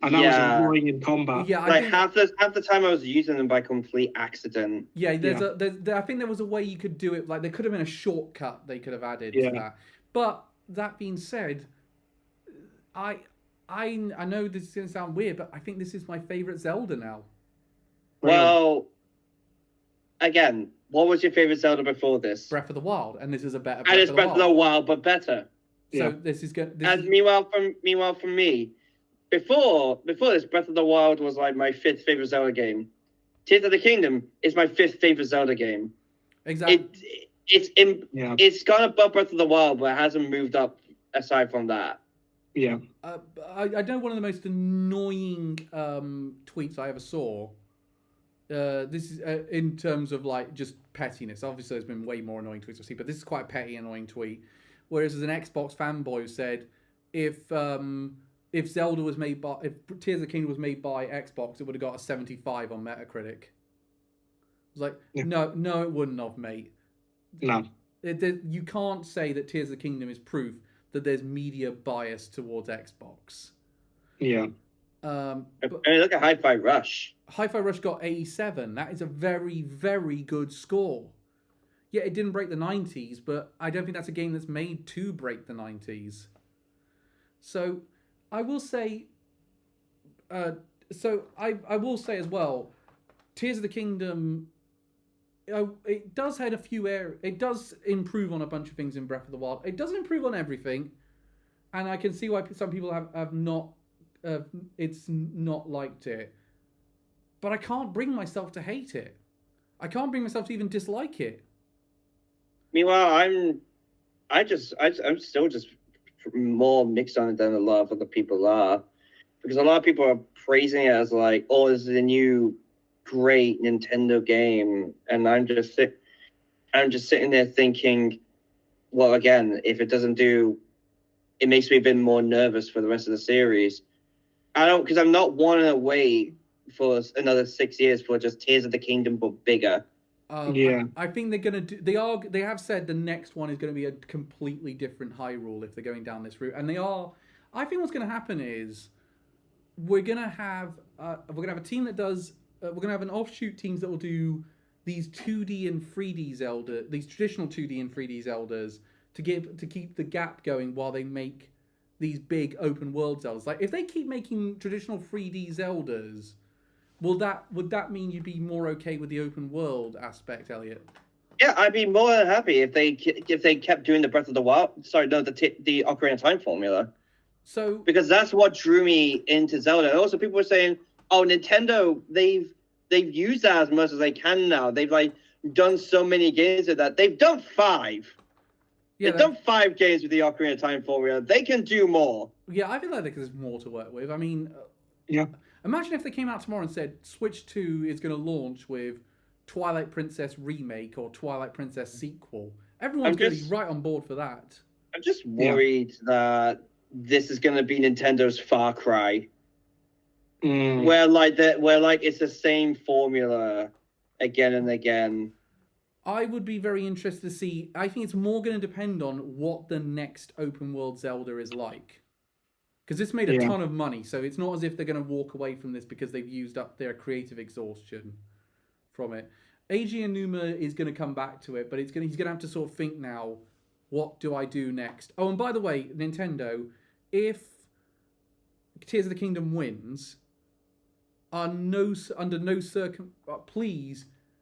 and that was annoying in combat. Yeah, half the time I was using them by complete accident. Yeah, I think there was a way you could do it. Like there could have been a shortcut they could have added to that. But that being said, I know this is gonna sound weird, but I think this is my favorite Zelda now. Well, again, what was your favorite Zelda before this? Breath of the Wild, and this is a better. And it's Breath of the Wild, but better. So this is good. Meanwhile, for me, before this, Breath of the Wild was like my 5th favorite Zelda game. Tears of the Kingdom is my 5th favorite Zelda game. Exactly. It's gone above Breath of the Wild, but it hasn't moved up aside from that. Yeah. I know one of the most annoying tweets I ever saw. This is in terms of like just pettiness. Obviously, there's been way more annoying tweets I've seen, but this is quite a petty, annoying tweet. Whereas there's an Xbox fanboy who said, if Zelda was made by, if Tears of the Kingdom was made by Xbox, it would have got a 75 on Metacritic. I was like, no, it wouldn't have, mate. No. You can't say that Tears of the Kingdom is proof that there's media bias towards Xbox. Yeah. Look at Hi-Fi Rush. Hi-Fi Rush got 87. That is a very, very good score. Yeah, it didn't break the 90s, but I don't think that's a game that's made to break the 90s. So, I will say... I will say as well, Tears of the Kingdom... it does have a few areas... It does improve on a bunch of things in Breath of the Wild. It doesn't improve on everything, and I can see why some people have not... it's not liked it. But I can't bring myself to hate it. I can't bring myself to even dislike it. Meanwhile, I'm still just more mixed on it than a lot of other people are, because a lot of people are praising it as like, oh, this is a new great Nintendo game, and I'm just sitting there thinking, well, again, if it doesn't do it makes me a bit more nervous for the rest of the series. Because I'm not wanting to wait for another 6 years for just Tears of the Kingdom but bigger. I think they're gonna do. They have said the next one is going to be a completely different Hyrule if they're going down this route, and they are. I think what's going to happen is we're gonna have a team that does. We're gonna have an offshoot teams that will do these 2D and 3D Zelda, these traditional 2D and 3D Zeldas to keep the gap going while they make these big open world Zeldas. Like if they keep making traditional 3D Zeldas. Would that mean you'd be more okay with the open world aspect, Elliot? Yeah, I'd be more than happy if they kept doing the Breath of the Wild. Sorry, no, the Ocarina of Time formula. So because that's what drew me into Zelda. And also, people were saying, "Oh, Nintendo, they've used that as much as they can now. They've done so many games with that. They've done 5. Yeah, they've done 5 games with the Ocarina of Time formula. They can do more." Yeah, I feel like there's more to work with. I mean, yeah. Imagine if they came out tomorrow and said Switch 2 is going to launch with Twilight Princess Remake or Twilight Princess Sequel. Everyone's going to be right on board for that. I'm just worried that this is going to be Nintendo's Far Cry. Where it's the same formula again and again. I would be very interested to see. I think it's more going to depend on what the next open world Zelda is like. Because this made a ton of money, so it's not as if they're going to walk away from this because they've used up their creative exhaustion from it. Eiji Aonuma is going to come back to it, but he's going to have to sort of think now, what do I do next? Oh, and by the way, Nintendo, if Tears of the Kingdom wins, please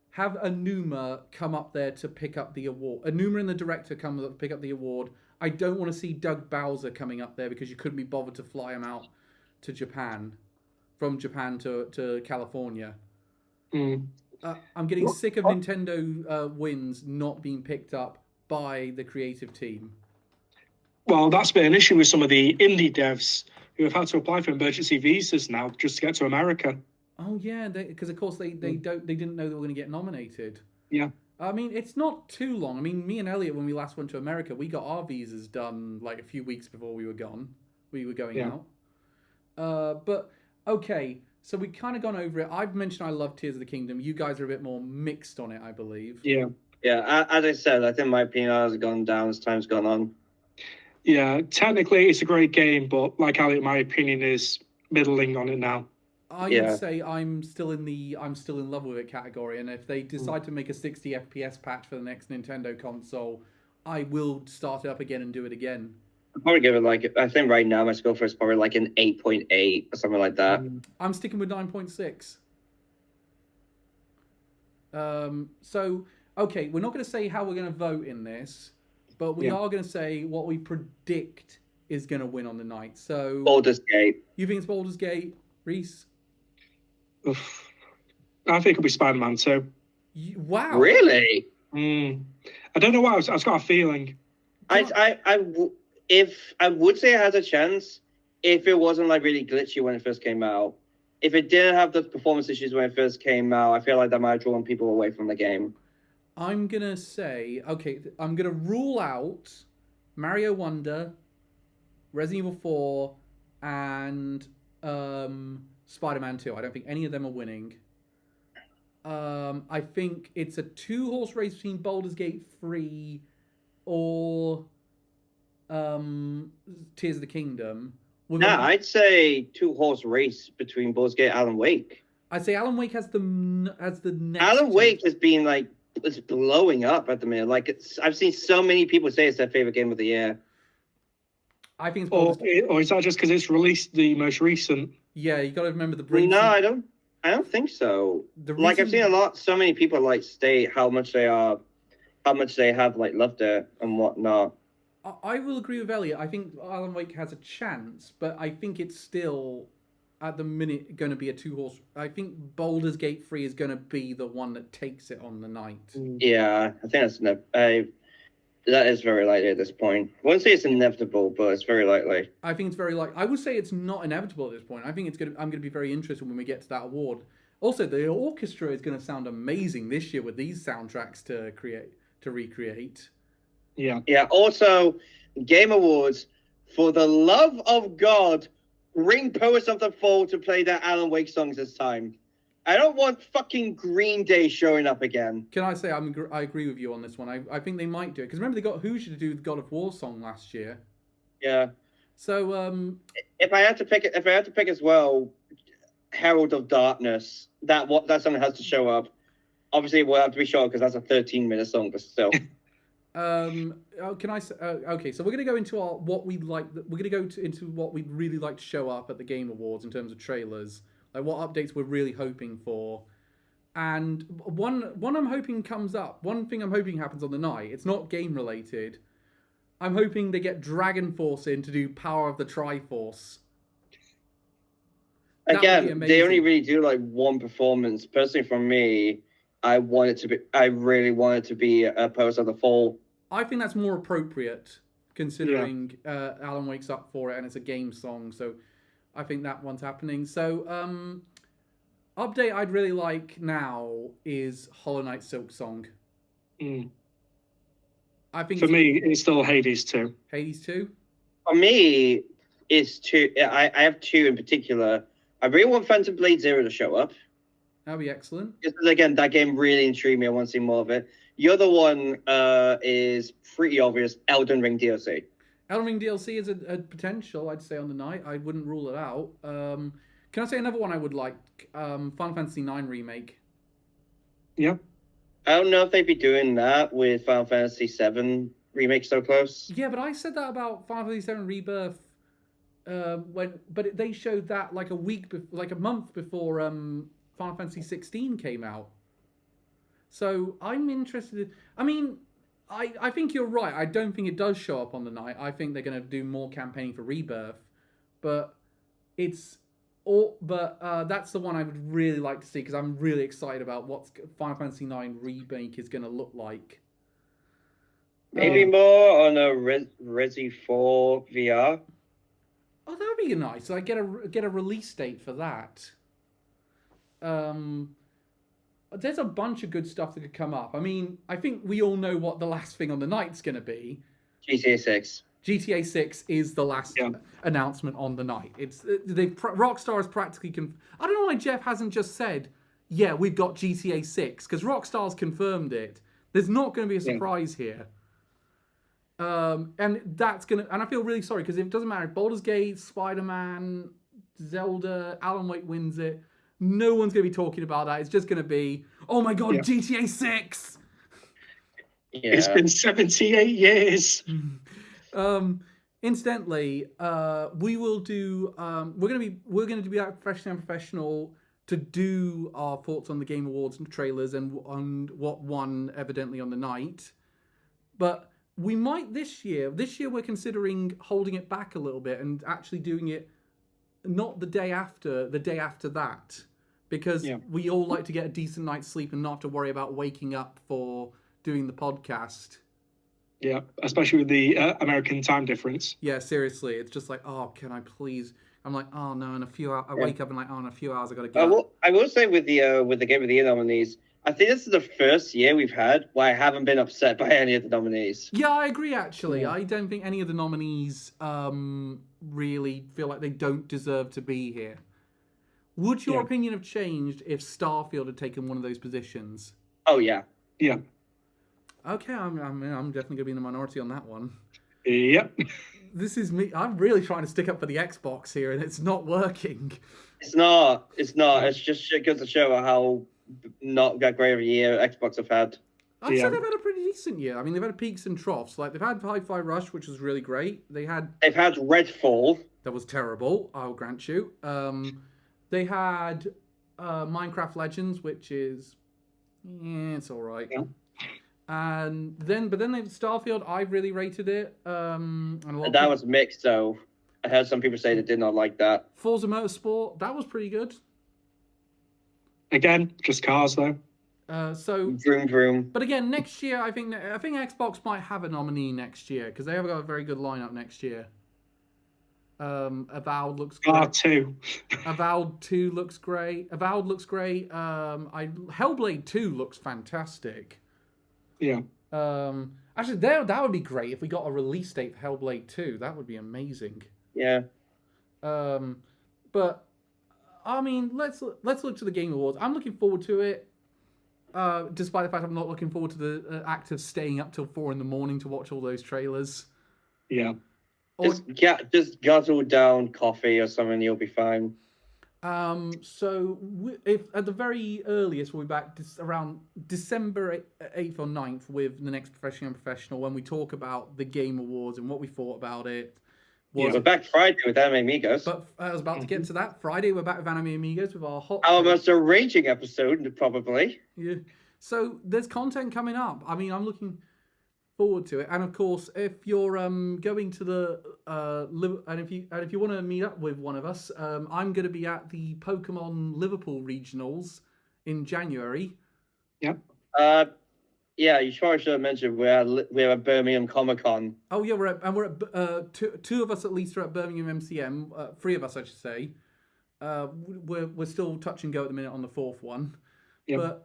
have Aonuma come up there to pick up the award. Aonuma and the director come up to pick up the award. I don't want to see Doug Bowser coming up there because you couldn't be bothered to fly him out to Japan, from Japan to California. I'm getting sick of Nintendo wins not being picked up by the creative team. Well, that's been an issue with some of the indie devs who have had to apply for emergency visas now just to get to America. Oh yeah, because of course they didn't know they were going to get nominated. Yeah. I mean, it's not too long. I mean, me and Elliot, when we last went to America, we got our visas done like a few weeks before we were gone. We were going out. But, okay, so we kind of gone over it. I've mentioned I love Tears of the Kingdom. You guys are a bit more mixed on it, I believe. Yeah. Yeah, as I said, I think my opinion has gone down as time's gone on. Yeah, technically it's a great game, but like Elliot, my opinion is middling on it now. I would say I'm still in love with it category, and if they decide to make a 60 FPS patch for the next Nintendo console, I will start it up again and do it again. I'll probably give it I think right now my score for is probably like an 8.8 or something like that. I'm sticking with 9.6. So, okay, we're not going to say how we're going to vote in this, but we are going to say what we predict is going to win on the night. So, Baldur's Gate. You think it's Baldur's Gate, Reese? I think it'll be Spider-Man 2. Wow. Really? I don't know why. I've got a feeling. I would say it has a chance if it wasn't really glitchy when it first came out. If it didn't have the performance issues when it first came out, I feel like that might have drawn people away from the game. I'm going to say, I'm going to rule out Mario Wonder, Resident Evil 4, and Spider-Man 2. I don't think any of them are winning. I think it's a 2-horse race between Baldur's Gate 3 or Tears of the Kingdom. I'd say 2-horse race between Baldur's Gate and Alan Wake. I'd say Alan Wake has the next. Alan Wake has been it's blowing up at the minute. I've seen so many people say it's their favorite game of the year. I think it's or is that just because it's released the most recent? Yeah, you got to remember the. No, I don't think so. I've seen so many people state how much they have loved it and whatnot. I will agree with Elliot. I think Alan Wake has a chance, but I think it's still at the minute going to be a 2-horse. I think Baldur's Gate 3 is going to be the one that takes it on the night. Yeah, I think that is very likely at this point. I wouldn't say it's inevitable, but it's very likely. I think it's very likely. I would say it's not inevitable at this point. I think I'm going to be very interested when we get to that award. Also, the orchestra is going to sound amazing this year with these soundtracks to recreate. Yeah. Yeah. Also, Game Awards for the love of God, bring Poets of the Fall to play their Alan Wake songs this time. I don't want fucking Green Day showing up again. Can I say I agree with you on this one? I think they might do it because remember they got Hoosier to do the God of War song last year. Yeah. So if I had to pick as well, Herald of Darkness, that song has to show up. Obviously, it will have to be short because that's a 13-minute song, but still. Can I say? Okay, so we're gonna go into what we'd like. We're gonna go into what we'd really like to show up at the Game Awards in terms of trailers, like what updates we're really hoping for. And one I'm hoping comes up. One thing I'm hoping happens on the night. It's not game related. I'm hoping they get Dragon Force in to do Power of the Triforce. Again, they only really do like one performance. Personally, for me, I really want it to be a Poets of the Fall. I think that's more appropriate considering Alan Wake's up for it and it's a game song. So I think that one's happening. So update I'd really like now is Hollow Knight Silk Song. I think for me, it's still Hades 2. Hades 2? For me, it's two. I have two in particular. I really want Phantom Blade Zero to show up. That'd be excellent. Because again, that game really intrigued me. I want to see more of it. The other one is pretty obvious. Elden Ring DLC. Elden Ring DLC is a potential, I'd say, on the night. I wouldn't rule it out. Can I say another one I would like? Final Fantasy IX Remake. Yeah. I don't know if they'd be doing that with Final Fantasy VII Remake so close. Yeah, but I said that about Final Fantasy VII Rebirth they showed that like a month before Final Fantasy 16 came out. So I'm interested. I mean, I think you're right. I don't think it does show up on the night. I think they're going to do more campaigning for Rebirth, but that's the one I would really like to see because I'm really excited about what Final Fantasy IX Remake is going to look like. Maybe more on a Resi 4 VR. Oh, that would be nice. I get a release date for that. There's a bunch of good stuff that could come up. I mean, I think we all know what the last thing on the night's going to be. GTA 6. GTA 6 is the last announcement on the night. Rockstar is practically I don't know why Jeff hasn't just said, "Yeah, we've got GTA 6," because Rockstar's confirmed it. There's not going to be a surprise here. And that's gonna, and I feel really sorry because it doesn't matter if Baldur's Gate, Spider-Man, Zelda, Alan Wake wins it. No one's gonna be talking about that. It's just gonna be, oh my god, GTA 6. Yeah. It's been 78 years. Incidentally, we will do. We're gonna be at Unprofessional to do our thoughts on the Game Awards and trailers and on what won evidently on the night, but. We might this year. This year we're considering holding it back a little bit and actually doing it not the day after that. Because we all like to get a decent night's sleep and not have to worry about waking up for doing the podcast. Yeah, especially with the American time difference. Yeah, seriously. It's just like, oh, can I please? I'm like, oh no, in a few hours. I wake up and like, oh, in a few hours I got to get up. I will say with the Game of the Year nominees, I think this is the first year we've had where I haven't been upset by any of the nominees. Yeah, I agree, actually. Yeah. I don't think any of the nominees really feel like they don't deserve to be here. Would your opinion have changed if Starfield had taken one of those positions? Oh, yeah. Yeah. Okay, I'm definitely going to be in the minority on that one. Yep. This is me. I'm really trying to stick up for the Xbox here, and it's not working. It's not. It's just goes to show how not that great of a year Xbox have had. I'd say they've had a pretty decent year. I mean, they've had peaks and troughs. Like, they've had Hi-Fi Rush, which was really great. They've had Redfall. That was terrible, I'll grant you. They had Minecraft Legends, which is... it's all right. Yeah. And then they've Starfield. I really rated it. And that was mixed, though. I heard some people say they did not like that. Forza Motorsport, that was pretty good. Again, just cars, though. So vroom vroom. But again, next year, I think Xbox might have a nominee next year because they have got a very good lineup next year. Avowed looks great. R2. Avowed 2 looks great. Avowed looks great. Hellblade 2 looks fantastic. Yeah. Actually, that would be great if we got a release date for Hellblade 2. That would be amazing. Yeah. But I mean, let's look to the Game Awards. I'm looking forward to it. Despite the fact I'm not looking forward to the act of staying up till 4 a.m. to watch all those trailers. Yeah. Just guzzle down coffee or something, you'll be fine. So if at the very earliest we'll be back around December 8th or 9th with the next Unprofessional when we talk about the Game Awards and what we thought about it. We're back Friday with Anime Amigos. But I was about to get to that. Friday we're back with Anime Amigos with our hot... Our most arranging episode, probably. Yeah. So there's content coming up. I mean, I'm looking forward to it. And of course, if you're going to the and if you want to meet up with one of us, I'm going to be at the Pokemon Liverpool Regionals in January. Yep. Yeah, you probably should have mentioned we're at Birmingham Comic Con. Oh yeah, we're at two of us at least are at Birmingham MCM. 3 of us, I should say. We're still touch and go at the minute on the 4th one. Yep. But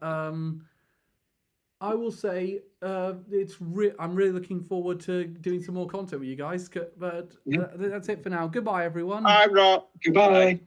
I will say I'm really looking forward to doing some more content with you guys. But that's it for now. Goodbye, everyone. I'm not. Goodbye.